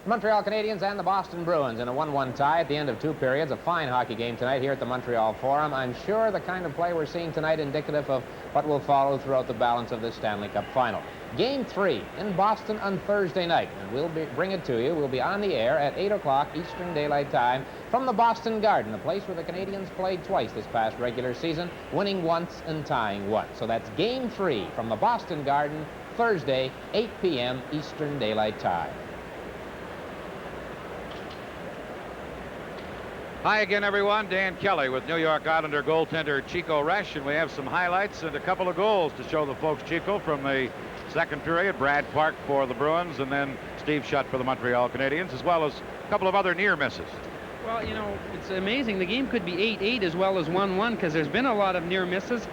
Montreal Canadiens and the Boston Bruins in a 1-1 tie at the end of 2 periods. A fine hockey game tonight here at the Montreal Forum. I'm sure the kind of play we're seeing tonight indicative of what will follow throughout the balance of this Stanley Cup final. Game 3 in Boston on Thursday night, and we'll bring it to you. We'll be on the air at 8 o'clock Eastern Daylight Time from the Boston Garden, a place where the Canadiens played twice this past regular season, winning once and tying once. So that's Game 3 from the Boston Garden, Thursday, 8 p.m. Eastern Daylight Time. Hi again, everyone. Dan Kelly with New York Islander goaltender Chico Resch, and we have some highlights and a couple of goals to show the folks, Chico, from the second period. Brad Park for the Bruins, and then Steve Shutt for the Montreal Canadiens, as well as a couple of other near misses. Well, you know, it's amazing. The game could be 8-8 as well as 1-1 because there's been a lot of near misses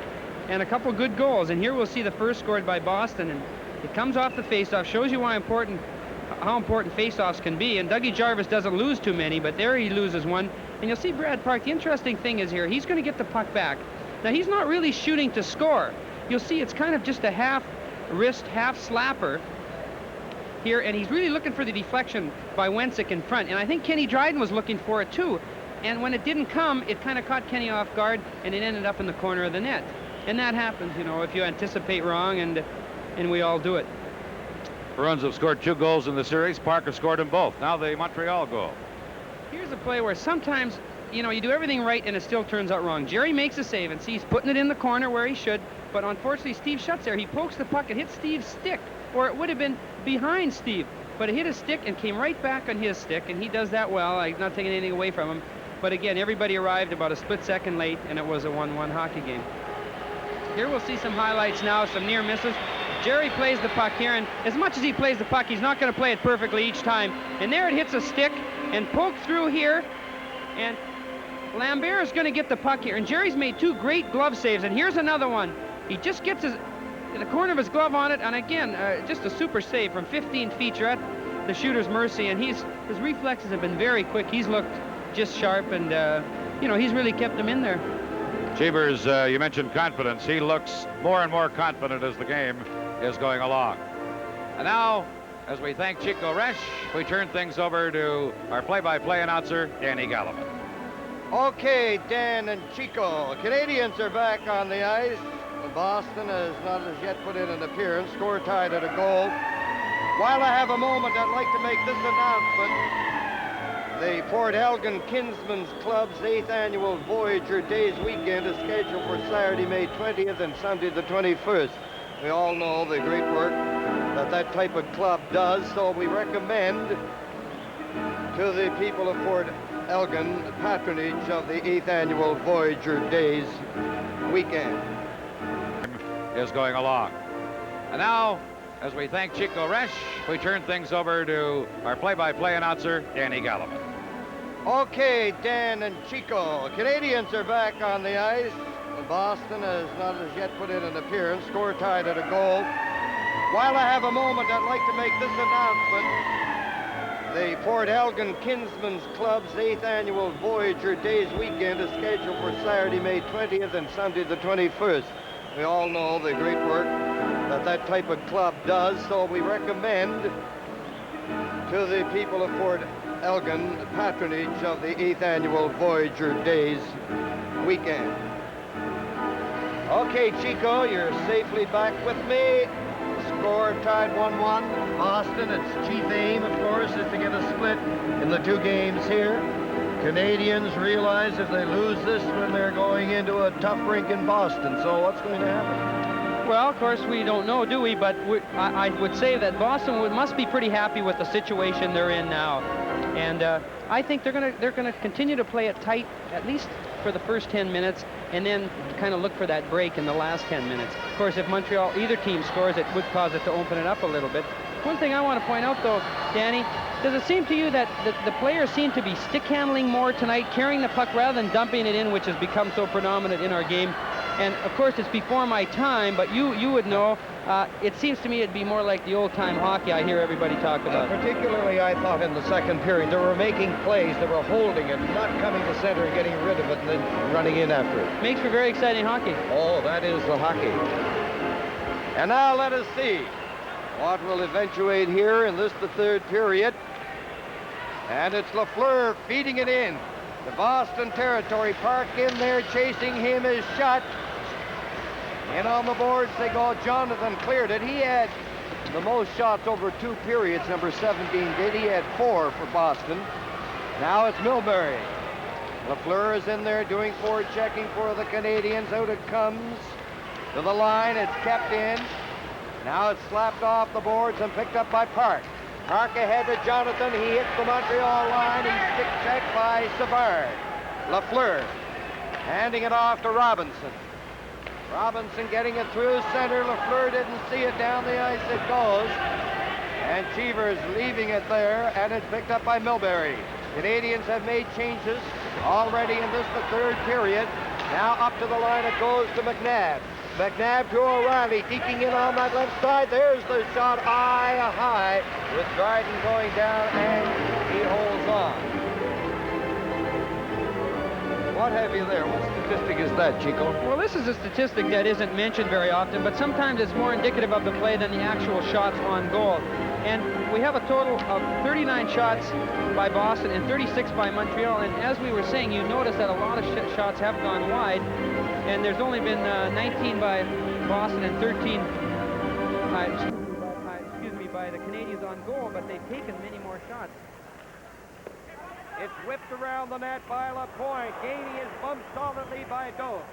and a couple good goals. And here we'll see the first scored by Boston, and it comes off the faceoff. Shows you how important faceoffs can be. And Dougie Jarvis doesn't lose too many, but there he loses one. And you'll see Brad Park. The interesting thing is here, he's going to get the puck back. Now, he's not really shooting to score. You'll see it's kind of just a half wrist, half slapper here, and he's really looking for the deflection by Wencek in front. And I think Kenny Dryden was looking for it too. And when it didn't come, it kind of caught Kenny off guard, and it ended up in the corner of the net. And that happens, you know, if you anticipate wrong, and we all do it. Bruins have scored 2 goals in the series. Parker scored them both. Now the Montreal goal. Here's a play where sometimes, you know, you do everything right and it still turns out wrong. Jerry makes a save and see he's putting it in the corner where he should, but unfortunately Steve Shutt's there. He pokes the puck and hits Steve's stick, or it would have been behind Steve, but it hit his stick and came right back on his stick, and he does that well. I'm not taking anything away from him, but again, everybody arrived about a split second late, and it was a 1-1 hockey game. Here we'll see some highlights now, some near misses. Jerry plays the puck here, and as much as he plays the puck, he's not going to play it perfectly each time. And there it hits a stick and poked through here, and Lambert is going to get the puck here. And Jerry's made 2 great glove saves, and here's another one. He just gets the corner of his glove on it, and again, just a super save from 15 feet. You're at the shooter's mercy, and his reflexes have been very quick. He's looked just sharp, and you know, he's really kept him in there. Cheevers, you mentioned confidence. He looks more and more confident as the game is going along. And now, as we thank Chico Resch, we turn things over to our play-by-play announcer, Danny Gallivan. Okay, Dan and Chico. Canadians are back on the ice. Boston has not as yet put in an appearance. Score tied at a goal. While I have a moment, I'd like to make this announcement. The Port Elgin Kinsmen's Club's 8th annual Voyager Days weekend is scheduled for Saturday, May 20th and Sunday the 21st. We all know the great work that type of club does, so we recommend to the people of Port Elgin patronage of the 8th annual Voyager Days weekend. Is going along. And now, as we thank Chico Resch, we turn things over to our play-by-play announcer, Danny Gallivan. Okay, Dan and Chico. Canadians are back on the ice. Boston has not as yet put in an appearance. Score tied at a goal. While I have a moment, I'd like to make this announcement. The Port Elgin Kinsmen's Club's 8th annual Voyager Days weekend is scheduled for Saturday, May 20th and Sunday the 21st. We all know the great work that type of club does, so we recommend to the people of Port Elgin patronage of the 8th annual Voyager Days weekend. Okay, Chico, you're safely back with me. Score tied 1-1. Boston, its chief aim, of course, is to get a split in the 2 games here. Canadians realize if they lose this one, they're going into a tough rink in Boston. So what's going to happen? Well, of course, we don't know, do we? But I would say that Boston must be pretty happy with the situation they're in now. And I think they're gonna continue to play it tight, at least for the first 10 minutes, and then kind of look for that break in the last 10 minutes. Of course, if Montreal, either team scores, it would cause it to open it up a little bit. One thing I want to point out, though, Danny, does it seem to you that the players seem to be stick handling more tonight, carrying the puck rather than dumping it in, which has become so predominant in our game? And of course, it's before my time, but you would know. It seems to me it'd be more like the old-time hockey I hear everybody talk about. Particularly, I thought in the second period, they were making plays, they were holding it, not coming to center and getting rid of it and then running in after it. Makes for very exciting hockey. Oh, that is the hockey. And now let us see what will eventuate here in this, the third period. And it's Lafleur feeding it in. The Boston territory, Park in there chasing him, is shot. In on the boards they go. Jonathan cleared it. He had the most shots over 2 periods, number 17 did. He had 4 for Boston. Now it's Milbury. Lafleur is in there doing forward checking for the Canadians. Out it comes to the line. It's kept in. Now it's slapped off the boards and picked up by Park. Park ahead to Jonathan. He hits the Montreal line. He's stick checked by Savard. Lafleur handing it off to Robinson. Robinson getting it through center. Lafleur didn't see it. Down the ice it goes. And Cheever's leaving it there, and it's picked up by Milbury. Canadians have made changes already in this, the third period. Now up to the line it goes to McNabb. McNabb to O'Reilly, deking in on that left side. There's the shot, eye high, with Dryden going down, and he holds on. What have you there? What statistic is that, Chico? Well, this is a statistic that isn't mentioned very often, but sometimes it's more indicative of the play than the actual shots on goal. And we have a total of 39 shots by Boston and 36 by Montreal. And as we were saying, you notice that a lot of shots have gone wide. And there's only been 19 by Boston and 13 by the Canadians on goal, but they've taken many more shots. It's whipped around the net by LaPointe. Gainey is bumped solidly by Doak.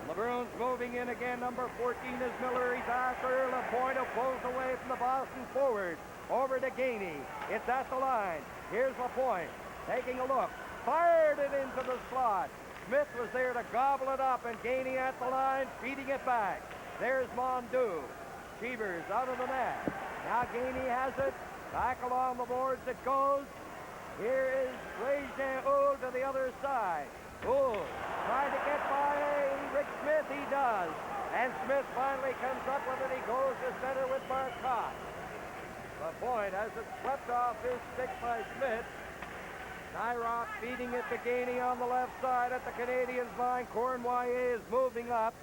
LeBrun's moving in again. Number 14 is Miller. He's after LaPointe, who pulls away from the Boston forward. Over to Gainey. It's at the line. Here's LaPointe taking a look. Fired it into the slot. Smith was there to gobble it up, and Gainey at the line, feeding it back. There's Mondeau. Cheevers out of the net. Now Gainey has it. Back along the boards it goes. Here is Régin Ould to the other side. Ould trying to get by Rick Smith. He does. And Smith finally comes up with it. He goes to center with Marcotte. LaPointe has it swept off his stick by Smith. Nyrock feeding it to Gainey on the left side at the Canadians' line. Cournoyer is moving up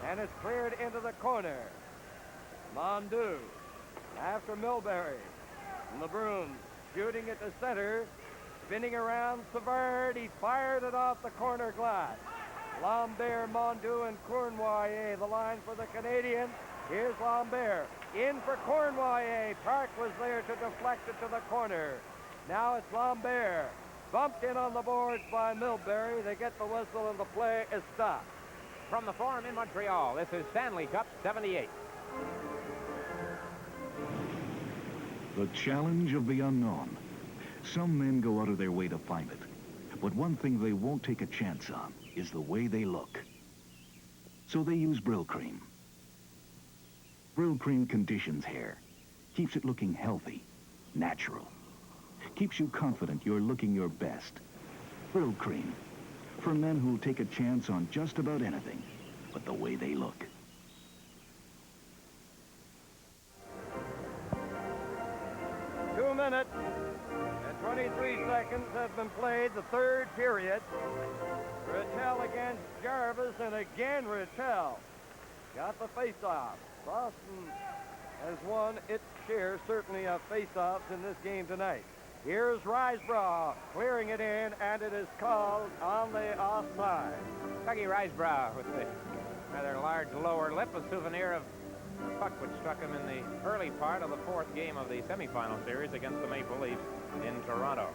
and is cleared into the corner. Mondeau after Milbury. LeBrun shooting it to center. Spinning around Savard. He fired it off the corner glass. Lambert, Mondeau, and Cournoyer, the line for the Canadians. Here's Lambert. In for Cournoyer. Park was there to deflect it to the corner. Now it's Lambert. Bumped in on the boards by Milbury. They get the whistle and the play is stopped. From the Forum in Montreal, this is Stanley Cup 78. The challenge of the unknown. Some men go out of their way to find it. But one thing they won't take a chance on is the way they look. So they use Brill Cream. Brill Cream conditions hair, keeps it looking healthy, natural. Keeps you confident you're looking your best. Brill Cream. For men who'll take a chance on just about anything but the way they look. Two minutes and 23 seconds have been played. The third period. Rattel against Jarvis, and again Rattel got the face-off. Boston has won its share, certainly, of face-offs in this game tonight. Here's Risebrough clearing it in, and it is called on the offside. Dougie Risebrough with the rather large lower lip, a souvenir of the puck which struck him in the early part of the fourth game of the semifinal series against the Maple Leafs in Toronto.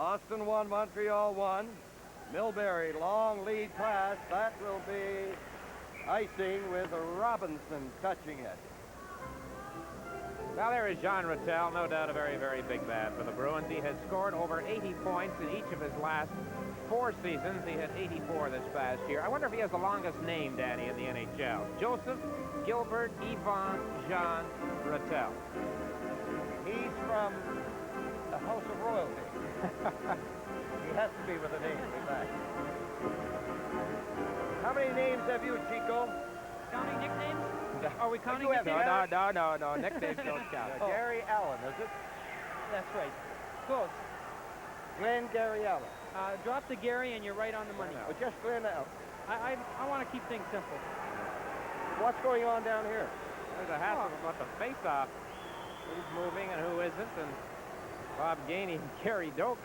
Boston 1, Montreal 1. Milbury, long lead pass. That will be icing with Robinson touching it. Well, there is John Rattel, no doubt a very, very big bat for the Bruins. He has scored over 80 points in each of his last 4 seasons. He had 84 this past year. I wonder if he has the longest name, Danny, in the NHL. Joseph Gilbert Yvon Jean Rattel. He's from the House of Royalty. He has to be with a name like that. How many names have you, Chico? Counting nicknames? Are we counting No, nicknames? no. Nicknames don't count. Gary Allen, is it? That's right. Close. Glenn Gary Allen. Drop the Gary and you're right on the money. But just Glenn Allen. I want to keep things simple. What's going on down here? There's a hassle about the face-off. Who's moving and who isn't, and Bob Gainey and Kerry Doak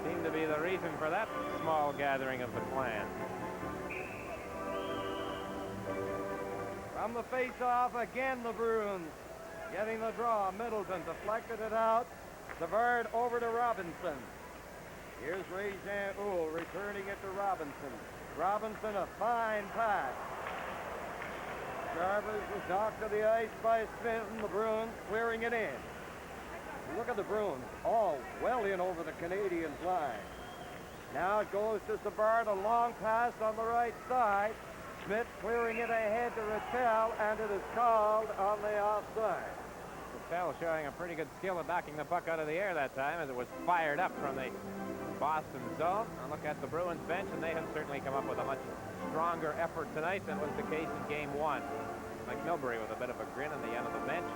seem to be the reason for that small gathering of the clan. From the face-off, again the Bruins getting the draw. Middleton deflected it out. Savard over to Robinson. Here's Ray-Jean Houle returning it to Robinson. Robinson, a fine pass. Jarvis was knocked to the ice by Smith, and the Bruins clearing it in. Look at the Bruins, all well in over the Canadians' line. Now it goes to Savard, a long pass on the right side. Smith clearing it ahead to Rattel, and it is called on the offside. Rattel showing a pretty good skill at knocking the puck out of the air that time as it was fired up from the Boston zone. Now look at the Bruins bench, and they have certainly come up with a much stronger effort tonight than was the case in Game 1. Like Milbury with a bit of a grin on the end of the bench.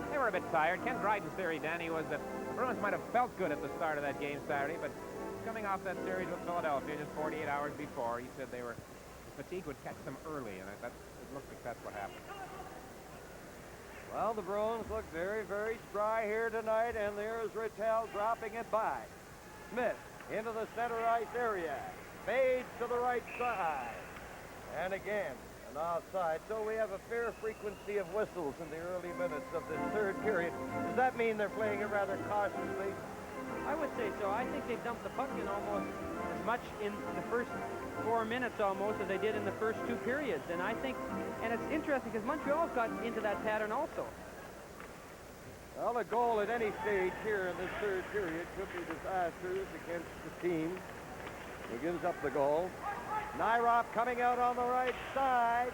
They were a bit tired. Ken Dryden's theory, Danny, was that the Bruins might have felt good at the start of that game Saturday, but coming off that series with Philadelphia just 48 hours before, he said the fatigue would catch them early, and it looks like that's what happened. Well, the Bruins look very, very spry here tonight, and there's Rattel dropping it by. Smith into the center ice area. Fades to the right side. And again, an offside. So we have a fair frequency of whistles in the early minutes of this third period. Does that mean they're playing it rather cautiously? I would say so. I think they dumped the puck in almost as much in the first 4 minutes almost as they did in the first 2 periods. And I think, and it's interesting because Montreal's got into that pattern also. Well, a goal at any stage here in this third period could be disastrous against the team who gives up the goal. Nyrop coming out on the right side.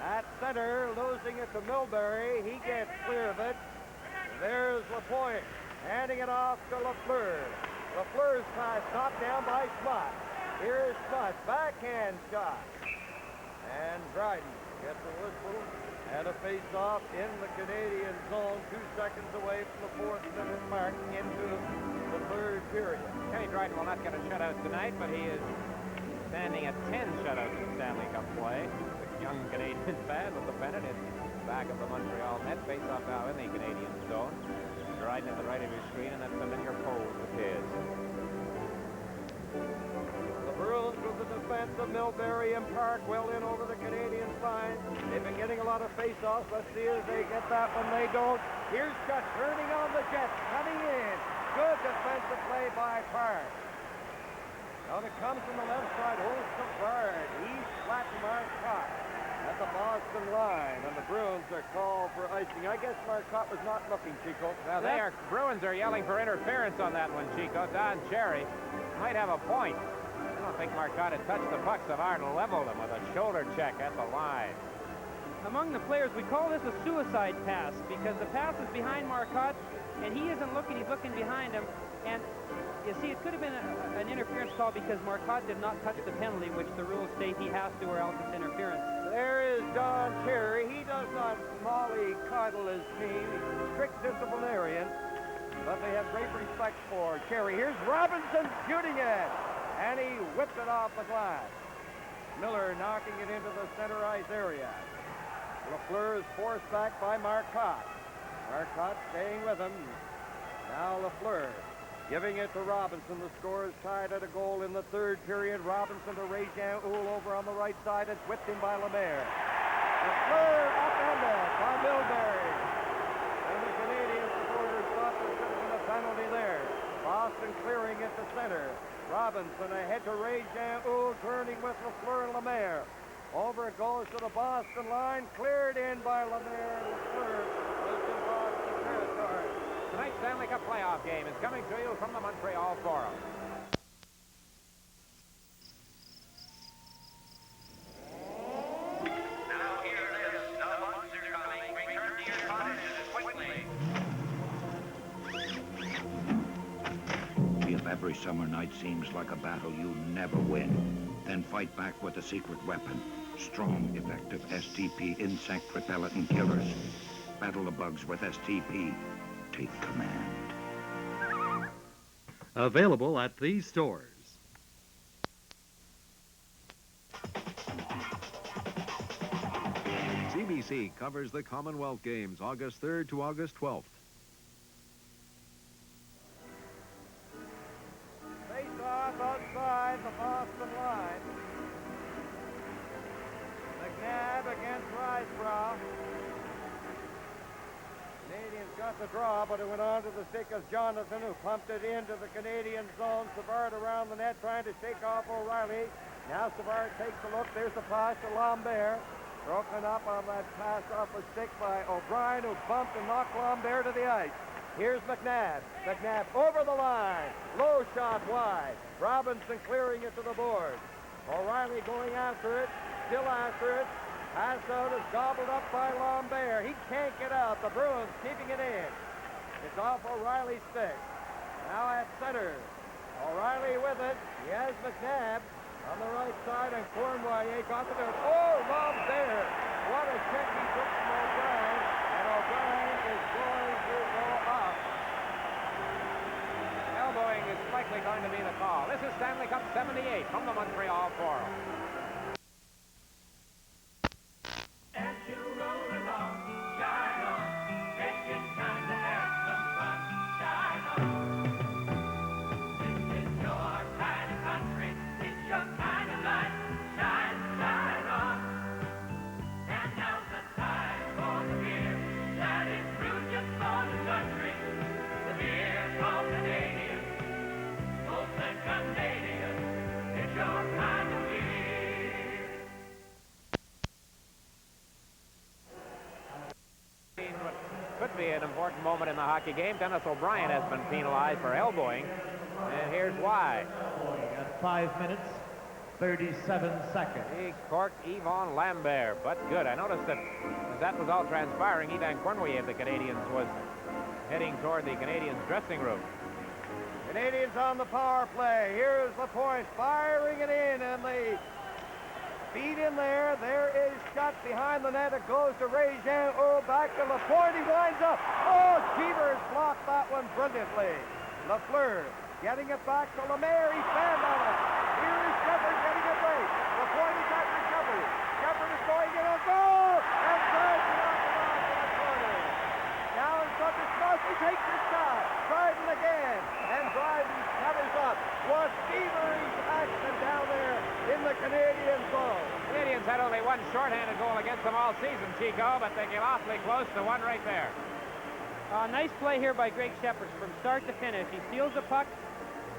At center, losing it to Milbury. He gets clear of it. There's Lapointe handing it off to Lafleur. Lafleur's pass stopped down by Smott. Here's Smott, backhand shot. And Dryden gets a whistle and a face-off in the Canadian zone, 2 seconds away from the 4th minute mark into the third period. Kenny Dryden will not get a shutout tonight, but he is standing at 10 shutouts in Stanley Cup play. The young Canadian fan with the pennant in back of the Montreal net. Face-off now in the Canadian zone. Dryden at the right of your screen, and that familiar pose of his. The Bruins with the defense of Milbury and Park well in over the Canadians' line. They've been getting a lot of face-offs. Let's see if they get that one. They don't. Here's Schutt turning on the Jets, coming in. Good defensive play by Park. Now it comes from the left side. Savard. He's flattened Marcotte at the Boston line, and the Bruins are called for icing. I guess Marcotte was not looking, Chico. Well, Bruins are yelling for interference on that one, Chico. Don Cherry might have a point. I don't think Marcotte had touched the puck. Savard leveled him with a shoulder check at the line. Among the players, we call this a suicide pass because the pass is behind Marcotte, and he isn't looking. He's looking behind him. And you see, it could have been an interference call because Marcotte did not touch the penalty, which the rules state he has to, or else it's interference. There is Don Cherry. He does not mollycoddle his team. He's a strict disciplinarian, but they have great respect for Cherry. Here's Robinson shooting it, and he whipped it off the glass. Miller knocking it into the center ice area. Lafleur is forced back by Marcotte. Marcotte staying with him. Now Lafleur giving it to Robinson. The score is tied at a goal in the third period. Robinson to Ray-Jean Houle over on the right side. It's whipped in by Lemaire. Lafleur upended by Milbury. And the Canadian supporters thought there should have been a penalty there. Boston Robinson clearing it to center. Robinson ahead to Ray Jean-Oul, turning with LaFleur and Lemaire. Over it goes to the Boston line, cleared in by Lemaire. LaFleur is in Boston territory. Tonight's Stanley Cup playoff game is coming to you from the Montreal Forum. If every summer night seems like a battle you never win, then fight back with a secret weapon. Strong, effective STP insect repellent and killers. Battle the bugs with STP. Take command. Available at these stores. CBC covers the Commonwealth Games August 3rd to August 12th. Face off outside the Boston line. McNabb against Ricebrough. Canadians got the draw, but it went on to the stick of Jonathan, who pumped it into the Canadian zone. Savard around the net trying to shake off O'Reilly. Now Savard takes a look. There's the pass to Lambert. Broken up on that pass off a stick by O'Brien, who bumped and knocked Lambert to the ice. Here's McNabb. McNabb over the line. Low shot wide. Robinson clearing it to the boards. O'Reilly going after it. Still after it. Pass out is gobbled up by Lambert. He can't get out. The Bruins keeping it in. It's off O'Reilly's stick. Now at center. O'Reilly with it. He has McNabb on the right side, and Cornwallier got to do it. Oh, Lambert. What a check he took from O'Brien. And O'Brien is going to go up. Elbowing is likely going to be the call. This is Stanley Cup 78 from the Montreal Forum. Could be an important moment in the hockey game. Dennis O'Brien has been penalized for elbowing, and here's why. At 5 minutes, 37 seconds. He corked Yvon Lambert, but good. I noticed that as that was all transpiring, Yvan Cornwallier of the Canadians was heading toward the Canadians' dressing room. Canadians on the power play. Here's Lapointe firing it in, and the feed in there. There is shot behind the net. It goes to Ray Jean-Oul. Back to Lapointe. He winds up. Oh, Cheevers blocked that one brilliantly. LaFleur getting it back to Lemaire. He fanned on it. Here is Shepard getting it right. Lapointe is after Shepard. Shepard is going in on goal. And drives it off the line to the corner. Now in front of Smoke. He takes his shot. Dryden again. And Dryden covers up. Was feverish action down there in the Canadian zone. Canadians had only one shorthanded goal against them all season, Chico, but they get awfully close to one right there. Nice play here by Greg Shepard from start to finish. He steals the puck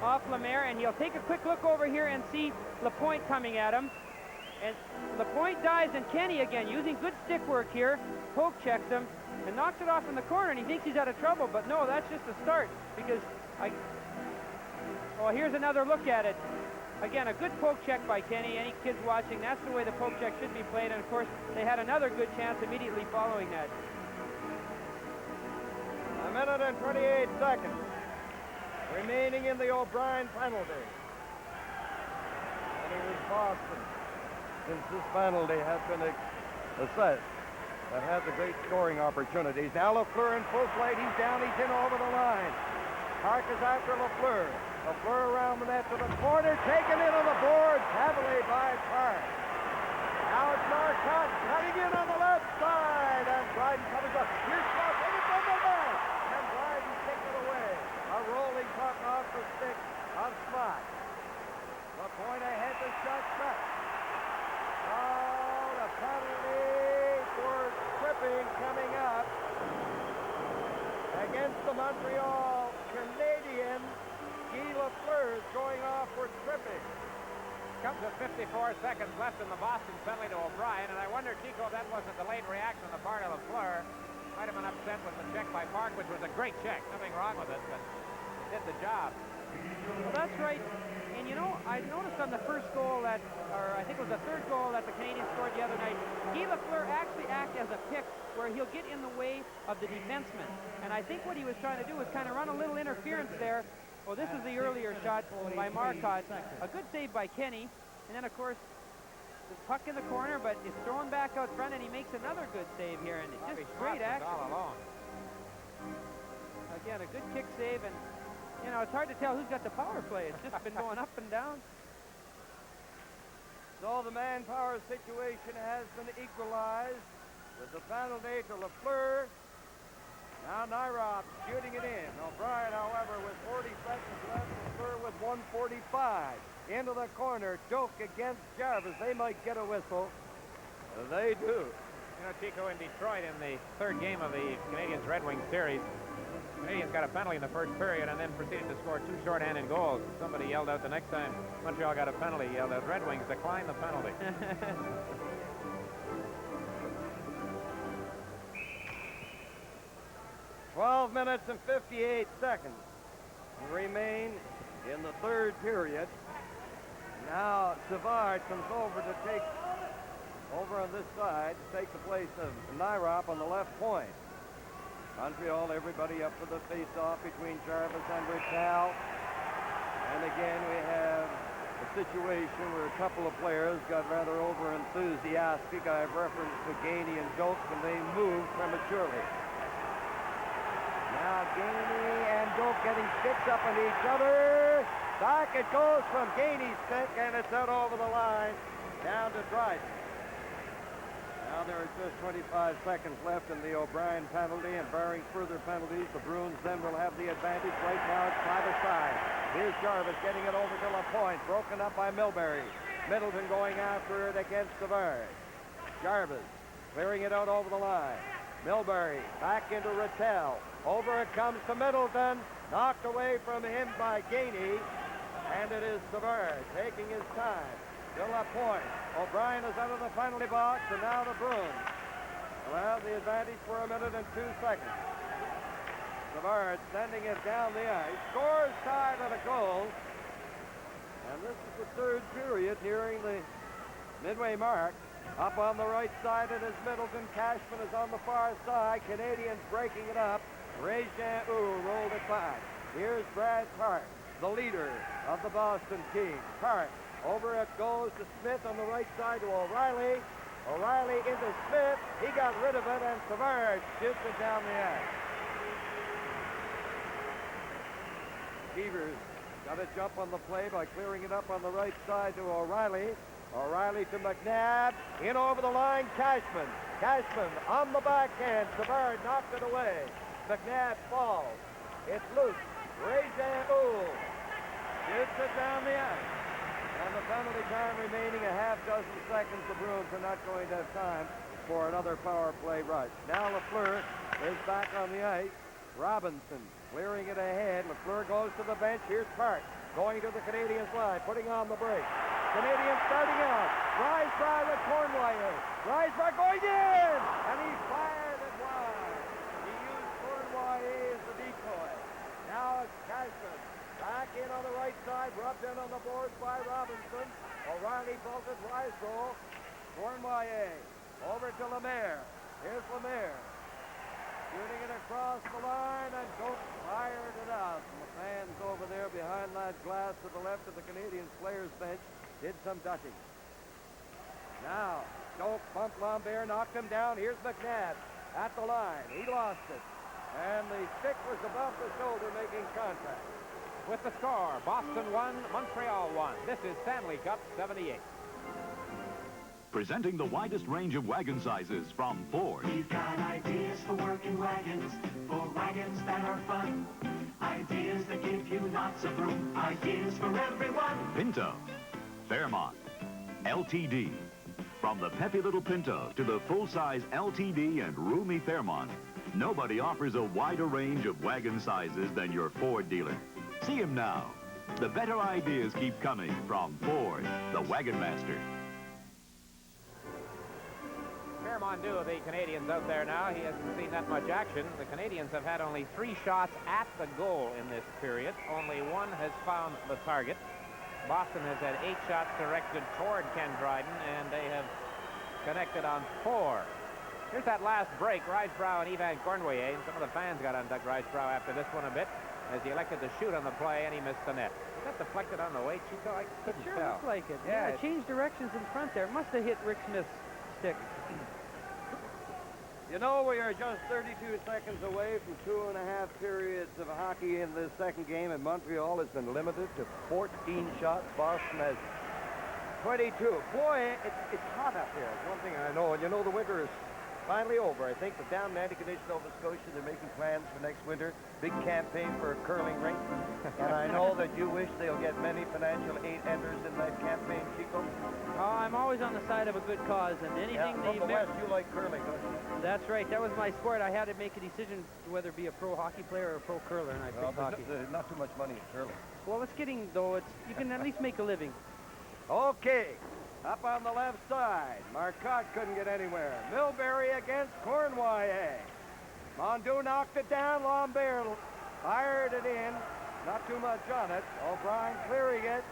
off Lemaire, and he'll take a quick look over here and see Lapointe coming at him. And Lapointe dives, and Kenny, again, using good stick work here, poke checks him and knocks it off in the corner, and he thinks he's out of trouble, but no, that's just a start, because well, here's another look at it. Again, a good poke check by Kenny. Any kids watching, that's the way the poke check should be played. And, of course, they had another good chance immediately following that. A minute and 28 seconds remaining in the O'Brien penalty. And it was Boston, since this penalty has been assessed, that had the great scoring opportunities. Now LaFleur in full flight. He's down. He's in over the line. Park is after LaFleur. LaFleur around the net to the corner, taken in on the boards heavily by Park. Now it's Marcotte cutting in on the left side, and Dryden comes up. Here's Scott, taking from the net, and Dryden takes it away. A rolling puck off the stick of Scott. Lapointe ahead to shot shot. Oh, the penalty for tripping coming up against the Montreal Canadiens. comes with 54 seconds left in the Boston penalty to O'Brien, and I wonder, Chico, if that wasn't a delayed reaction on the part of LaFleur. Might have been upset with the check by Park, which was a great check. Nothing wrong with it, but it did the job. Well, that's right. And you know, I noticed on the first goal that, or I think it was the third goal that the Canadians scored the other night, Guy Lafleur actually acts as a pick where he'll get in the way of the defenseman. And I think what he was trying to do was kind of run a little interference there. Well, this is the earlier shot by Marcotte. A good save by Kenny. And then, of course, the puck in the corner, but it's thrown back out front, and he makes another good save here. And it's just great action. All along. Again, a good kick save, and you know, it's hard to tell who's got the power play. It's just been going up and down. So the manpower situation has been equalized with the penalty to Lafleur. Now Nyrop shooting it in. O'Brien, however, with 40 seconds left, Lafleur with 1:45. Into the corner, Doak against Jarvis. They might get a whistle. They do. You know, Chico, in Detroit in the third game of the Canadians-Red Wings series, the Canadians got a penalty in the first period and then proceeded to score 2 short-handed goals. Somebody yelled out the next time Montreal got a penalty, yelled out, Red Wings decline the penalty. 12 minutes and 58 seconds remain in the third period. Now Savard comes over to take over on this side to take the place of Nyrop on the left point. Montreal, everybody up for the face-off between Jarvis and Rittal. And again, we have a situation where a couple of players got rather over-enthusiastic. I've referenced to Gainey and Doak, and they moved prematurely. Now Gainey and Doak getting sticks up on each other. Back it goes from Gainey's stick, and it's out over the line, down to Dryden. Now there are just 25 seconds left in the O'Brien penalty, and barring further penalties, the Bruins then will have the advantage. Right now it's by the side. Here's Jarvis getting it over to LaPointe, broken up by Milbury. Middleton going after it against Savard. Jarvis clearing it out over the line. Milbury back into Rittal. Over it comes to Middleton. Knocked away from him by Gainey. And it is Savard taking his time. To LaPointe. O'Brien is out of the penalty box, and now the Bruins will have the advantage for a minute and 2 seconds. Savard sending it down the ice. Scores tied at a goal. And this is the third period, nearing the midway mark. Up on the right side, it is Middleton. Cashman is on the far side. Canadians breaking it up. Ray-Jean rolled it back. Here's Brad Park, the leader of the Boston team. Park, over it goes to Smith on the right side to O'Reilly. O'Reilly into Smith. He got rid of it, and Savard shoots it down the ice. Beavers got a jump on the play by clearing it up on the right side to O'Reilly. O'Reilly to McNabb. In over the line, Cashman. Cashman on the backhand. Savard knocked it away. McNabb falls. It's loose. Ray-Jean shoots it down the ice. And the penalty time remaining a half dozen seconds. The Bruins are not going to have time for another power play rush. Now Lafleur is back on the ice. Robinson clearing it ahead. Lafleur goes to the bench. Here's Park going to the Canadians line, putting on the break. Canadians starting out. Risebrough with Cornwallis. Risebrough going in! And he fired it wide. He used Cornwallis as the decoy. Now it's Cashman. Back in on the right side, rubbed in on the boards by Robinson. O'Reilly bolted Risebrough. Cornwallis over to Lemaire. Here's Lemaire. Shooting it across the line, and Doak fired it out. And the fans over there behind that glass to the left of the Canadians players' bench did some ducking. Now, Doak bumped Lambert, knocked him down. Here's McNabb at the line. He lost it. And the stick was above the shoulder making contact. With the score, Boston 1, Montreal 1. This is Stanley Cup 78. Presenting the widest range of wagon sizes from Ford. We've got ideas for working wagons, for wagons that are fun. Ideas that give you lots of room. Ideas for everyone. Pinto, Fairmont, LTD. From the peppy little Pinto to the full-size LTD and roomy Fairmont, nobody offers a wider range of wagon sizes than your Ford dealer. See him now. The better ideas keep coming from Ford, the Wagon Master. Fairmont of the Canadians out there now. He hasn't seen that much action. The Canadians have had only 3 shots at the goal in this period. Only 1 has found the target. Boston has had 8 shots directed toward Ken Dryden, and they have connected on 4. Here's that last break. Ricebrough and Ivan Cornway, and some of the fans got on Doug Ricebrough after this one a bit, as he elected to shoot on the play, and he missed the net. Was that deflected on the way, Chico? I couldn't Sure tell. looks like it. Yeah, It changed directions in front there. It must have hit Rick Smith's stick. You know, we are just 32 seconds away from 2.5 periods of hockey in this second game, and Montreal has been limited to 14 shots. Boston has 22. Boy, it's hot up here. It's one thing I know. And you know, the winter is finally over. I think the down in Antigonish, Nova Scotia, they're making plans for next winter. Big campaign for a curling rink. And I know that you wish they'll get many financial aid enters in that campaign, Chico. Oh, I'm always on the side of a good cause, and anything from the West, you like curling, don't you? That's right. That was my sport. I had to make a decision whether to be a pro hockey player or a pro curler, and I picked hockey. There's not too much money in curling. Well, it's getting, though, you can at least make a living. Okay, up on the left side, Marcotte couldn't get anywhere. Milbury against Cornway. Mondeau knocked it down. Lambert fired it in. Not too much on it. O'Brien clearing it.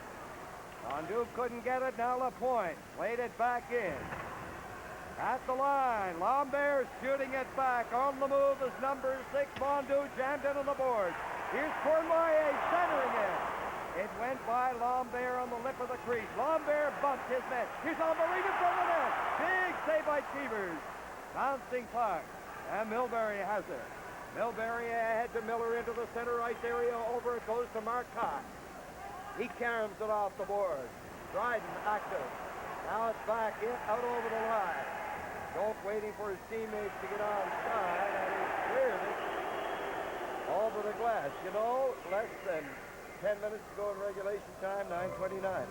Mondeau couldn't get it. Now Lapointe played it back in. At the line, Lambert shooting it back. On the move is number 6, Mondeau, jammed into the board. Here's Cornway centering it. It went by Lambert on the lip of the crease. Lambert bumped his net. Here's Alvarez from the net. Big save by Cheevers. Bouncing puck. And Milbury has it. Milbury ahead to Miller into the center ice area. Over it goes to Marcotte. He caroms it off the board. Dryden active. Now it's back in, out over the line. Doak waiting for his teammates to get onside, and he cleared it over the glass. You know, less than 10 minutes to go in regulation time, 9:29.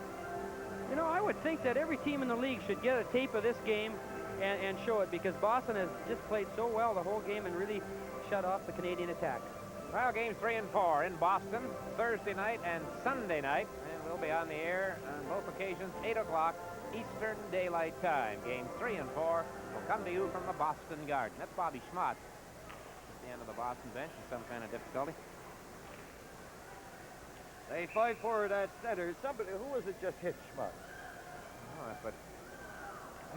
You know, I would think that every team in the league should get a tape of this game and show it, because Boston has just played so well the whole game and really shut off the Canadian attack. Well, games 3 and 4 in Boston, Thursday night and Sunday night, and we'll be on the air on both occasions, 8 o'clock Eastern Daylight Time. Games 3 and 4 will come to you from the Boston Garden. That's Bobby Schmott at the end of the Boston bench in some kind of difficulty. They fight for it at center. Somebody, who was it just hit Schmuck? Oh, but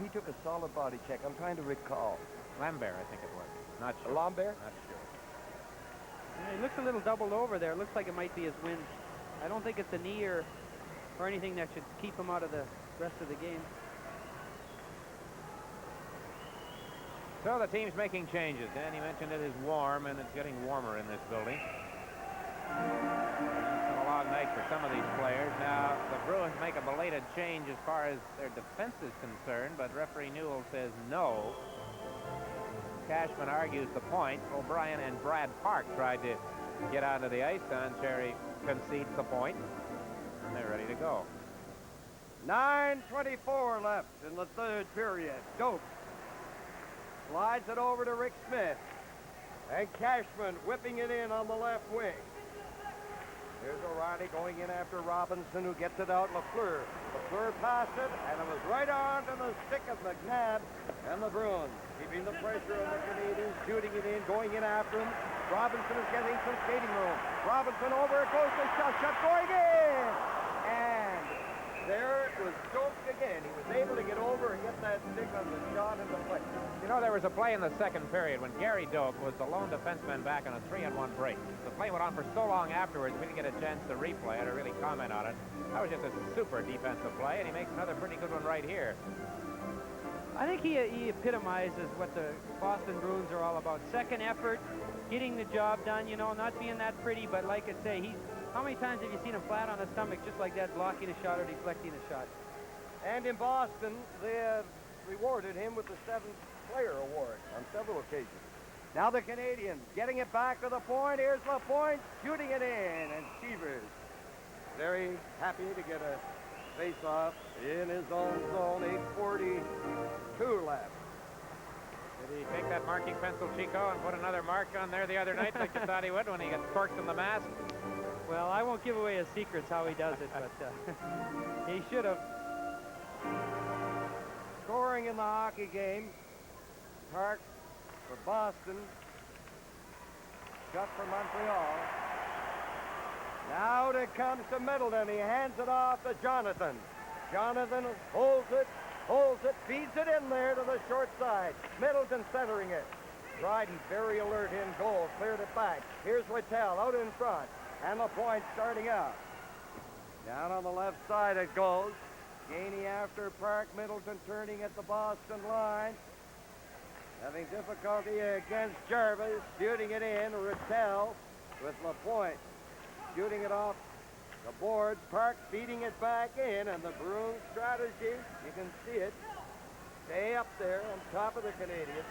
he took a solid body check. I'm trying to recall. Lambert, I think it was. Not sure. Lambert? Not sure. Yeah, he looks a little doubled over there. It looks like it might be his wind. I don't think it's a knee or anything that should keep him out of the rest of the game. So the team's making changes. Danny mentioned it is warm, and it's getting warmer in this building. It's been a long night for some of these players. Now, the Bruins make a belated change as far as their defense is concerned, but referee Newell says no. Cashman argues the point. O'Brien and Brad Park tried to get onto the ice. Don Cherry concedes the point, and they're ready to go. 9:24 left in the third period. Doak slides it over to Rick Smith. And Cashman whipping it in on the left wing. Here's O'Reilly going in after Robinson, who gets it out. Lafleur. Lafleur passed it, and it was right on to the stick of McNabb and the Bruins. Keeping the pressure on the Canadians, shooting it in, going in after him. Robinson is getting some skating room. Robinson over, it goes to shot going in! And there was Doak again. He was able to get over and get that stick on the shot in the play. You know, there was a play in the second period when Gary Doak was the lone defenseman back on a 3-on-1 break. The play went on for so long afterwards, we didn't get a chance to replay it or really comment on it. That was just a super defensive play, and he makes another pretty good one right here. I think he epitomizes what the Boston Bruins are all about. Second effort, getting the job done, you know, not being that pretty, but like I say, how many times have you seen him flat on his stomach just like that, blocking a shot or deflecting a shot? And in Boston, they have rewarded him with the 7th Player Award on several occasions. Now the Canadians getting it back to the point. Here's Lapointe shooting it in, and Cheevers very happy to get a face-off in his own zone. 8:42 left. Did he take that marking pencil, Chico, and put another mark on there the other night like you thought he would when he got corked in the mask? Well, I won't give away his secrets how he does it, but he should have. Scoring in the hockey game. Park for Boston. Shut for Montreal. Now it comes to Middleton. He hands it off to Jonathan. Jonathan holds it, feeds it in there to the short side. Middleton centering it. Dryden very alert in goal, cleared it back. Here's Littell out in front. And LaPointe starting out. Down on the left side it goes. Gainey after Park. Middleton turning at the Boston line. Having difficulty against Jarvis. Shooting it in. Littell with LaPointe. Shooting it off the boards. Park feeding it back in. And the Bruins strategy, you can see it. Stay up there on top of the Canadians.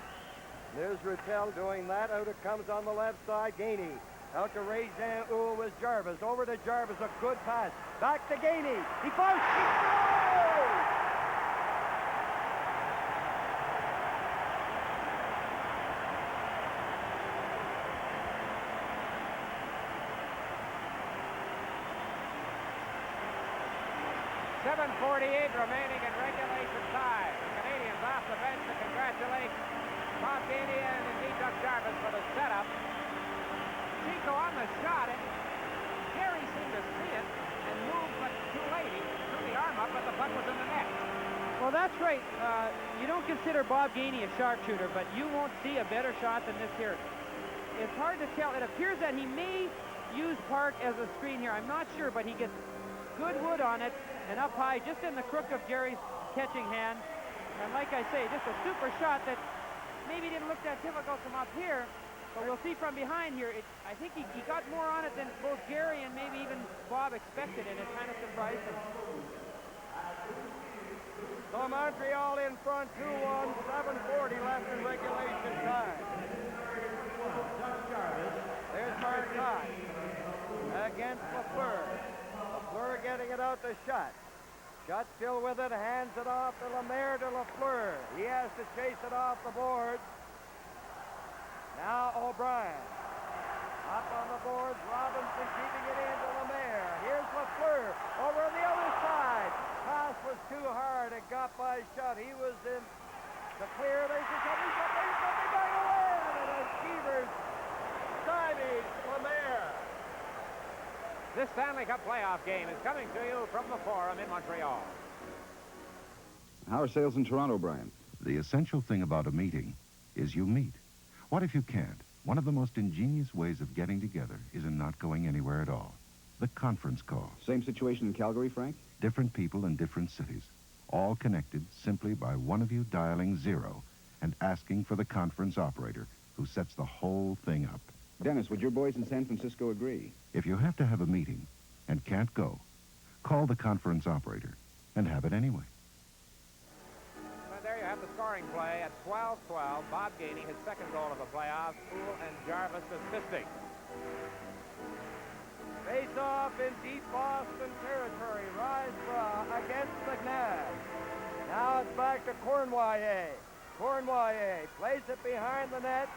There's Littell doing that. Out it comes on the left side. Gainey. Out to Ray Jean-Houl with Jarvis. Over to Jarvis. A good pass. Back to Gainey. He fires. He scores! .48 remaining in regulation time. The Canadians off the bench to congratulate Bob Gainey and indeed Doug Jarvis for the setup. Chico on the shot, and Jerry seemed to see it and moved, but too late. He threw the arm up, but the puck was in the net. Well, that's right. You don't consider Bob Gainey a sharpshooter, but you won't see a better shot than this here. It's hard to tell. It appears that he may use Park as a screen here. I'm not sure, but he gets good wood on it and up high, just in the crook of Jerry's catching hand. And like I say, just a super shot that maybe didn't look that difficult from up here. But we'll see from behind here. I think he got more on it than both Gary and maybe even Bob expected, and it kind of surprised him. So Montreal in front, 2-1, 7:40 left in regulation time. There's Marcotte against Lafleur. Lafleur getting it out to Shutt. Shutt still with it, hands it off to Lemaire to Lafleur. He has to chase it off the boards. Now O'Brien. Up on the boards, Robinson keeping it in to Lemaire. Here's Lafleur over on the other side. Pass was too hard. It got by Shutt. He was in the clear. There's something back away. And as Keevers stymied Lemaire. This Stanley Cup playoff game is coming to you from the Forum in Montreal. How are sales in Toronto, Brian? The essential thing about a meeting is you meet. What if you can't? One of the most ingenious ways of getting together is in not going anywhere at all. The conference call. Same situation in Calgary, Frank? Different people in different cities, all connected simply by one of you dialing 0 and asking for the conference operator who sets the whole thing up. Dennis, would your boys in San Francisco agree? If you have to have a meeting and can't go, call the conference operator and have it anyway. Well, there you have the scoring play at 12-12. Bob Gainey, his second goal of the playoffs. Houle and Jarvis assisting. Face off in deep Boston territory. Riseborough against McNabb. Now it's back to Cournoyer. Cournoyer plays it behind the net.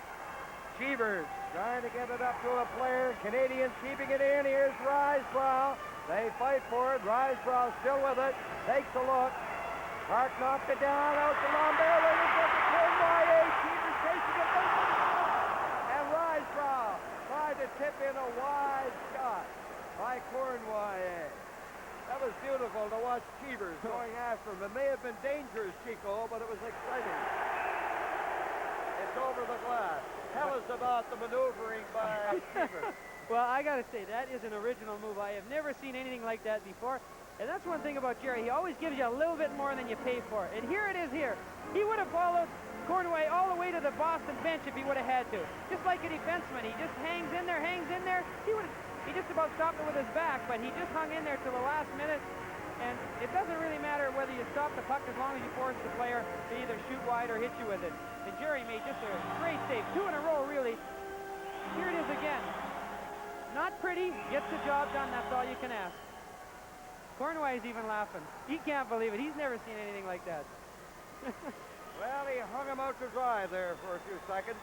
Cheevers trying to get it up to a player. Canadians keeping it in. Here's Riseborough. They fight for it. Riseborough still with it. Takes a look. Park knocked it down. Out to Lambert. They get to Cournoyer. Cheevers chasing it. And Riseborough tried to tip in a wide shot by Cournoyer. That was beautiful to watch Cheevers going after him. It may have been dangerous, Chico, but it was exciting. It's over the glass. Tell us about the maneuvering by Cheevers. Well, I got to say, that is an original move. I have never seen anything like that before. And that's one thing about Jerry. He always gives you a little bit more than you pay for. And here it is here. He would have followed Cournoyer all the way to the Boston bench if he would have had to. Just like a defenseman. He just hangs in there. He just about stopped it with his back, but he just hung in there till the last minute. And it doesn't really matter whether you stop the puck as long as you force the player to either shoot wide or hit you with it. And Jerry made just a great save. 2 in a row, really. Here it is again. Not pretty, gets the job done. That's all you can ask. Cournoyer's even laughing. He can't believe it. He's never seen anything like that. Well, he hung him out to dry there for a few seconds.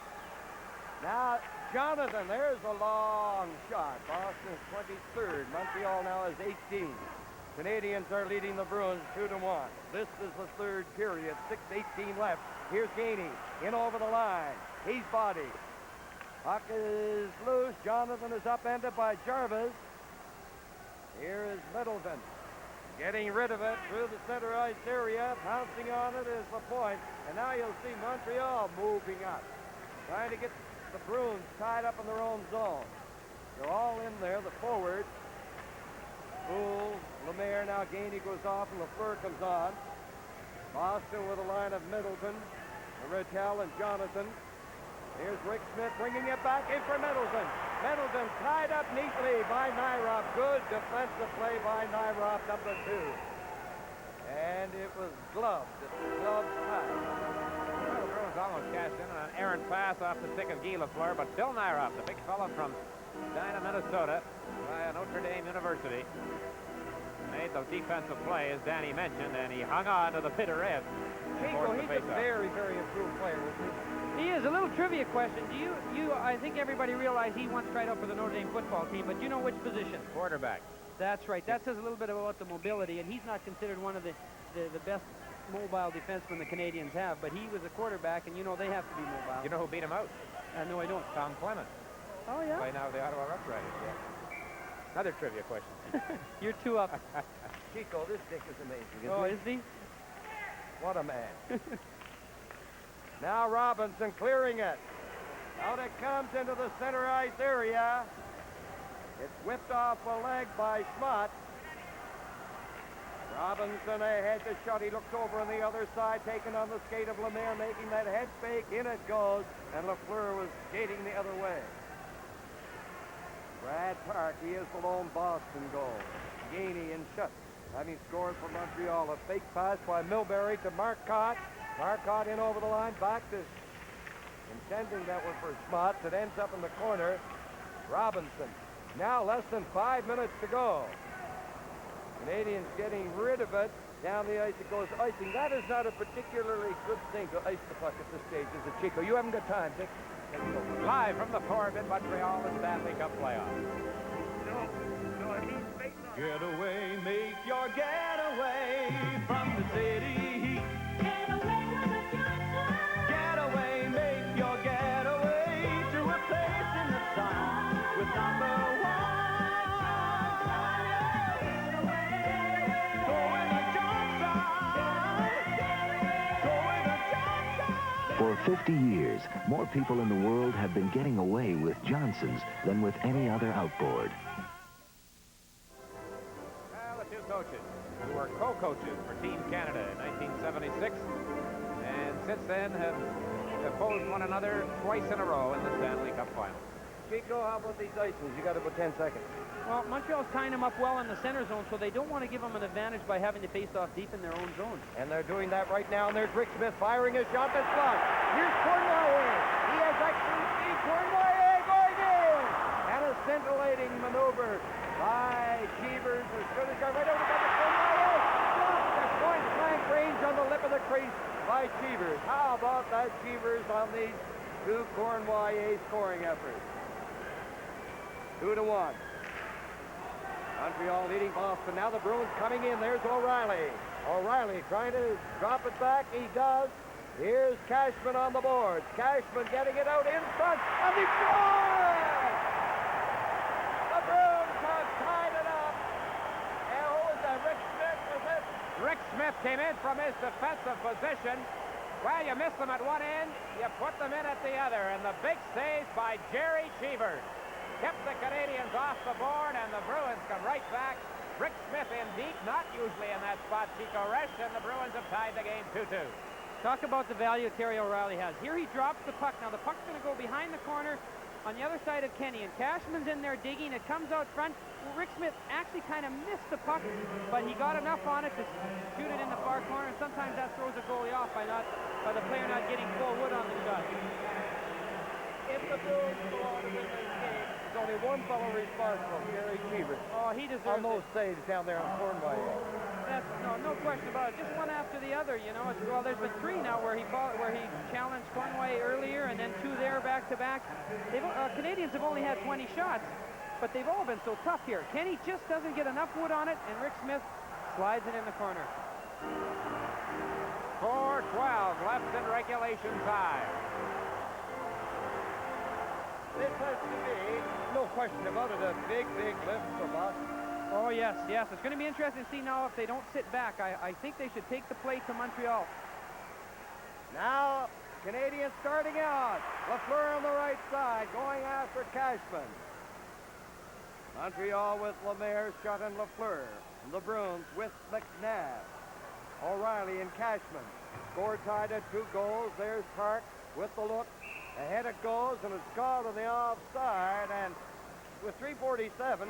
Now, Jonathan. There's a long shot. Boston's 23rd. Montreal now is 18. Canadians are leading the Bruins 2-1. This is the third period. 6:18 left. Here's Gainey in over the line. He's bodied. Puck is loose. Jonathan is upended by Jarvis. Here is Middleton getting rid of it through the center ice area. Pouncing on it is the point. And now you'll see Montreal moving up, trying to get the Bruins tied up in their own zone. They're all in there, the forwards. Poole, Lemaire, now Gainey goes off and Lafleur comes on. Boston with a line of Middleton, Rattel and Jonathan. Here's Rick Smith bringing it back in for Middleton. Middleton tied up neatly by Nyrop. Good defensive play by Nyrop, number 2. And it was gloved. Gloved tight. Well, the Bruins almost cashed in on an errant pass off the stick of Guy Lafleur, but Bill Nyrop, the big fella from Edina, Minnesota, by Notre Dame University, made the defensive play, as Danny mentioned, and he hung on to the bitter end. Chico, he's a very, very improved player, isn't he? He is. A little trivia question. I think everybody realized he once tried out for the Notre Dame football team, but do you know which position? Quarterback. That's right. That says a little bit about the mobility, and he's not considered one of the best mobile defensemen the Canadians have, but he was a quarterback, and you know they have to be mobile. You know who beat him out? No, I don't. Tom Clement. Oh, yeah? Play now the Ottawa Rough Riders. Yeah. Another trivia question. You're 2 up. Chico, this dick is amazing, Oh, isn't is he? What a man. Now Robinson clearing it. Out it comes into the center ice area. It's whipped off a leg by Schmott. Robinson ahead to shot. He looks over on the other side, taking on the skate of Lemaire, making that head fake. In it goes, and Lafleur was skating the other way. Brad Park, he is the lone Boston goal. Gainey and Schutt having scored for Montreal. A fake pass by Milbury to Marcotte. Marcotte in over the line, back to intending that one for Schmott. It ends up in the corner. Robinson. Now less than 5 minutes to go. Canadians getting rid of it. Down the ice it goes icing. That is not a particularly good thing to ice the puck at this stage, is it, Chico? You haven't got time. Live from the Forum in Montreal, the Stanley Cup playoffs. Get away, make your getaway from the city. Get away with the Johnson. Get away, make your getaway to a place in the sun with number 1. Get away. Go with the Johnson. Go with the Johnson. For 50 years, more people in the world have been getting away with Johnson's than with any other outboard. Coaches who were co-coaches for Team Canada in 1976, and since then have opposed one another twice in a row in the Stanley Cup final. Chico, how about these icings? You got about 10 seconds. Well, Montreal's tying them up well in the center zone, so they don't want to give them an advantage by having to face off deep in their own zone. And they're doing that right now, and there's Rick Smith firing a shot that's blocked. Here's Cornwallis. He has excellent speed. Cornwallis going in! And a scintillating maneuver by Cheevers. As good as got right over the Cornwallis. Blocked at point blank range on the lip of the crease by Cheevers. How about that, Cheevers, on these 2 Cornwallis scoring efforts? 2-1. Montreal leading Boston. Now the Bruins coming in. There's O'Reilly. O'Reilly trying to drop it back. He does. Here's Cashman on the boards. Cashman getting it out in front. And he scores! The Bruins have tied it up. And who was that? Rick Smith, was it? Rick Smith came in from his defensive position. Well, you miss them at one end, you put them in at the other. And the big save by Jerry Cheevers kept the Canadians off the board, and the Bruins come right back. Rick Smith in deep, not usually in that spot, Chico Resch, and the Bruins have tied the game 2-2. Talk about the value Terry O'Reilly has. Here he drops the puck. Now the puck's going to go behind the corner on the other side of Kenny, and Cashman's in there digging. It comes out front. Rick Smith actually kind of missed the puck, but he got enough on it to shoot it in the far corner, and sometimes that throws a goalie off by the player not getting full wood on the shot. If the Bruins go on to win this game, there's only one fellow responsible, Jerry Cheevers. Oh, he deserves on those saves down there on Cornwall. No question about it. Just one after the other, you know. Well, there's been 3 now where he challenged Conway earlier, and then 2 there back-to-back. Canadians have only had 20 shots, but they've all been so tough here. Kenny just doesn't get enough wood on it, and Rick Smith slides it in the corner. 4:12 left in regulation time. This has to be, no question about it, a big, big lift for Boston. Oh, yes. It's going to be interesting to see now if they don't sit back. I think they should take the play to Montreal. Now, Canadians starting out. Lafleur on the right side, going after Cashman. Montreal with Lemaire, Shutt, and Lafleur. The Bruins with McNabb, O'Reilly, and Cashman. Score tied at 2 goals. There's Park with the look. Ahead it goes, and it's called on the offside, and with 3:47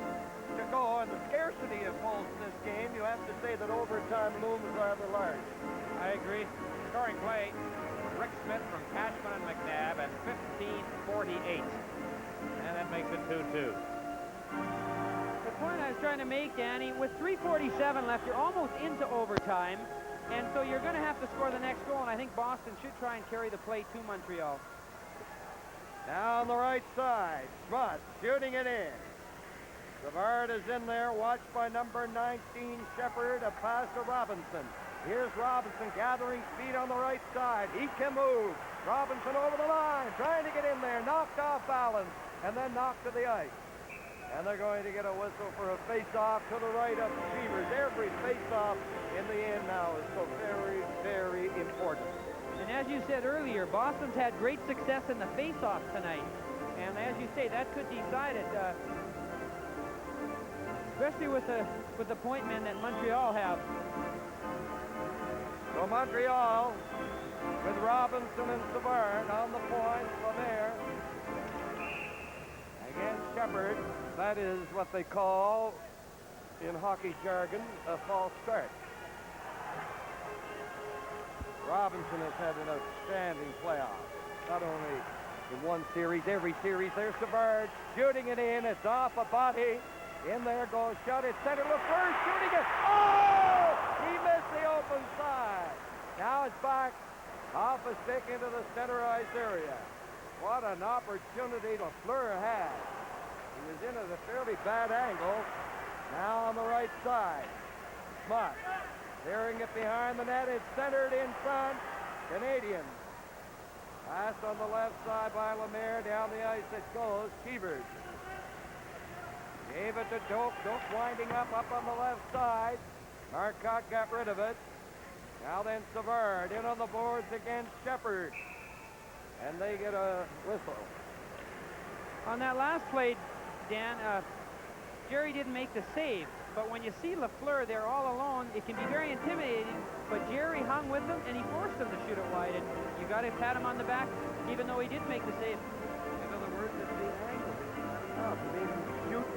to go, and the scarcity of goals in this game, you have to say that overtime looms rather large. I agree. Scoring play, Rick Smith from Cashman and McNabb at 15:48. And that makes it 2-2. The point I was trying to make, Danny, with 3:47 left, you're almost into overtime, and so you're going to have to score the next goal, and I think Boston should try and carry the play to Montreal. Now on the right side, Schmutt shooting it in. Savard is in there, watched by number 19, Shepard, a pass to Robinson. Here's Robinson gathering speed on the right side. He can move. Robinson over the line, trying to get in there, knocked off balance, and then knocked to the ice. And they're going to get a whistle for a face-off to the right of Beavers. Every face-off in the end now is so very, very important. And as you said earlier, Boston's had great success in the face-off tonight. And as you say, that could decide it, especially with the point men that Montreal have. So Montreal with Robinson and Savard on the point. Lemaire against Shepard. That is what they call, in hockey jargon, a false start. Robinson has had an outstanding playoff. Not only in one series, every series. There's Savard shooting it in. It's off a body. In there goes Shutt. It's center. Lafleur shooting it. Oh! He missed the open side. Now it's back off a stick into the center ice area. What an opportunity Lafleur had. He was in at a fairly bad angle. Now on the right side. Schmutt. Clearing it behind the net. It's centered in front. Canadians. Passed on the left side by Lemaire. Down the ice it goes. Cheevers. Gave it to Doak. Doak winding up on the left side. Marcotte got rid of it. Now then Savard in on the boards against Shepard. And they get a whistle. On that last play, Dan, Jerry didn't make the save. But when you see Lafleur there all alone, it can be very intimidating. But Jerry hung with him, and he forced him to shoot it wide. And you got to pat him on the back, even though he did make the save. In other words, it's the angle. Oh, he made him shoot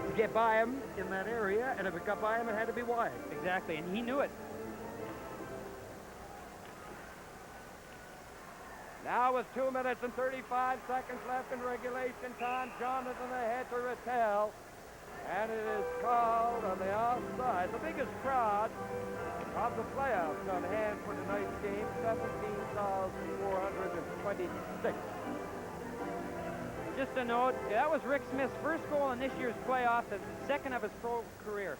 to get by him in that area, and if it got by him, it had to be wide. Exactly, and he knew it. Now with 2 minutes and 35 seconds left in regulation time, Jonathan ahead to Rattel. And it is called on the outside. The biggest crowd of the playoffs on hand for tonight's game, 17,426. Just a note, that was Rick Smith's first goal in this year's playoffs and second of his pro career.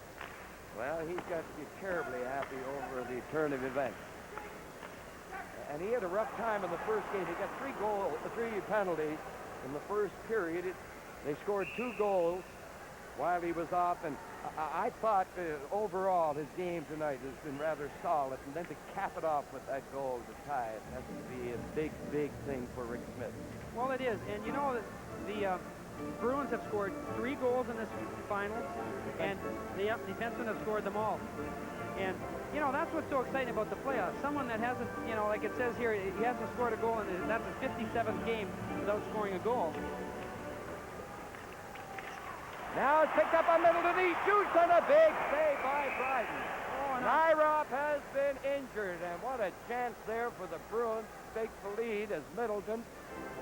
Well, he's got to be terribly happy over the turn of events. And he had a rough time in the first game. He got 3 penalties in the first period. They scored 2 goals while he was off, and I thought overall his game tonight has been rather solid, and then to cap it off with that goal to tie it, has to be a big, big thing for Rick Smith. Well, it is, and you know, the Bruins have scored 3 goals in this final, and the defensemen have scored them all. And, you know, that's what's so exciting about the playoffs. Someone that hasn't, you know, like it says here, he hasn't scored a goal, and that's his 57th game without scoring a goal. Now it's picked up on middle to the shoots, and a big save by Bryden. Nyrop has been injured, and what a chance there for the Bruins to take the lead as Middleton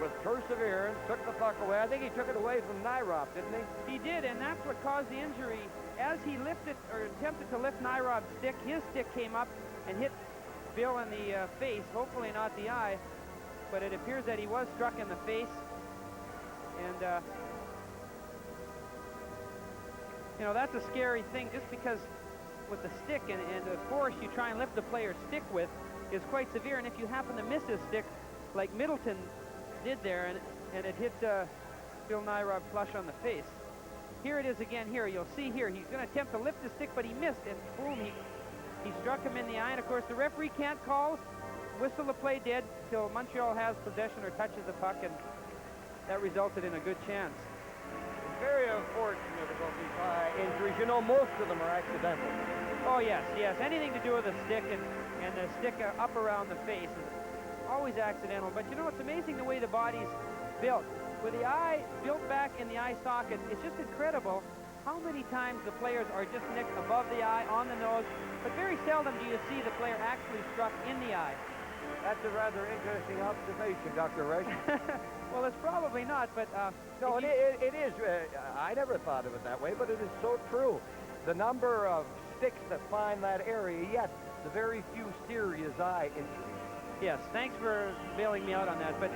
with perseverance, took the puck away. I think he took it away from Nyrop, didn't he? He did, and that's what caused the injury. As he lifted, or attempted to lift Nyrop's stick, his stick came up and hit Bill in the face, hopefully not the eye, but it appears that he was struck in the face. And, you know, that's a scary thing, just because with the stick and the force you try and lift the player's stick with is quite severe, and if you happen to miss his stick, like Middleton did there, and it hit Bill Nyrop flush on the face. Here it is again here. You'll see here, he's going to attempt to lift the stick, but he missed, and boom, he struck him in the eye, and of course the referee can't call, whistle the play dead till Montreal has possession or touches the puck, and that resulted in a good chance. Very unfortunate about these eye injuries. You know, most of them are accidental. Oh, yes, yes. Anything to do with a stick and the stick up around the face is always accidental. But, you know, it's amazing the way the body's built. With the eye built back in the eye socket, it's just incredible how many times the players are just nicked above the eye, on the nose, but very seldom do you see the player actually struck in the eye. That's a rather interesting observation, Dr. Resch. Well, it's probably not, but... no, it is. I never thought of it that way, but it is so true. The number of sticks that find that area, yet the very few serious eye injuries. Yes, thanks for bailing me out on that, but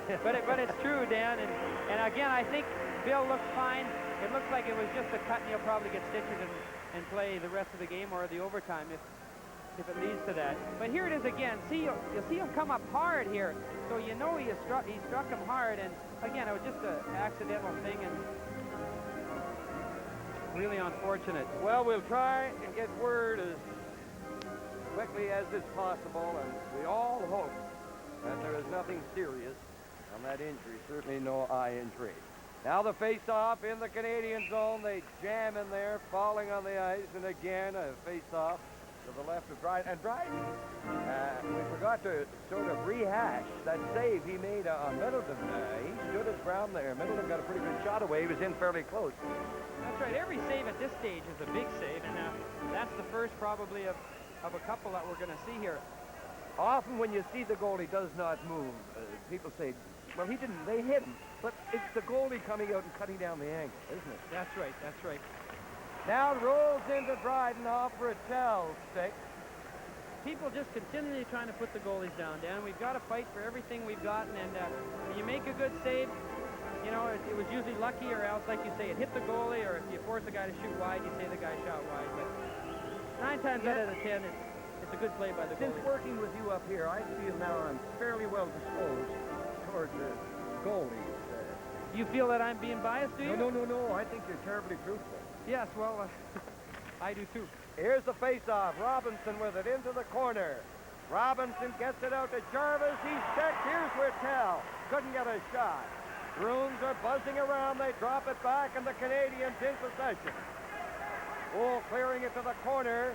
it's true, Dan, and again, I think Bill looks fine. It looks like it was just a cut, and he'll probably get stitches and play the rest of the game or the overtime if it leads to that. But here it is again. See, you'll see him come up hard here, so you know he struck him hard, and again, it was just an accidental thing, and really unfortunate. Well, we'll try and get word as quickly as is possible, and we all hope that there is nothing serious on that injury, certainly no eye injury. Now the face-off in the Canadian zone. They jam in there, falling on the ice, and again a face-off to the left of Dryden. And Dryden, we forgot to sort of rehash that save he made on Middleton. He stood his ground there. Middleton got a pretty good shot away. He was in fairly close. That's right. Every save at this stage is a big save, and that's the first probably of a couple that we're going to see here. Often when you see the goalie does not move, people say, well, he didn't, they hit him. But it's the goalie coming out and cutting down the angle, isn't it? That's right, that's right. Now it rolls into Dryden off for a tail stick. People just continually trying to put the goalies down, Dan. We've got to fight for everything we've gotten, and when you make a good save, you know, it was usually lucky, or else, like you say, it hit the goalie, or if you force a guy to shoot wide, you say the guy shot wide. But 9 times out of 10, it's a good play by the goalie. Since working with you up here, I feel now I'm fairly well disposed toward the goalies. You feel that I'm being biased, do you? No. I think you're terribly truthful. Yes, well, I do too. Here's the face-off. Robinson with it into the corner. Robinson gets it out to Jarvis. He's checked. Here's Whittel. Couldn't get a shot. Bruins are buzzing around. They drop it back, and the Canadians in possession. Bull clearing it to the corner.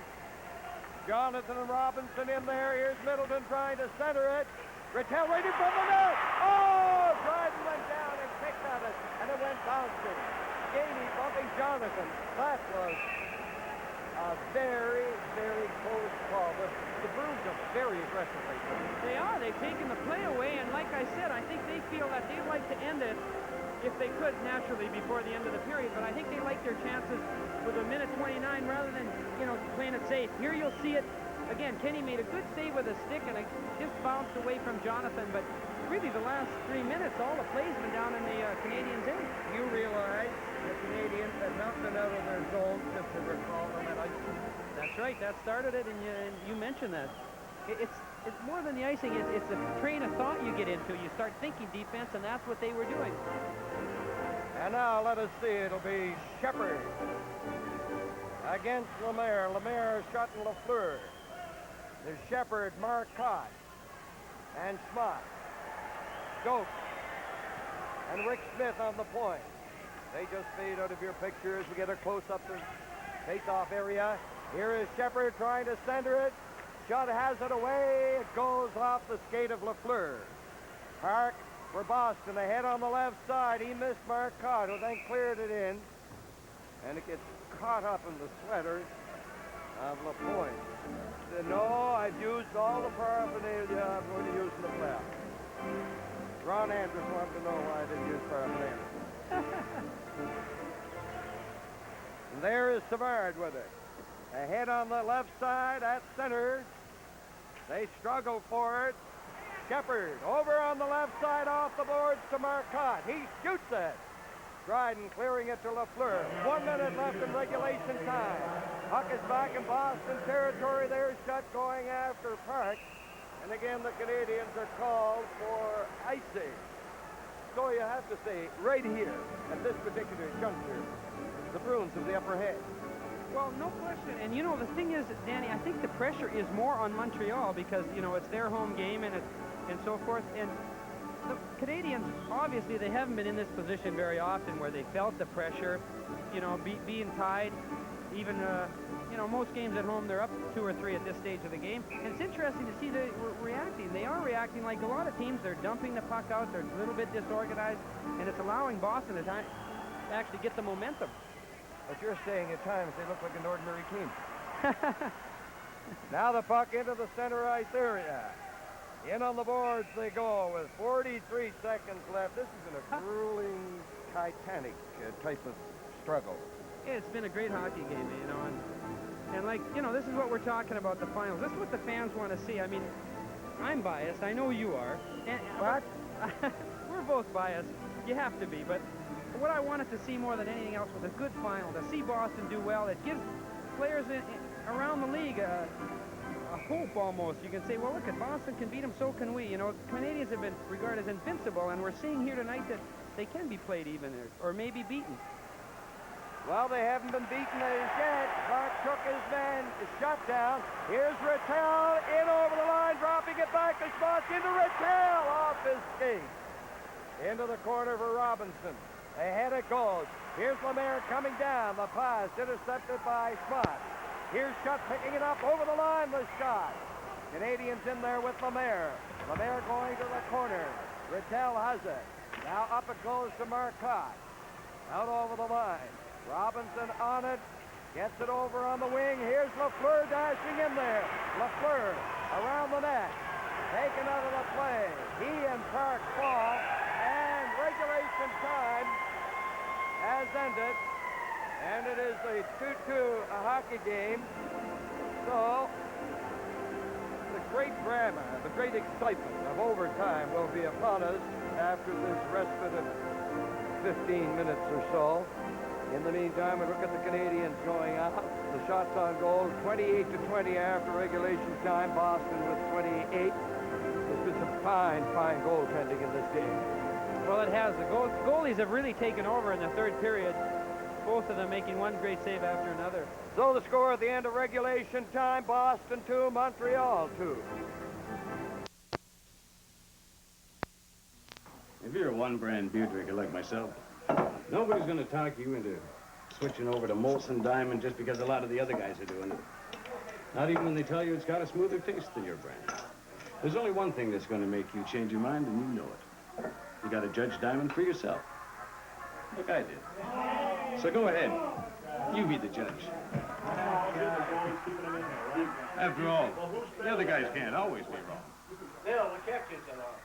Jonathan and Robinson in there. Here's Middleton trying to center it. Whittel right in front of the net. Oh! Dryden went down and picked at it, and it went bouncing. Gainey bumping Jonathan. That was a very, very close call. The Bruins are very aggressive right now. They are. They've taken the play away, and like I said, I think they feel that they'd like to end it if they could, naturally, before the end of the period. But I think they like their chances with a minute 29 rather than, you know, playing it safe. Here you'll see it. Again, Kenny made a good save with a stick, and it just bounced away from Jonathan. But really, the last 3 minutes, all the play's been down in the Canadians' end. You realize the Canadians have not been out of their zone since they were called on that ice. That's right. That started it, and you mentioned that. It's more than the icing. It's a train of thought you get into. You start thinking defense, and that's what they were doing. And now let us see. It'll be Shepard against Lemaire. Lemaire shot and Lafleur. There's Shepard, Marcotte, and Schmott. Stokes and Rick Smith on the point. They just fade out of your picture as we get a close-up to face-off area. Here is Shepard trying to center it. Shot has it away. It goes off the skate of Lafleur. Park for Boston. Ahead on the left side. He missed Marcotte, who then cleared it in. And it gets caught up in the sweater of LaPointe. No, I've used all the paraphernalia I'm going to use in the playoffs. Ron Andrews wanted to know why I didn't use paraphernalia. And there is Savard with it. Ahead on the left side at center. They struggle for it. Shepard over on the left side off the boards to Marcotte. He shoots it. Dryden clearing it to LaFleur. 1 minute left in regulation time. Puck is back in Boston territory. There's Shutt going after Park. And again, the Canadians are called for icing. So you have to say, right here, at this particular juncture, the Bruins have the upper hand. Well, no question. And, you know, the thing is, Danny, I think the pressure is more on Montreal because, you know, it's their home game and so forth. And the Canadians, obviously, they haven't been in this position very often where they felt the pressure, you know, being tied. Even, you know, most games at home, they're up 2 or 3 at this stage of the game. And it's interesting to see they reacting. They are reacting like a lot of teams. They're dumping the puck out. They're a little bit disorganized. And it's allowing Boston to actually get the momentum. But you're saying at times they look like an ordinary team. Now the puck into the center ice area. In on the boards they go with 43 seconds left. This has been a grueling, titanic type of struggle. Yeah, it's been a great hockey game, you know, and like, you know, this is what we're talking about, the finals. This is what the fans want to see. I mean, I'm biased. I know you are. And, what? We're both biased. You have to be, but what I wanted to see more than anything else was a good final. To see Boston do well, it gives players around the league a hope almost. You can say, well, look, if Boston can beat them, so can we. You know, Canadians have been regarded as invincible, and we're seeing here tonight that they can be played even or maybe beaten. Well, they haven't been beaten as yet. Clark took his man, is shut down. Here's Rattel in over the line, dropping it back to Schmutz into Rattel off his skate. Into the corner for Robinson. Ahead it goes. Here's Lemaire coming down. The pass intercepted by Schmutz. Here's Shutt picking it up over the line. The shot. Canadians in there with Lemaire. Lemaire going to the corner. Rattel has it. Now up it goes to Marcotte. Out over the line. Robinson on it. Gets it over on the wing. Here's LaFleur dashing in there. LaFleur around the net. Taken out of the play. He and Park fall. And regulation time has ended, and it is a 2-2 hockey game. So the great drama, the great excitement of overtime will be upon us after this respite of 15 minutes or so. In the meantime, we look at the Canadians going out. The shots on goal, 28-20 after regulation time. Boston with 28. There's been some fine goaltending in this game. Well, it has. The goalies have really taken over in the third period, both of them making one great save after another. So the score at the end of regulation time, Boston 2, Montreal 2. If you're a one-brand beer drinker like myself, nobody's going to talk you into switching over to Molson Diamond just because a lot of the other guys are doing it. Not even when they tell you it's got a smoother taste than your brand. There's only one thing that's going to make you change your mind, and you know it. You got to judge Diamond for yourself. Like I did. So go ahead. You be the judge. After all, the other guys can't always be wrong. Bill, the captain's along.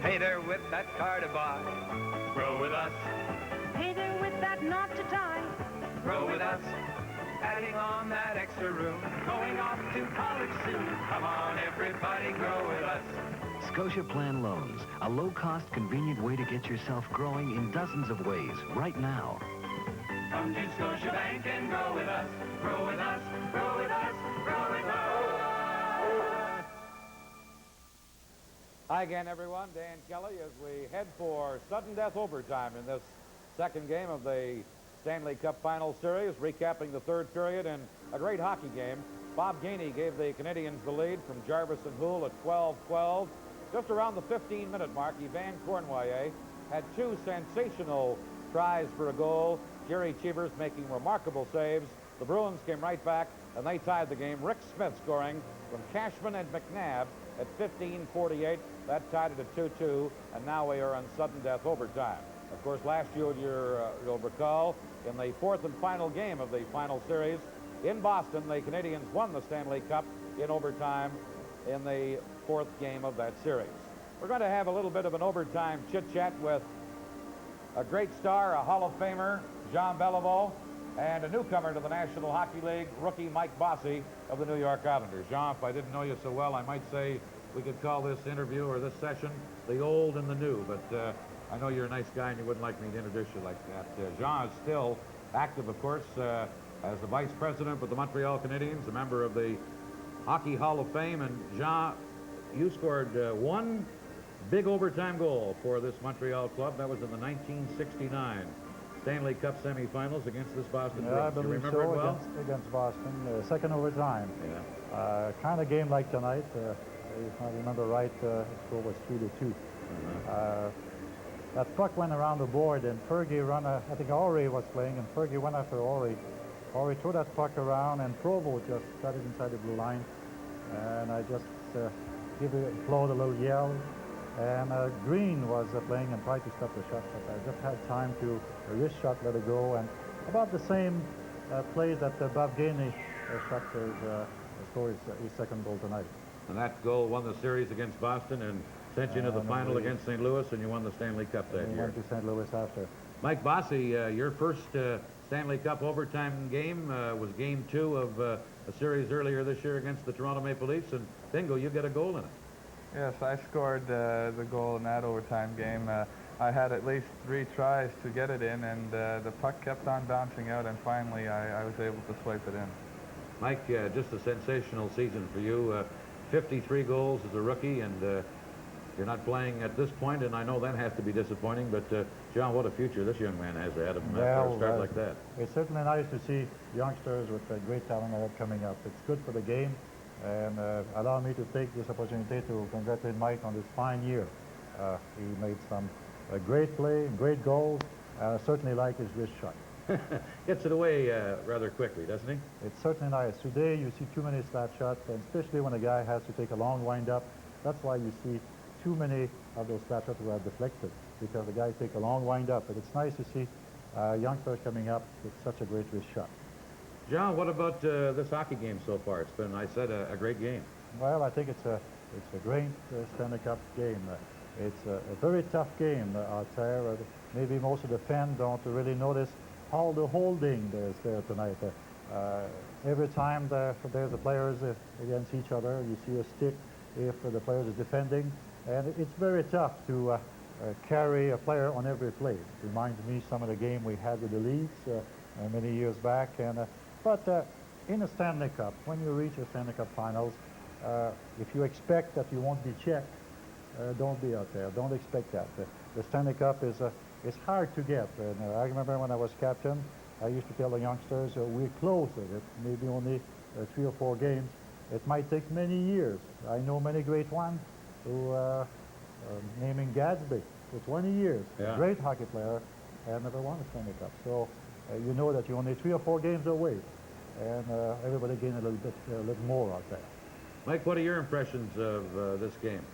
Hey there with that car to buy. Grow with us. Hey there with that knot to tie. Grow with us. Adding on that extra room. Going off to college soon. Come on, everybody, grow with us. Scotia Plan Loans, a low-cost, convenient way to get yourself growing in dozens of ways right now. Come to Scotia Bank and grow with us. Grow with us. Grow with us. Grow with us. Hi again, everyone. Dan Kelly as we head for sudden death overtime in this second game of the Stanley Cup Final Series, recapping the third period in a great hockey game. Bob Gainey gave the Canadians the lead from Jarvis and Houle at 12-12. Just around the 15-minute mark, Yvan Cournoyer had 2 sensational tries for a goal. Jerry Cheevers making remarkable saves. The Bruins came right back, and they tied the game. Rick Smith scoring from Cashman and McNabb at 15:48. That tied it at 2-2, and now we are on sudden death overtime. Of course, last year, you'll recall, in the fourth and final game of the final series in Boston, the Canadians won the Stanley Cup in overtime in the fourth game of that series. We're going to have a little bit of an overtime chit-chat with a great star, a Hall of Famer, Jean Beliveau, and a newcomer to the National Hockey League, rookie Mike Bossy of the New York Islanders. Jean, if I didn't know you so well, I might say we could call this interview or this session the old and the new, but I know you're a nice guy and you wouldn't like me to introduce you like that. Jean is still active, of course, as the vice president with the Montreal Canadiens, a member of the Hockey Hall of Fame. And Jean, you scored one big overtime goal for this Montreal club. That was in the 1969 Stanley Cup semifinals against this Boston Bruins. I believe you remember so, it well? against Boston. Second overtime. Yeah. Kind of game like tonight. If I remember right, the score was 3-2. That puck went around the board, and Fergie ran, I think Ori was playing, and Fergie went after Ori. Ori threw that puck around, and Provo just got it inside the blue line. And I just gave Claude a little yell. And Green was playing and tried to stop the shot, but I just had time to wrist shot, let it go, and about the same plays that Bavgani shot scored his second goal tonight. And that goal won the series against Boston and sent you into the final against St. Louis, and you won the Stanley Cup that year. Went to St. Louis after. Mike Bossy, your first Stanley Cup overtime game was Game 2 of a series earlier this year against the Toronto Maple Leafs, and bingo, you get a goal in it. Yes, I scored the goal in that overtime game. I had at least 3 tries to get it in, and the puck kept on bouncing out, and finally I was able to swipe it in. Mike, just a sensational season for you. 53 goals as a rookie, and you're not playing at this point, and I know that has to be disappointing, but John, what a future this young man has ahead of him after a start like that. It's certainly nice to see youngsters with great talent ahead coming up. It's good for the game, and allow me to take this opportunity to congratulate Mike on this fine year. He made some great play, great goals. Certainly like his wrist shot. Gets it away rather quickly, doesn't he? It's certainly nice. Today you see too many slap shots, and especially when a guy has to take a long wind-up. That's why you see too many of those slap shots were deflected, because the guys take a long wind-up. But it's nice to see youngsters coming up with such a great wrist shot. John, what about this hockey game so far? It's been, I said, a great game. Well, I think it's a great Stanley Cup game. It's a very tough game out there. Maybe most of the fans don't really notice all the holding there's there tonight. Every time there's the players against each other, you see a stick if the players is defending, and it's very tough to carry a player on every play. It reminds me some of the game we had with the Leafs many years back. But in a Stanley Cup, when you reach a Stanley Cup finals, if you expect that you won't be checked, don't be out there. Don't expect that. The Stanley Cup is hard to get. And I remember when I was captain, I used to tell the youngsters, we're close at it, maybe only 3 or 4 games. It might take many years. I know many great ones who, naming Gadsby, for 20 years, a great hockey player, and never won a Stanley Cup. So you know that you're only 3 or 4 games away, and everybody gain a little more out there. Mike, what are your impressions of this game?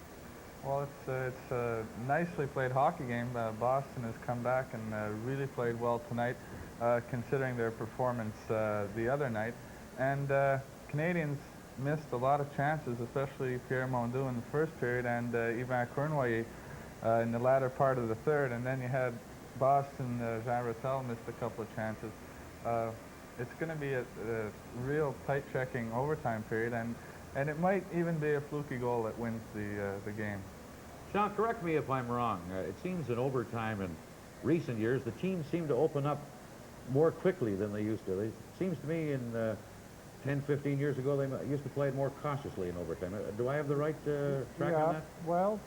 Well, it's a nicely played hockey game. Boston has come back and really played well tonight, considering their performance the other night. And Canadians missed a lot of chances, especially Pierre Mondeau in the first period and Yvan Cournoyer in the latter part of the third. And then you had Boston, Jean Rattel missed a couple of chances. It's going to be a real tight-checking overtime period, and it might even be a fluky goal that wins the game. Sean, correct me if I'm wrong. It seems in overtime in recent years, the teams seem to open up more quickly than they used to. It seems to me in 10, 15 years ago, they used to play it more cautiously in overtime. Do I have the right track on that? Well,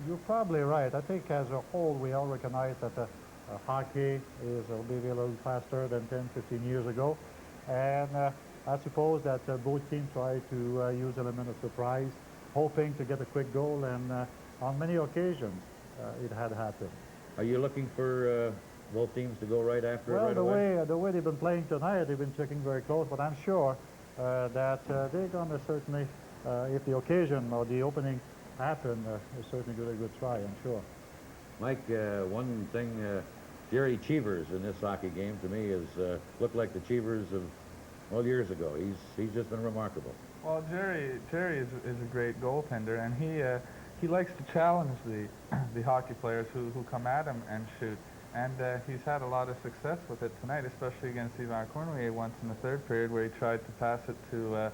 you're probably right. I think as a whole, we all recognize that hockey is maybe a little faster than 10, 15 years ago. And I suppose that both teams try to use element of surprise, hoping to get a quick goal, and on many occasions it had happened. Are you looking for both teams to go right after it right away? Well, the way they've been playing tonight, they've been checking very close, but I'm sure that they're going to certainly, if the occasion or the opening happen, they're certainly going to do a good try, I'm sure. Mike, one thing, Jerry Cheevers in this hockey game to me is looked like the Cheevers of well, years ago. He's just been remarkable. Well, Jerry is a great goaltender, and he likes to challenge the hockey players who come at him and shoot. And he's had a lot of success with it tonight, especially against Yvan Cournoyer once in the third period, where he tried to pass it to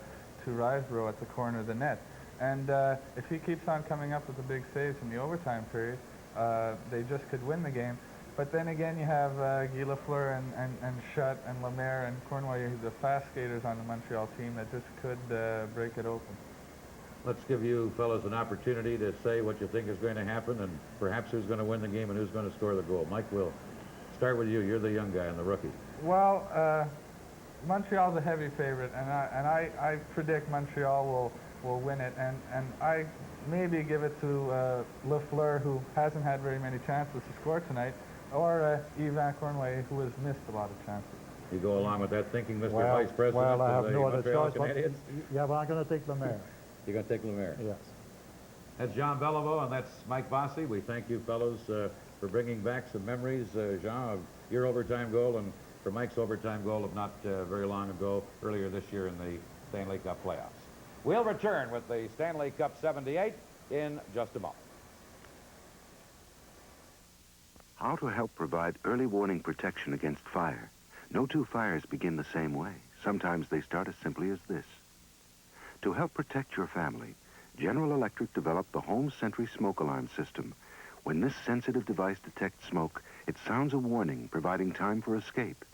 Riseborough at the corner of the net. And if he keeps on coming up with the big saves in the overtime period, they just could win the game. But then again, you have Guy Lafleur and Schutt and Lemaire and Cournoyer, the fast skaters on the Montreal team that just could break it open. Let's give you fellas an opportunity to say what you think is going to happen and perhaps who's going to win the game and who's going to score the goal. Mike, we'll start with you. You're the young guy and the rookie. Well, Montreal's a heavy favorite, and I predict Montreal will win it, and I maybe give it to Lafleur, who hasn't had very many chances to score tonight, or Yvan Cournoyer, who has missed a lot of chances. You go along with that thinking, Mr. Well, Vice President well, I of have the no other Montreal choice, but Canadiens? yeah, but I'm going to take Lemaire. You're going to take Lemaire? Yes. That's Jean Beliveau, and that's Mike Bossy. We thank you fellows for bringing back some memories, Jean, of your overtime goal and for Mike's overtime goal of not very long ago, earlier this year in the Stanley Cup playoffs. We'll return with the Stanley Cup 78 in just a moment. How to help provide early warning protection against fire. No two fires begin the same way. Sometimes they start as simply as this. To help protect your family, General Electric developed the Home Sentry smoke alarm system. When this sensitive device detects smoke, it sounds a warning, providing time for escape.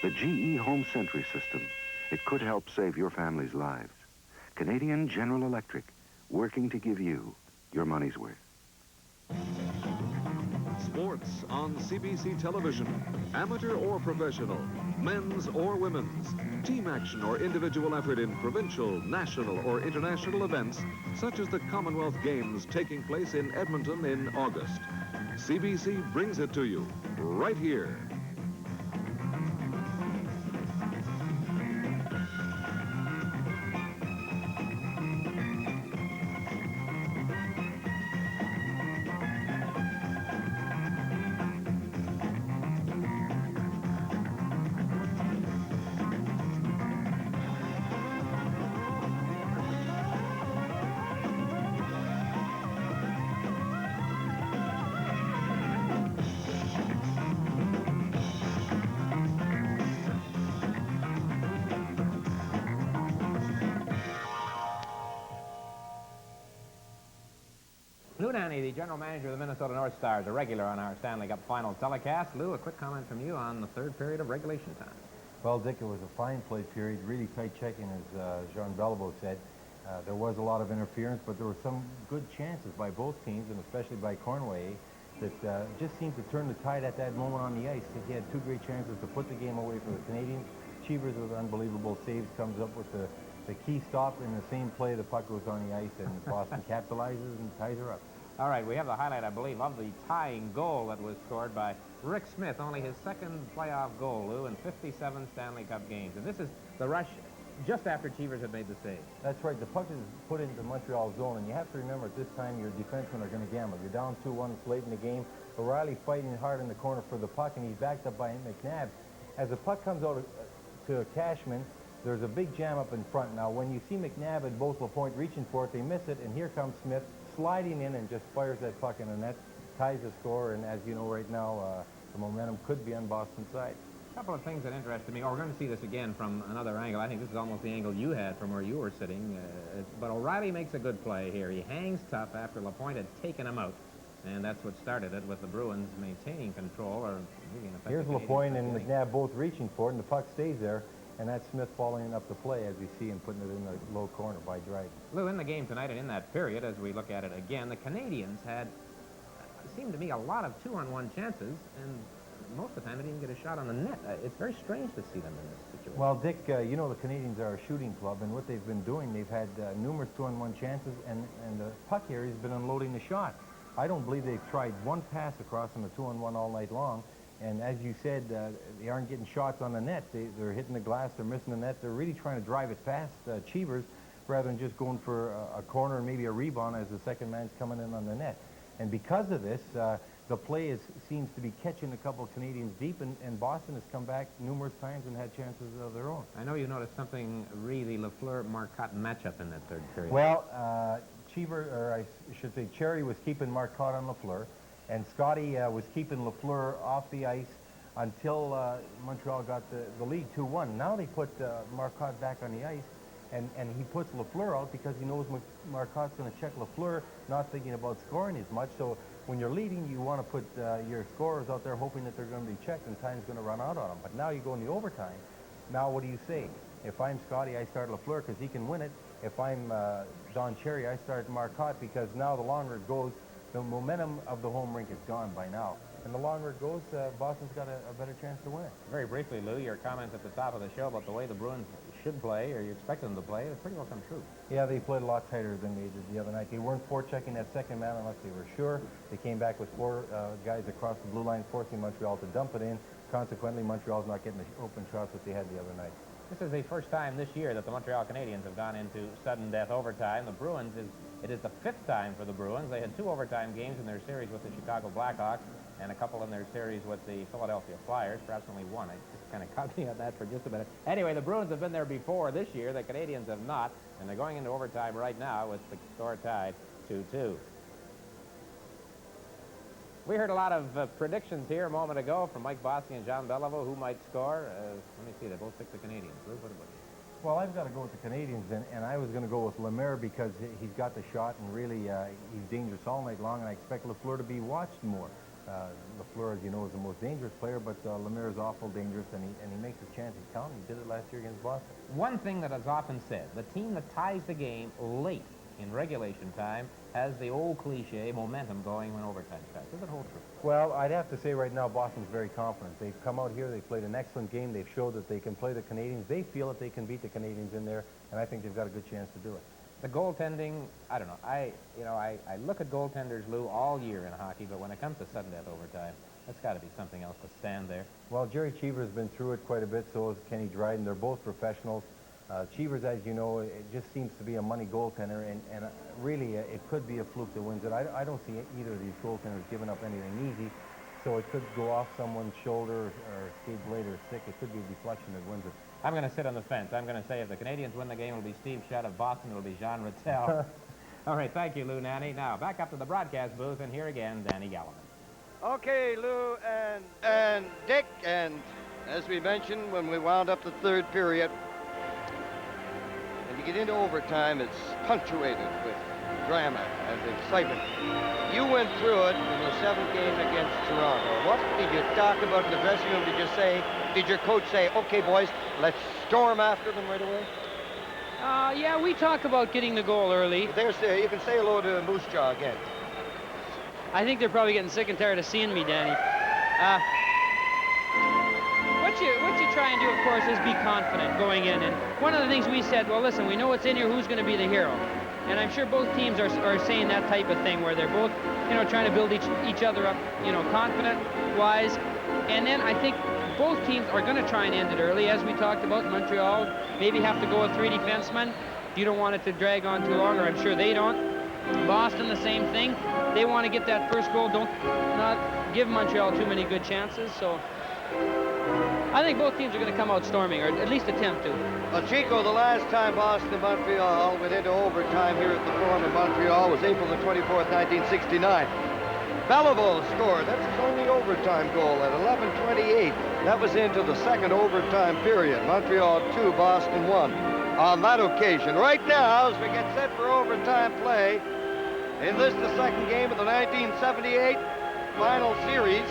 The GE Home Sentry system. It could help save your family's lives. Canadian General Electric, working to give you your money's worth. Sports on CBC television, amateur or professional, men's or women's, team action or individual effort in provincial, national, or international events, such as the Commonwealth Games taking place in Edmonton in August. CBC brings it to you right here. Lou Nanny, the general manager of the Minnesota North Stars, a regular on our Stanley Cup Finals telecast. Lou, a quick comment from you on the third period of regulation time. Well, Dick, it was a fine play period, really tight checking, as Jean Beliveau said. There was a lot of interference, but there were some good chances by both teams, and especially by Cournoyer, that just seemed to turn the tide at that moment on the ice. He had two great chances to put the game away for the Canadians. Cheevers with unbelievable saves comes up with the key stop in the same play. The puck goes on the ice, and Boston capitalizes and ties her up. All right, we have the highlight, I believe, of the tying goal that was scored by Rick Smith, only his second playoff goal, Lou, in 57 Stanley Cup games. And this is the rush just after Cheevers had made the save. That's right. The puck is put into Montreal zone, and you have to remember at this time your defensemen are going to gamble. You're down 2-1, it's late in the game. O'Reilly fighting hard in the corner for the puck, and he's backed up by McNabb. As the puck comes out to Cashman, there's a big jam up in front. Now, when you see McNabb and both LaPointe reaching for it, they miss it, and here comes Smith sliding in and just fires that puck in the net, ties the score, and as you know right now, the momentum could be on Boston's side. A couple of things that interested me. Oh, we're going to see this again from another angle. I think this is almost the angle you had from where you were sitting. But O'Reilly makes a good play here. He hangs tough after LaPointe had taken him out. And that's what started it, with the Bruins maintaining control. Or here's LaPointe and McNabb both reaching for it, and the puck stays there. And that's Smith following up the play, as we see him putting it in the low corner by Dryden. Lou, in the game tonight and in that period, as we look at it again, the Canadians had, it seemed to me, a lot of 2-on-1 chances, and most of the time they didn't get a shot on the net. It's very strange to see them in this situation. Well, Dick, you know the Canadians are a shooting club, and what they've been doing, they've had numerous 2-on-1 chances, and the puck area has been unloading the shot. I don't believe they've tried one pass across on a 2-on-1 all night long. And as you said, they aren't getting shots on the net. They're hitting the glass, they're missing the net. They're really trying to drive it past Cheevers rather than just going for a corner and maybe a rebound as the second man's coming in on the net. And because of this, the play seems to be catching a couple of Canadians deep, and Boston has come back numerous times and had chances of their own. I know you noticed something really Lafleur-Marcotte matchup in that third period. Well, Cheever, or I should say Cherry, was keeping Marcotte on Lafleur, and Scotty was keeping Lafleur off the ice until Montreal got the lead 2-1. Now they put Marcotte back on the ice, and he puts Lafleur out because he knows Marcotte's going to check Lafleur, not thinking about scoring as much. So when you're leading, you want to put your scorers out there hoping that they're going to be checked and time's going to run out on them. But now you go in the overtime. Now what do you say? If I'm Scotty, I start Lafleur because he can win it. If I'm Don Cherry, I start Marcotte because now the longer it goes, the momentum of the home rink is gone by now. And the longer it goes, Boston's got a better chance to win it. Very briefly, Lou, your comments at the top of the show about the way the Bruins should play, or you expect them to play, have pretty well come true. Yeah, they played a lot tighter than they did the other night. They weren't forechecking that second man unless they were sure. They came back with 4 guys across the blue line, forcing Montreal to dump it in. Consequently, Montreal's not getting the open shots that they had the other night. This is the first time this year that the Montreal Canadiens have gone into sudden death overtime. The Bruins, it is the 5th time for the Bruins. They had 2 overtime games in their series with the Chicago Blackhawks and a couple in their series with the Philadelphia Flyers, perhaps only one. I just kind of caught me on that for just a minute. Anyway, the Bruins have been there before this year. The Canadiens have not, and they're going into overtime right now with the score tied 2-2. We heard a lot of predictions here a moment ago from Mike Bosky and Jean Beliveau who might score. Let me see, they both picked the Canadiens. Lou, what about you? Well, I've got to go with the Canadiens, and I was going to go with Lemaire because he's got the shot, and really he's dangerous all night long, and I expect Lafleur to be watched more. Lafleur, as you know, is the most dangerous player, but Lemaire is awful dangerous, and he makes his chances count. He did it last year against Boston. One thing that is often said, the team that ties the game late in regulation time has the old cliche momentum going when overtime starts. Does it hold true? Well, I'd have to say right now Boston's very confident. They've come out here, they've played an excellent game, they've showed that they can play the Canadiens. They feel that they can beat the Canadiens in there, and I think they've got a good chance to do it. The goaltending, I don't know. I look at goaltenders, Lou, all year in hockey, but when it comes to sudden death overtime, that's got to be something else to stand there. Well, Jerry Cheever has been through it quite a bit, so has Kenny Dryden. They're both professionals. Cheevers, as you know, it just seems to be a money goaltender, and really it could be a fluke that wins it. I don't see either of these goaltenders giving up anything easy, so it could go off someone's shoulder or skate blade or stick. It could be a deflection that wins it. I'm going to sit on the fence. I'm going to say if the Canadiens win the game, it'll be Steve Shutt. Of Boston, it'll be Jean Rattel. All right, thank you, Lou Nanny. Now, back up to the broadcast booth, and here again, Danny Gallivan. Okay, Lou and Dick, and as we mentioned when we wound up the third period, when you get into overtime, it's punctuated with drama and excitement. You went through it in the 7th game against Toronto. What did you talk about in the dressing room? Did your coach say, okay, boys, let's storm after them right away? Yeah, we talk about getting the goal early. You can say hello to Moose Jaw again. I think they're probably getting sick and tired of seeing me, Danny. What you try and do, of course, is be confident going in. And one of the things we said, well, listen, we know what's in here, who's going to be the hero? And I'm sure both teams are saying that type of thing, where they're both, trying to build each other up, confident-wise. And then I think both teams are going to try and end it early, as we talked about. Montreal maybe have to go with 3 defensemen. You don't want it to drag on too long, or I'm sure they don't. Boston, the same thing. They want to get that first goal. Not give Montreal too many good chances. So I think both teams are going to come out storming, or at least attempt to. Well, Chico, the last time Boston and Montreal went into overtime here at the Forum in Montreal was April the 24th, 1969. Beliveau scored. That's his only overtime goal at 11:28. That was into the second overtime period. Montreal 2, Boston 1 on that occasion. Right now, as we get set for overtime play, in this, the second game of the 1978 final series,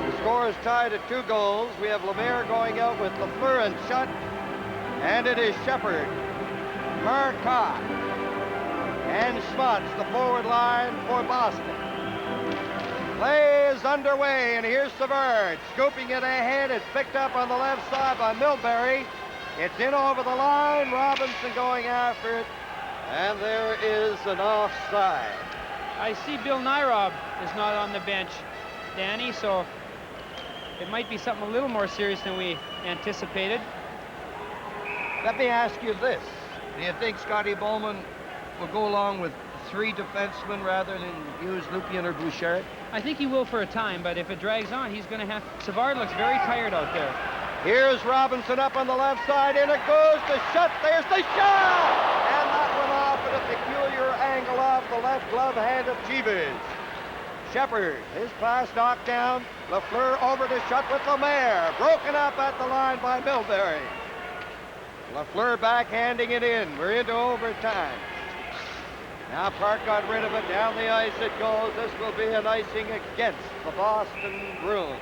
the score is tied at 2 goals. We have Lemaire going out with Lafleur and Shutt, and it is Shepard, Marcotte, and Schmutz, the forward line for Boston. Play is underway, and here's Savard scooping it ahead. It's picked up on the left side by Milbury. It's in over the line. Robinson going after it, and there is an offside. I see Bill Nyrob is not on the bench, Danny, so it might be something a little more serious than we anticipated. Let me ask you this. Do you think Scotty Bowman will go along with three defensemen rather than use Lupien or Bouchard? I think he will for a time, but if it drags on, he's going to have... Savard looks very tired out there. Here's Robinson up on the left side, and it goes to Shutt. There's the shot! And that went off at a peculiar angle off the left glove hand of Jeeves. Shepard, his pass knocked down. Lafleur over to Shutt with Lemaire. Broken up at the line by Milbury. Lafleur backhanding it in. We're into overtime. Now Park got rid of it. Down the ice it goes. This will be an icing against the Boston Bruins.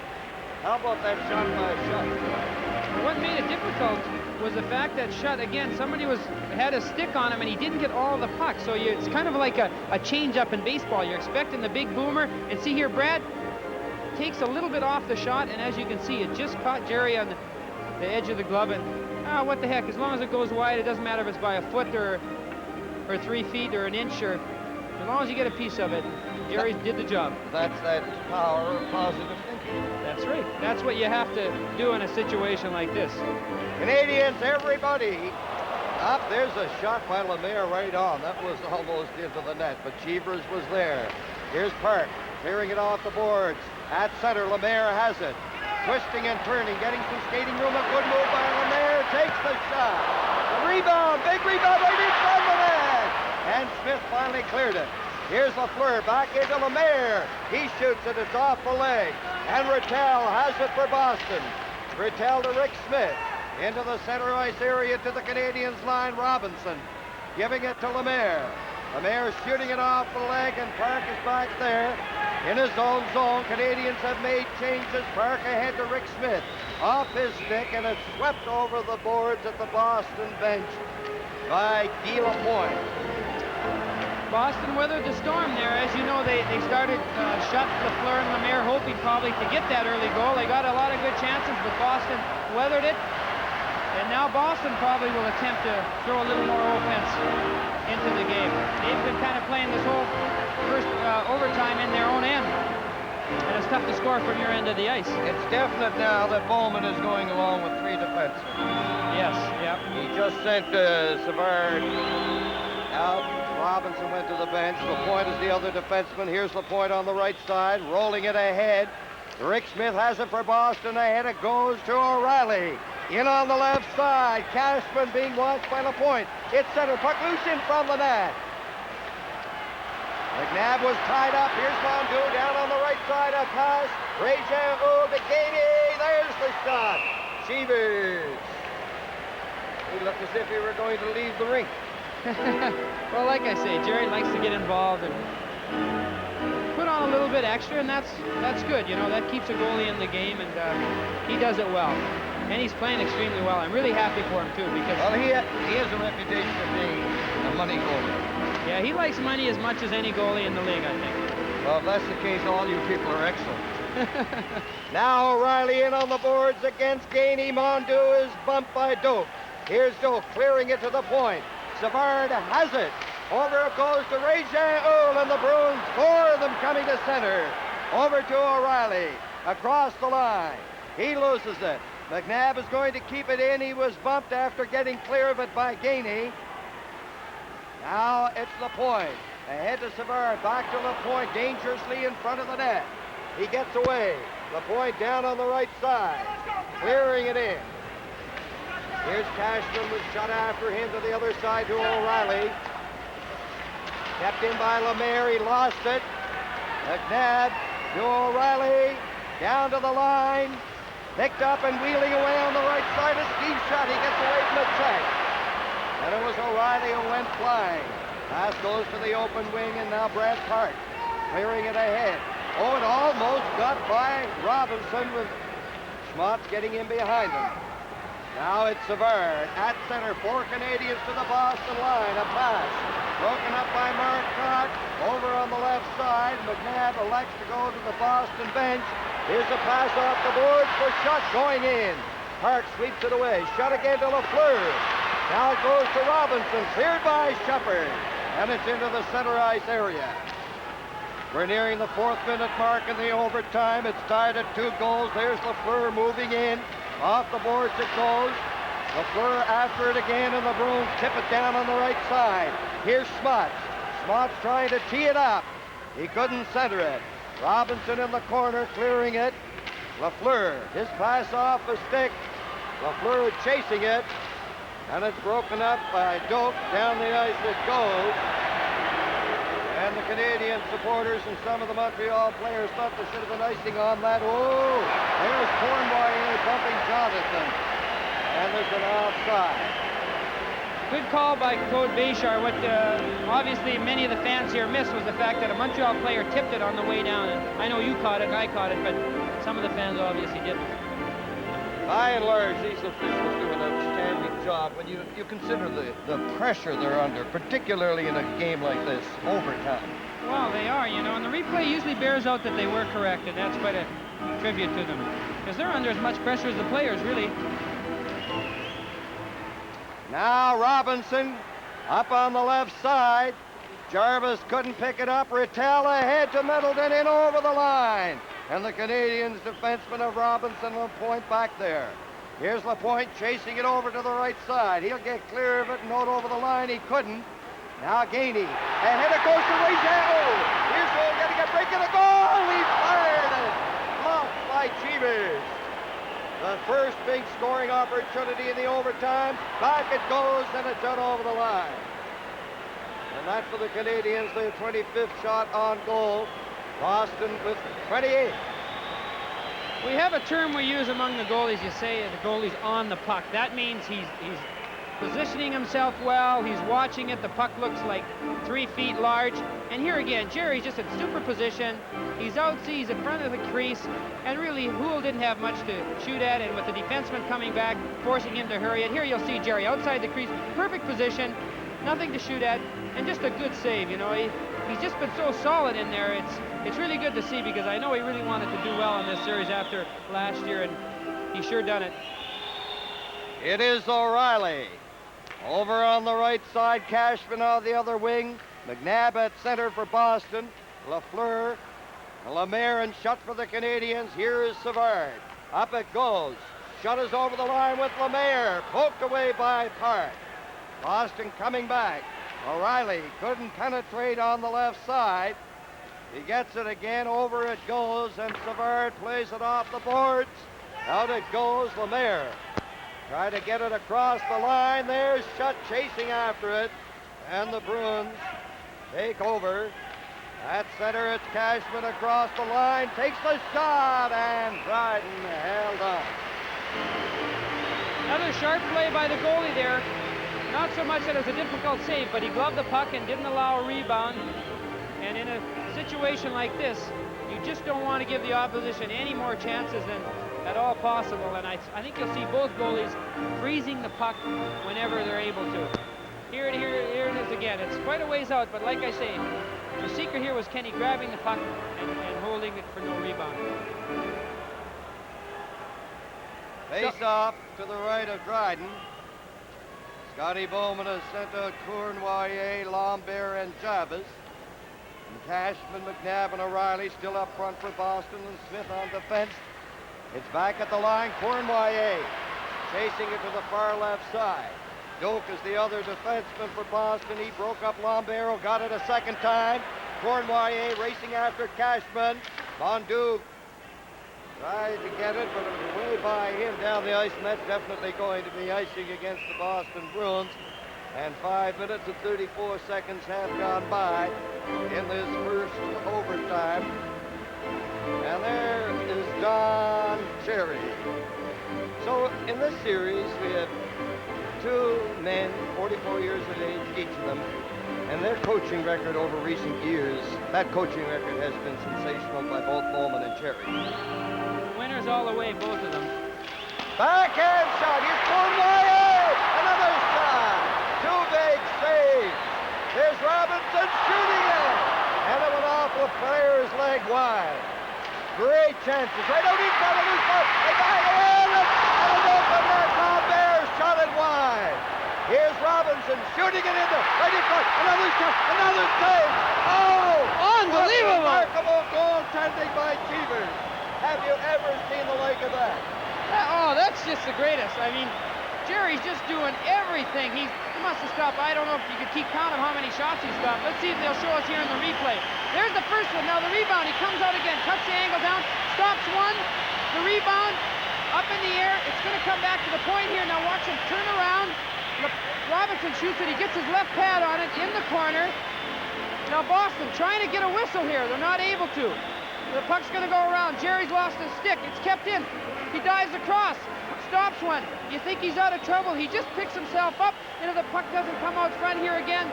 How about that shot by Shutt? What made it difficult was the fact that Shutt, again, somebody had a stick on him and he didn't get all the puck. So it's kind of like a change-up in baseball. You're expecting the big boomer. And see here, Brad takes a little bit off the shot, and as you can see, it just caught Jerry on the edge of the glove. And what the heck, as long as it goes wide, it doesn't matter if it's by a foot or 3 feet or an inch, or as long as you get a piece of it. Jerry did the job. That's that power of positive thinking. That's right. That's what you have to do in a situation like this. Canadians, everybody. Up, there's a shot by Lemaire right on. That was almost into the net, but Cheevers was there. Here's Park, clearing it off the boards. At center, Lemaire has it. Twisting and turning, getting some skating room. A good move by Lemaire. Takes the shot. The rebound, big rebound right in front of the net. And Smith finally cleared it. Here's Lafleur back into Lemaire. He shoots it. It's off the leg. And Rattel has it for Boston. Rattel to Rick Smith. Into the center ice area to the Canadiens line. Robinson giving it to Lemaire. Lemaire shooting it off the leg, and Park is back there in his own zone. Canadiens have made changes. Park ahead to Rick Smith. Off his stick, and it's swept over the boards at the Boston bench by Guy Lapointe. Boston weathered the storm there. As you know, they started Shutt, Lafleur, and Lemaire hoping probably to get that early goal. They got a lot of good chances, but Boston weathered it. And now Boston probably will attempt to throw a little more offense into the game. They've been kind of playing this whole first overtime in their own end. And it's tough to score from your end of the ice. It's definite now that Bowman is going along with three defensemen. Yes, yep. He just sent Savard out. Robinson went to the bench. Lapointe is the other defenseman. Here's Lapointe on the right side, rolling it ahead. Rick Smith has it for Boston. Ahead it goes to O'Reilly. In on the left side. Cashman being watched by Lapointe. It's center. Puck loose in from the net. McNabb was tied up. Here's Mondeau down on the right side. A pass. Ray-Jean to Gainey. There's the shot. Cheevers. He looked as if he were going to leave the rink. Well, like I say, Jerry likes to get involved and put on a little bit extra, and that's good. You know, that keeps a goalie in the game, and he does it well. And he's playing extremely well. I'm really happy for him, too, because... Well, he has a reputation of being a money goalie. Yeah, he likes money as much as any goalie in the league, I think. Well, if that's the case, all you people are excellent. Now O'Reilly in on the boards against Gainey. Mondeau is bumped by Doak. Here's Doak clearing it to the point. Savard has it. Over it goes to Ray-Jean and the Bruins. Four of them coming to center. Over to O'Reilly. Across the line. He loses it. McNabb is going to keep it in. He was bumped after getting clear of it by Gainey. Now it's Lapointe. Ahead to Savard. Back to Lapointe. Dangerously in front of the net. He gets away. Lapointe down on the right side. Clearing it in. Here's Cashman was shot after him to the other side to O'Reilly. Kept in by Lemaire. He lost it. McNabb to O'Reilly. Down to the line. Picked up and wheeling away on the right side. A Steve shot. He gets away from the check. And it was O'Reilly who went flying. Pass goes to the open wing, and now Brad Park clearing it ahead. Oh, it almost got by Robinson with Schmotz getting in behind him. Now it's Savard at center. Four Canadians to the Boston line. A pass broken up by Marcotte. Over on the left side. McNabb elects to go to the Boston bench. Here's a pass off the boards for Shutt going in. Park sweeps it away. Shutt again to Lafleur. Now it goes to Robinson. Cleared by Shepard. And it's into the center ice area. We're nearing the 4th minute mark in the overtime. It's tied at 2 goals. There's Lafleur moving in. Off the boards it goes. Lafleur after it again, and the Bruins tip it down on the right side. Here's Schmotz. Smott's trying to tee it up. He couldn't center it. Robinson in the corner clearing it. Lafleur, his pass off a stick. Lafleur chasing it. And it's broken up by Doak. Down the ice it goes. And the Canadian supporters and some of the Montreal players thought there should have been icing on that. Oh, there's Cornwall bumping Jonathan. And there's an offside. Good call by Claude Béchard. What obviously many of the fans here missed was the fact that a Montreal player tipped it on the way down. And I know you caught it, I caught it, but some of the fans obviously didn't. By and large, these officials do an outstanding job when you consider the pressure they're under, particularly in a game like this, overtime. Well, they are, you know, and the replay usually bears out that they were correct, and that's quite a tribute to them. Because they're under as much pressure as the players, really. Now Robinson up on the left side. Jarvis couldn't pick it up. Rattel ahead to Middleton in over the line. And the Canadians defenseman of Robinson will point back there. Here's Lapointe chasing it over to the right side. He'll get clear of it and out over the line. He couldn't. Now Gainey. Ahead it goes to Rizzo. Here's Cole getting a break and a goal. He fired it. Blocked by Cheevers. The first big scoring opportunity in the overtime. Back it goes, and it's out over the line. And that's for the Canadians, their 25th shot on goal. Boston with 28. We have a term we use among the goalies. You say the goalie's on the puck. That means he's positioning himself well. He's watching it. The puck looks like 3 feet large. And here again, Jerry's just in super position. He's outside, he's in front of the crease. And really, Houle didn't have much to shoot at. And with the defenseman coming back, forcing him to hurry it. Here you'll see Jerry outside the crease. Perfect position. Nothing to shoot at. And just a good save, you know. He's just been so solid in there. It's really good to see because I know he really wanted to do well in this series after last year. And he's sure done it. It is O'Reilly. Over on the right side, Cashman on the other wing. McNabb at center for Boston. Lafleur, Lemaire and Shutt for the Canadians. Here is Savard. Up it goes. Shutt is over the line with Lemaire. Poked away by Park. Boston coming back. O'Reilly couldn't penetrate on the left side. He gets it again. Over it goes, and Savard plays it off the boards. Out it goes. Lemaire. Try to get it across the line. There's Shutt chasing after it. And the Bruins take over. At center, it's Cashman across the line. Takes the shot, and Dryden held on. Another sharp play by the goalie there. Not so much that it was a difficult save, but he gloved the puck and didn't allow a rebound. And in a situation like this, you just don't want to give the opposition any more chances than at all possible, and I think you'll see both goalies freezing the puck whenever they're able to. Here it is again. It's quite a ways out, but like I say, the secret here was Kenny grabbing the puck and holding it for no rebound. Face off to the right of Dryden. Scotty Bowman has sent out Cournoyer, Lambert, and Jarvis. And Cashman, McNabb, and O'Reilly still up front for Boston, and Smith on defense. It's back at the line. Cournoyer chasing it to the far left side. Doak is the other defenseman for Boston. He broke up Lambert, got it a second time. Cournoyer racing after Cashman. Bonduc tried to get it, but it was way by him down the ice, and that's definitely going to be icing against the Boston Bruins. And 5 minutes and 34 seconds have gone by in this first overtime. And there is Don Cherry. So in this series, we have 2 men, 44 years of age, each of them, and their coaching record over recent years, that coaching record has been sensational by both Bowman and Cherry. Winners all the way, both of them. Backhand shot. Here's Cournoyer. Another shot. 2 big saves. There's Robinson shooting it. And it went off the player's leg wide. Great chances. Right out each side of loose ball. They got it in. And an open net. Lambert shot it wide. Here's Robinson shooting it in there. Right in front. Another shot. Another save. Oh! Unbelievable. Remarkable goaltending by Cheevers. Have you ever seen the like of that? Oh, that's just the greatest. I mean, Jerry's just doing everything. He must have stopped. I don't know if you could keep count of how many shots he stopped. Let's see if they'll show us here in the replay. There's the first one. Now the rebound. He comes out again, cuts the angle down, stops one. The rebound up in the air. It's going to come back to the point here. Now watch him turn around. Robinson shoots it. He gets his left pad on it in the corner. Now Boston trying to get a whistle here. They're not able to. The puck's going to go around. Jerry's lost his stick. It's kept in. He dives across. Stops one. You think he's out of trouble. He just picks himself up. You know, the puck doesn't come out front here again.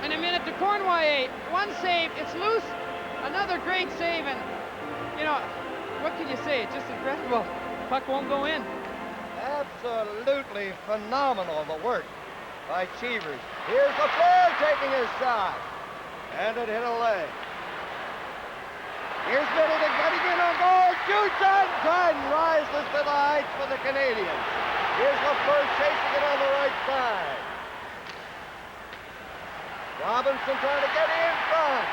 In a minute to Cornwall. One save. It's loose. Another great save. And, you know, what can you say? It's just incredible. Puck won't go in. Absolutely phenomenal the work by Cheevers. Here's the player taking his shot. And it hit a leg. Here's Middleton getting in on goal. Shoots and Dryden rises to the heights for the Canadians. Here's LaFleur chasing it on the right side. Robinson trying to get in front.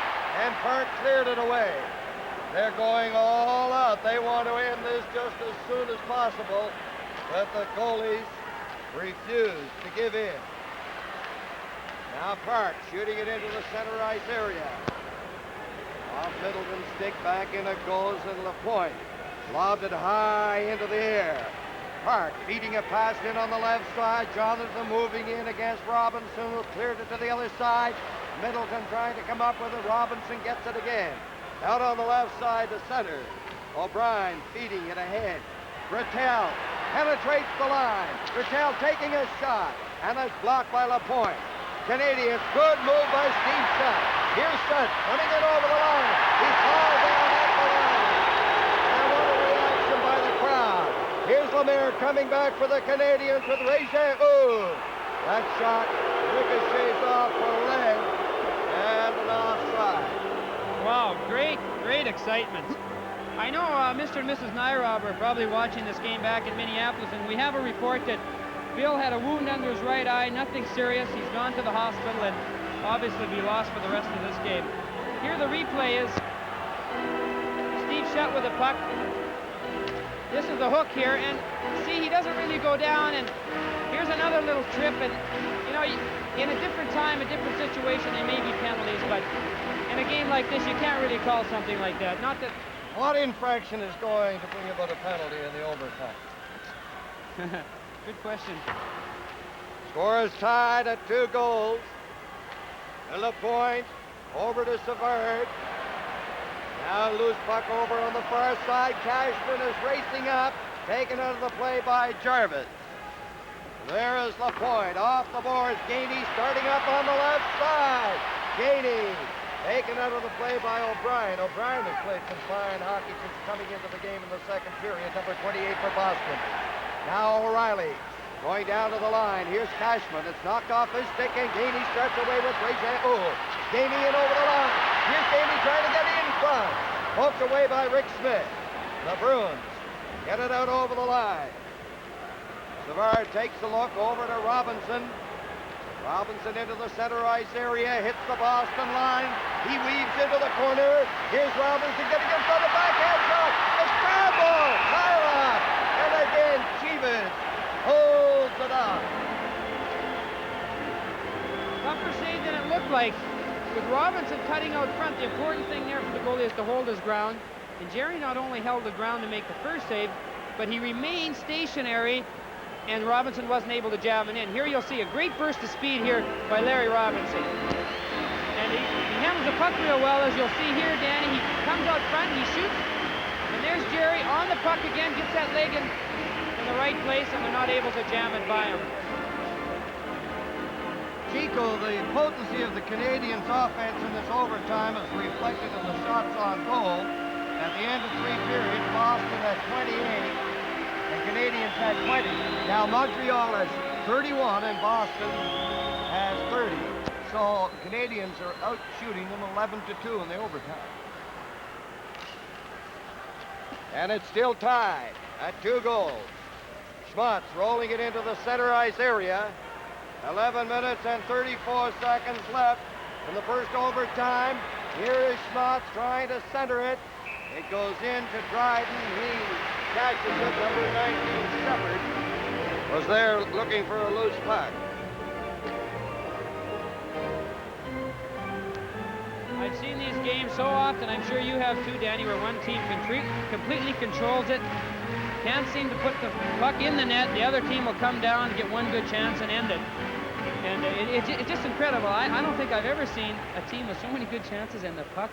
And Park cleared it away. They're going all out. They want to end this just as soon as possible. But the goalies refuse to give in. Now Park shooting it into the center ice area. Off Middleton's stick, back in it goes, and LaPointe lobbed it high into the air. Park feeding a pass in on the left side. Jonathan moving in against Robinson, who cleared it to the other side. Middleton trying to come up with it. Robinson gets it again. Out on the left side to center. O'Brien feeding it ahead. Brettel penetrates the line. Brettel taking a shot, and it's blocked by LaPointe. Canadians, good move by Steve Shutt. Here's Shutt running it over the line. He falls down at the line. And what a reaction by the crowd. Here's Lemaire coming back for the Canadians with Réjean. Ooh, that shot ricochets off for a leg and an offside. Wow, great excitement. I know Mr. and Mrs. Nyrob are probably watching this game back in Minneapolis, and we have a report that Bill had a wound under his right eye, nothing serious. He's gone to the hospital and obviously be lost for the rest of this game. Here the replay is Steve Shutt with the puck. This is the hook here, and see, he doesn't really go down, and here's another little trip, and you know, in a different time, a different situation, there may be penalties, but in a game like this, you can't really call something like that. Not that... What infraction is going to bring about a penalty in the overtime? Good question. Score is tied at 2 goals. And LaPointe over to Savard. Now loose puck over on the far side. Cashman is racing up, taken out of the play by Jarvis. There is LaPointe off the boards. Gainey starting up on the left side. Gainey taken out of the play by O'Brien. O'Brien has played some fine hockey since coming into the game in the second period. Number 28 for Boston. Now O'Reilly going down to the line. Here's Cashman. It's knocked off his stick, and Gainey starts away with Réjean. Oh, Gainey in over the line. Here's Gainey trying to get in front. Poked away by Rick Smith. The Bruins get it out over the line. Savard takes a look over to Robinson. Robinson into the center ice area, hits the Boston line. He weaves into the corner. Here's Robinson getting in front of backhand shot. A scramble. Tyler. And again, Chivas holds it up. Tougher save than it looked like. With Robinson cutting out front, the important thing there for the goalie is to hold his ground. And Jerry not only held the ground to make the first save, but he remained stationary, and Robinson wasn't able to jam it in. Here you'll see a great burst of speed here by Larry Robinson. And he handles the puck real well, as you'll see here, Danny. He comes out front, he shoots. And there's Jerry on the puck again, gets that leg in the right place, and they're not able to jam it by him. Chico, the potency of the Canadians' offense in this overtime is reflected in the shots on goal. At the end of 3 periods, Boston had 28, and Canadians had 20. Now Montreal has 31, and Boston has 30. So Canadians are out shooting them 11-2 in the overtime. And it's still tied at 2 goals. Schmutz rolling it into the center ice area. 11 minutes and 34 seconds left in the first overtime. Here is Schmutz trying to center it. It goes in to Dryden. He catches it, number 19, Shepard. was there looking for a loose puck. I've seen these games so often, I'm sure you have too, Danny, where one team completely controls it, can't seem to put the puck in the net, the other team will come down, get one good chance and end it. And it's just incredible. I don't think I've ever seen a team with so many good chances and the puck,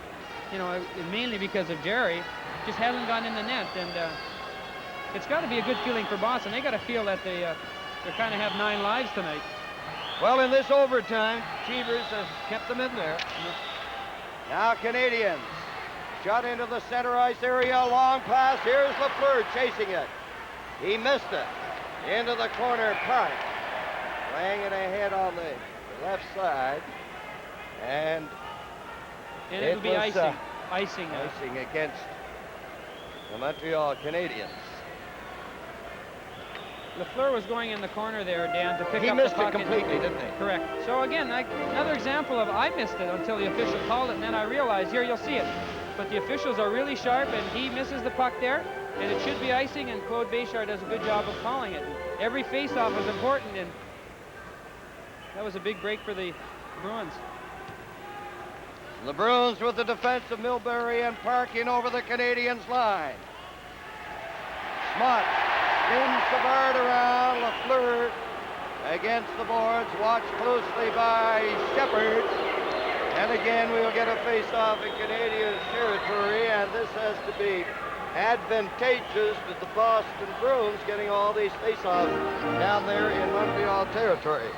you know, mainly because of Jerry, just hasn't gone in the net. And it's got to be a good feeling for Boston. They got to feel that they kind of have 9 lives tonight. Well, in this overtime, Cheevers has kept them in there. Now Canadians. Shot into the center ice area, long pass. Here's Lafleur chasing it. He missed it. Into the corner, Park. Laying it ahead on the left side. And it'll be icing. Icing against the Montreal Canadiens. Lafleur was going in the corner there, Dan, to pick He up missed the puck. it completely, didn't he? Correct. So again, another example of I missed it until the official called it, and then I realized, here, you'll see it. But the officials are really sharp, and he misses the puck there, and it should be icing, and Claude Béchard does a good job of calling it. Every face-off was important, and that was a big break for the Bruins. The Bruins with the defense of Milbury and Park in over the Canadiens line. Smart spins the bird around. Lafleur against the boards, watched closely by Shepard. And again, we'll get a face-off in Canadian territory, and this has to be advantageous to the Boston Bruins getting all these face-offs down there in Montreal territory.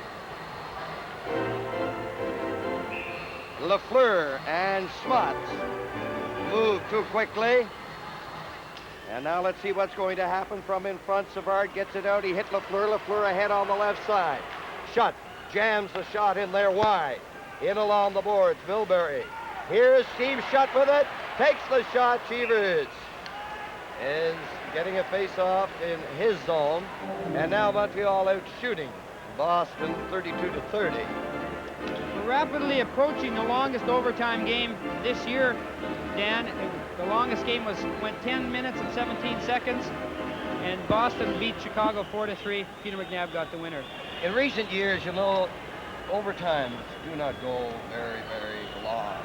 Lafleur and Smuts move too quickly. And now let's see what's going to happen from in front. Savard gets it out. He hit Lafleur. Lafleur ahead on the left side. Shutt jams the shot in there wide. In along the boards, Milbury. Here's Steve Shutt with it. Takes the shot. Cheevers is getting a face-off in his zone. And now Montreal out shooting Boston 32-30. We're rapidly approaching the longest overtime game this year, Dan. The longest game went 10 minutes and 17 seconds, and Boston beat Chicago 4-3. Peter McNabb got the winner. In recent years, you know, overtimes do not go very, very long.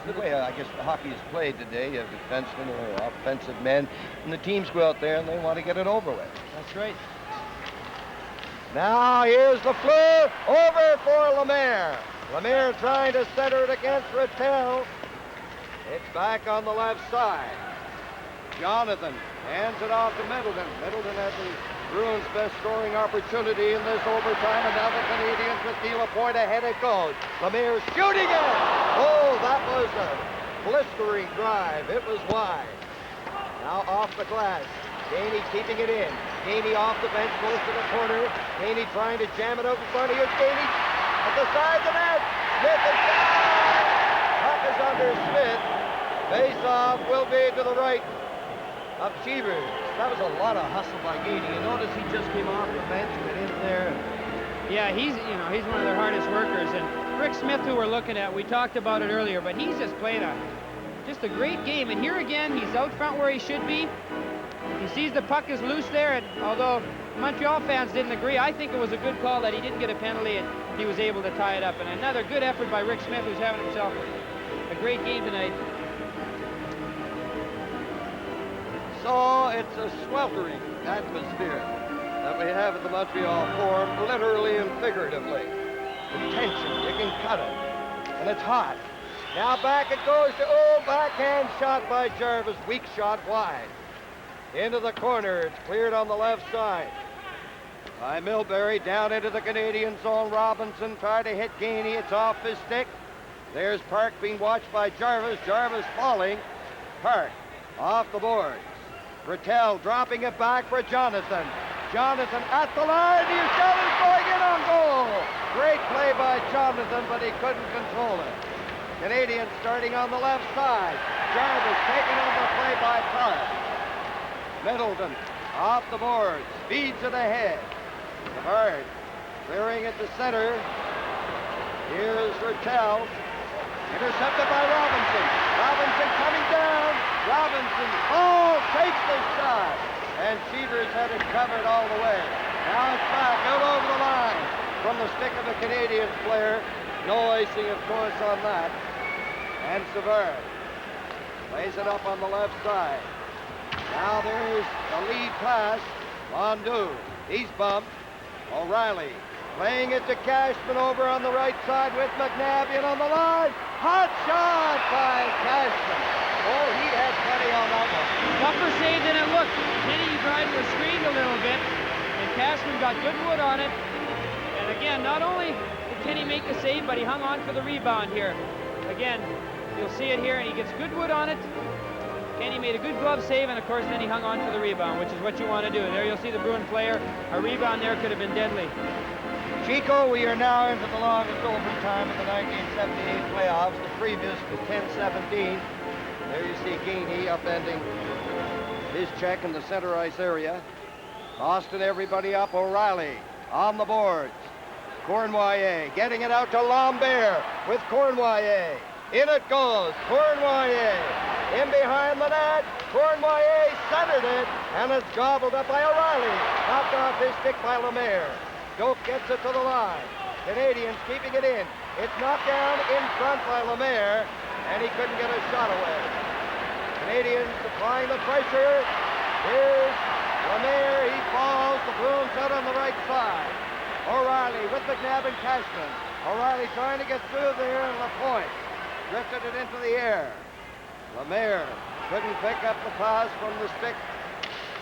It's the way, I guess, hockey is played today. You have defensemen or offensive men, and the teams go out there and they want to get it over with. That's right. Now here's Lafleur, over for Lemaire. Lemaire trying to center it against Rattel. It's back on the left side. Jonathan hands it off to Middleton. Middleton had the Bruins' best scoring opportunity in this overtime, and now the Canadiens with Neil Lapointe ahead it goes. Lemaire shooting it! Oh, that was a blistering drive. It was wide. Now off the glass. Gainey keeping it in. Gainey off the bench, close to the corner. Gainey trying to jam it out in front. Here's Gainey at the side of the net. Smith is shot! Puck is under Smith. Face-off will be to the right of Cheevers. That was a lot of hustle by Gainey. You notice he just came off the bench and went in there. Yeah, he's one of their hardest workers. And Rick Smith, who we're looking at, we talked about it earlier, but he's just played just a great game. And here again, he's out front where he should be. He sees the puck is loose there, and although Montreal fans didn't agree, I think it was a good call that he didn't get a penalty and he was able to tie it up. And another good effort by Rick Smith, who's having himself a great game tonight. So it's a sweltering atmosphere that we have at the Montreal Forum, literally and figuratively. The tension, you can cut it. And it's hot. Now back it goes to, backhand shot by Jarvis. Weak shot wide. Into the corner. It's cleared on the left side by Milbury. Down into the Canadian zone. Robinson tried to hit Gainey. It's off his stick. There's Park being watched by Jarvis. Jarvis falling. Park off the boards. Rattel dropping it back for Jonathan. Jonathan at the line. His shot is going in on goal. Great play by Jonathan, but he couldn't control it. Canadians starting on the left side. Jarvis taken on the play by Park. Middleton off the boards, feeds it ahead. Savard clearing at the center. Here's Rattel. Intercepted by Robinson. Robinson coming down. Robinson, takes the shot. And Cheevers had it covered all the way. Now it's back, out over the line from the stick of the Canadian player. No icing, of course, on that. And Savard lays it up on the left side. Now there's the lead pass. Mondu, he's bumped. O'Reilly playing it to Cashman over on the right side with McNabb in on the line. Hot shot by Cashman. Oh, he had plenty on that one. Tougher save than it looked. Kenny Dryden was screened a little bit, and Cashman got good wood on it. And again, not only did Kenny make the save, but he hung on for the rebound here. Again, you'll see it here, and he gets good wood on it. Kenny made a good glove save, and of course then he hung on for the rebound, which is what you want to do. There you'll see the Bruin player. A rebound there could have been deadly. Chico, we are now into the longest overtime of the 1978 playoffs, the previous to 10-17. There you see Gainey upending his check in the center ice area. Boston, everybody up. O'Reilly on the boards. Cournoyer getting it out to Lambert with Cournoyer. In it goes. Cournoyer in behind the net. Cournoyer centered it, and it's gobbled up by O'Reilly. Knocked off his stick by Lemaire. Doak gets it to the line. Canadians keeping it in. It's knocked down in front by Lemaire, and he couldn't get a shot away. Canadians applying the pressure. Here's Lemaire. He falls. The Bruins out on the right side. O'Reilly with McNabb and Cashman. O'Reilly trying to get through there, and LaPointe drifted it into the air. Lemaire couldn't pick up the pass from the stick,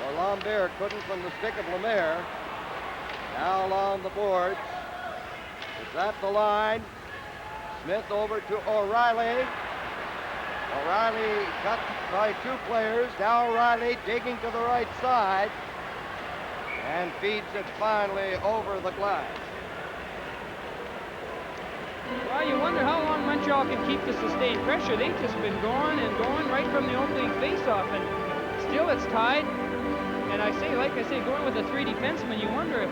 or Lambert couldn't from the stick of Lemaire. Now along the boards. It's at the line. Smith over to O'Reilly. O'Reilly cut by two players. Now O'Reilly digging to the right side and feeds it finally over the glass. Well, you wonder how long Montreal can keep the sustained pressure. They've just been going and going right from the opening faceoff, and still it's tied. And like I say, going with the three defensemen, you wonder if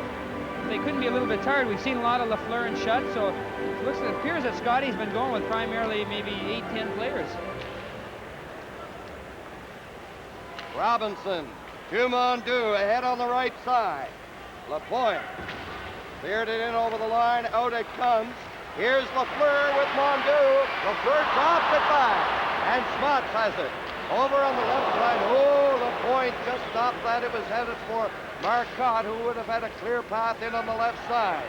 they couldn't be a little bit tired. We've seen a lot of Lafleur and Shutt, so it appears that Scotty's been going with primarily maybe 8-10 players. Robinson to Mondu, ahead on the right side. LaPointe cleared it in over the line. Out it comes. Here's Lafleur with Mondu. Lafleur drops it back, and Schmutz has it. Over on the left side. Oh, LaPointe just stopped that. It was headed for Marcotte, who would have had a clear path in on the left side.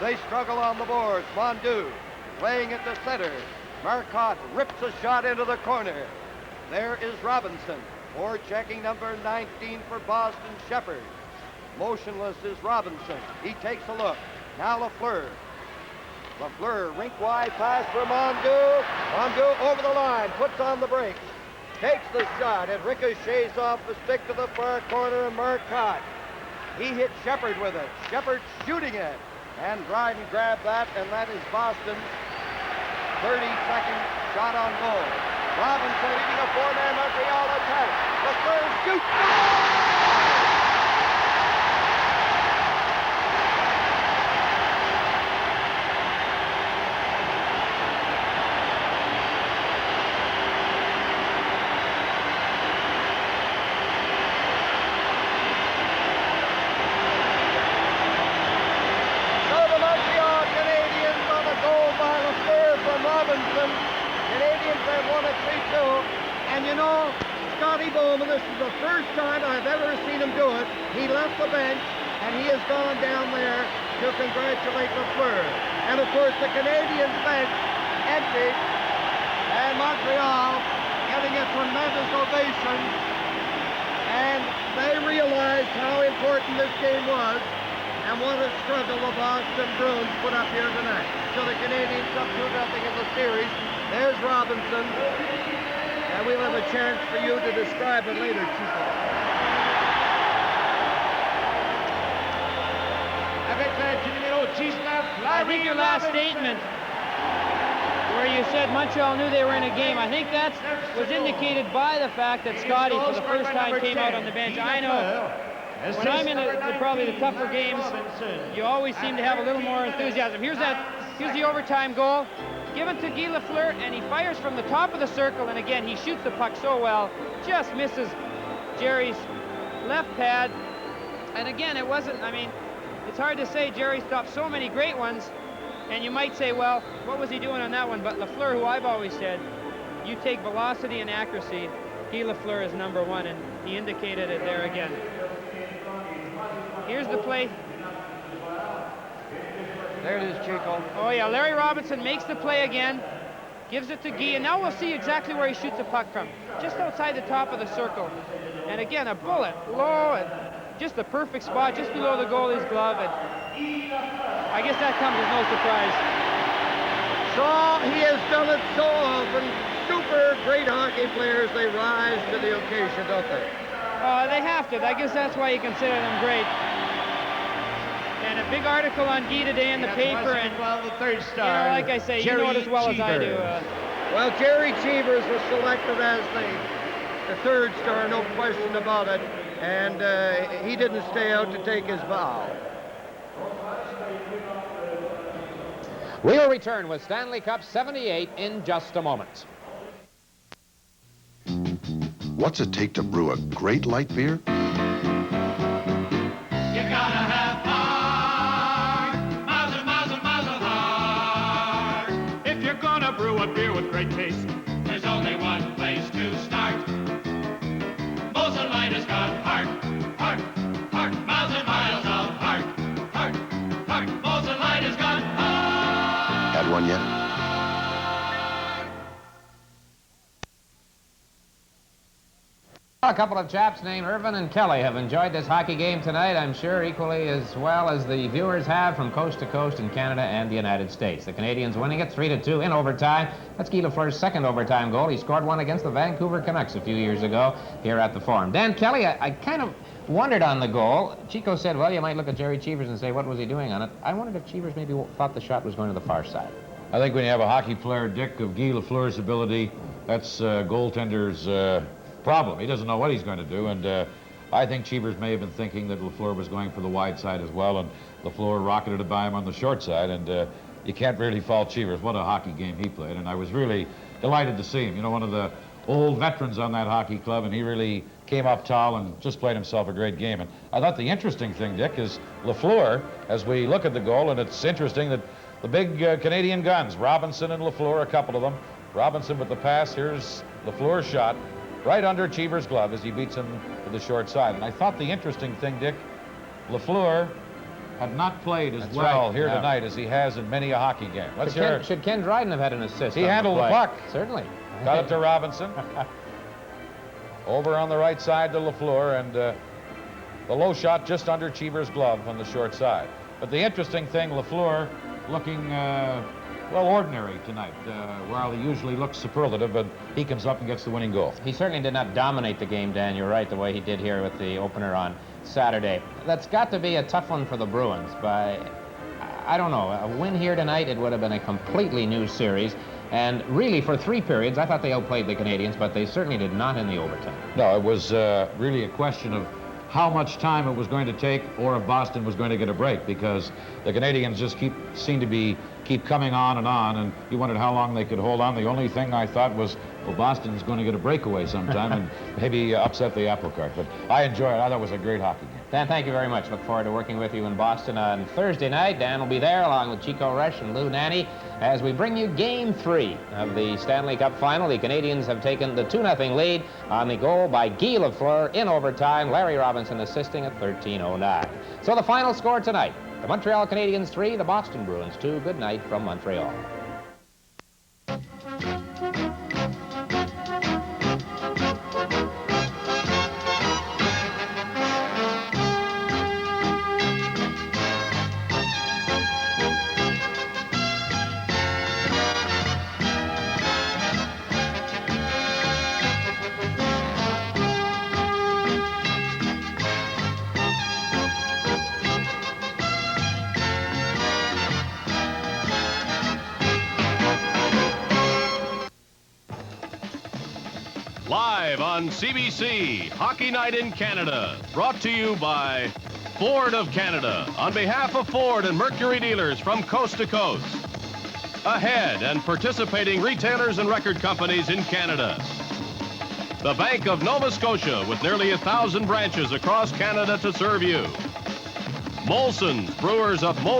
They struggle on the boards. Mondu playing it to center. Marcotte rips a shot into the corner. There is Robinson. Or checking number 19 for Boston, Shepard. Motionless is Robinson. He takes a look. Now Lafleur. Lafleur, rink-wide pass for Mondu. Mondu over the line, puts on the brakes. Takes the shot. It ricochets off the stick to the far corner, and Marcotte. He hit Shepard with it. Shepard shooting it. And Dryden grabbed that, and that is Boston's 32nd shot on goal. Robinson leading a four-man Montreal attack. Lafleur shoots. So the Montreal Canadiens on a goal by Lafleur from Robinson. Canadians have won it 3-2. And you know, Scotty Bowman, this is the first time I've ever seen him do it. He left the bench, and he has gone down there to congratulate Lafleur. And of course, the Canadiens bench empty, and Montreal getting a tremendous ovation. And they realized how important this game was, and what a struggle the Boston Bruins put up here tonight. So the Canadiens up 2-0 in the series. There's Robinson. And we'll have a chance for you to describe it later, Chico. I think your last statement, where you said Montreal knew they were in a game, I think that was indicated by the fact that Scotty, for the first time, came out on the bench. I know when I'm in probably the tougher games, you always seem to have a little more enthusiasm. Here's the overtime goal. Given to Guy Lafleur, and he fires from the top of the circle, and again, he shoots the puck so well, just misses Jerry's left pad. And again, it wasn't, I mean, It's hard to say. Jerry stopped so many great ones, and you might say, well, what was he doing on that one? But Lafleur, who I've always said, you take velocity and accuracy, Guy Lafleur is #1, and he indicated it there again. Here's the play. There it is, Chico. Oh, yeah, Larry Robinson makes the play again, gives it to Guy, and now we'll see exactly where he shoots the puck from. Just outside the top of the circle. And again, a bullet, low, and just the perfect spot, just below the goalie's glove. And I guess that comes as no surprise. So he has done it so often. Super great hockey players, they rise to the occasion, don't they? They have to. I guess that's why you consider them great. And a big article on Guy today in the paper. And the third star. You know, like I say, you know it as well as I do. Well, Jerry Cheevers was selected as the third star, no question about it. And he didn't stay out to take his bow. We will return with Stanley Cup 78 in just a moment. What's it take to brew a great light beer? You gotta have heart, mazel heart. If you're gonna brew a beer with great taste, there's only one place to start. Moser Light has got heart, miles of heart. Moser Light has got heart. Had one yet? A couple of chaps named Irvin and Kelly have enjoyed this hockey game tonight, I'm sure equally as well as the viewers have from coast to coast in Canada and the United States. The Canadians winning it 3-2 in overtime. That's Guy Lafleur's second overtime goal. He scored one against the Vancouver Canucks a few years ago here at the Forum. Dan Kelly, I kind of wondered on the goal. Chico said, well, you might look at Jerry Cheevers and say, what was he doing on it? I wondered if Cheevers maybe thought the shot was going to the far side. I think when you have a hockey player, Dick, of Guy Lafleur's ability, that's goaltender's problem. He doesn't know what he's going to do, and I think Cheevers may have been thinking that Lafleur was going for the wide side as well, and Lafleur rocketed it by him on the short side, and you can't really fault Cheevers. What a hockey game he played, and I was really delighted to see him. You know, one of the old veterans on that hockey club, and he really came up tall and just played himself a great game. And I thought the interesting thing, Dick, is Lafleur, as we look at the goal, and it's interesting that the big Canadian guns, Robinson and Lafleur, a couple of them. Robinson with the pass, here's Lafleur's shot, right under Cheevers' glove as he beats him to the short side. And I thought the interesting thing, Dick, Lafleur had not played as well here tonight as he has in many a hockey game. Should Ken Dryden have had an assist? He handled the puck. Certainly. Got it to Robinson. Over on the right side to Lafleur, and the low shot just under Cheevers' glove on the short side. But the interesting thing, Lafleur looking well, ordinary tonight, while he usually looks superlative, but he comes up and gets the winning goal. He certainly did not dominate the game, Dan. You're right, the way he did here with the opener on Saturday. That's got to be a tough one for the Bruins, but I don't know. A win here tonight, it would have been a completely new series. And really, for 3 periods, I thought they outplayed the Canadians, but they certainly did not in the overtime. No, it was really a question of how much time it was going to take, or if Boston was going to get a break, because the Canadians just seemed to keep coming on, and you wondered how long they could hold on. The only thing I thought was, well, Boston's going to get a breakaway sometime and maybe upset the apple cart. But I enjoyed it. I thought it was a great hockey game. Dan, thank you very much. Look forward to working with you in Boston on Thursday night. Dan will be there along with Chico Resch and Lou Nanne as we bring you Game 3 of the Stanley Cup Final. The Canadians have taken the 2-0 lead on the goal by Guy Lafleur in overtime. Larry Robinson assisting at 13:09. So the final score tonight, the Montreal Canadiens 3, the Boston Bruins 2. Good night from Montreal. Live on CBC, Hockey Night in Canada, brought to you by Ford of Canada, on behalf of Ford and Mercury dealers from coast to coast. Ahead and participating retailers and record companies in Canada. The Bank of Nova Scotia, with nearly 1,000 branches across Canada to serve you. Molson's, brewers of Molson.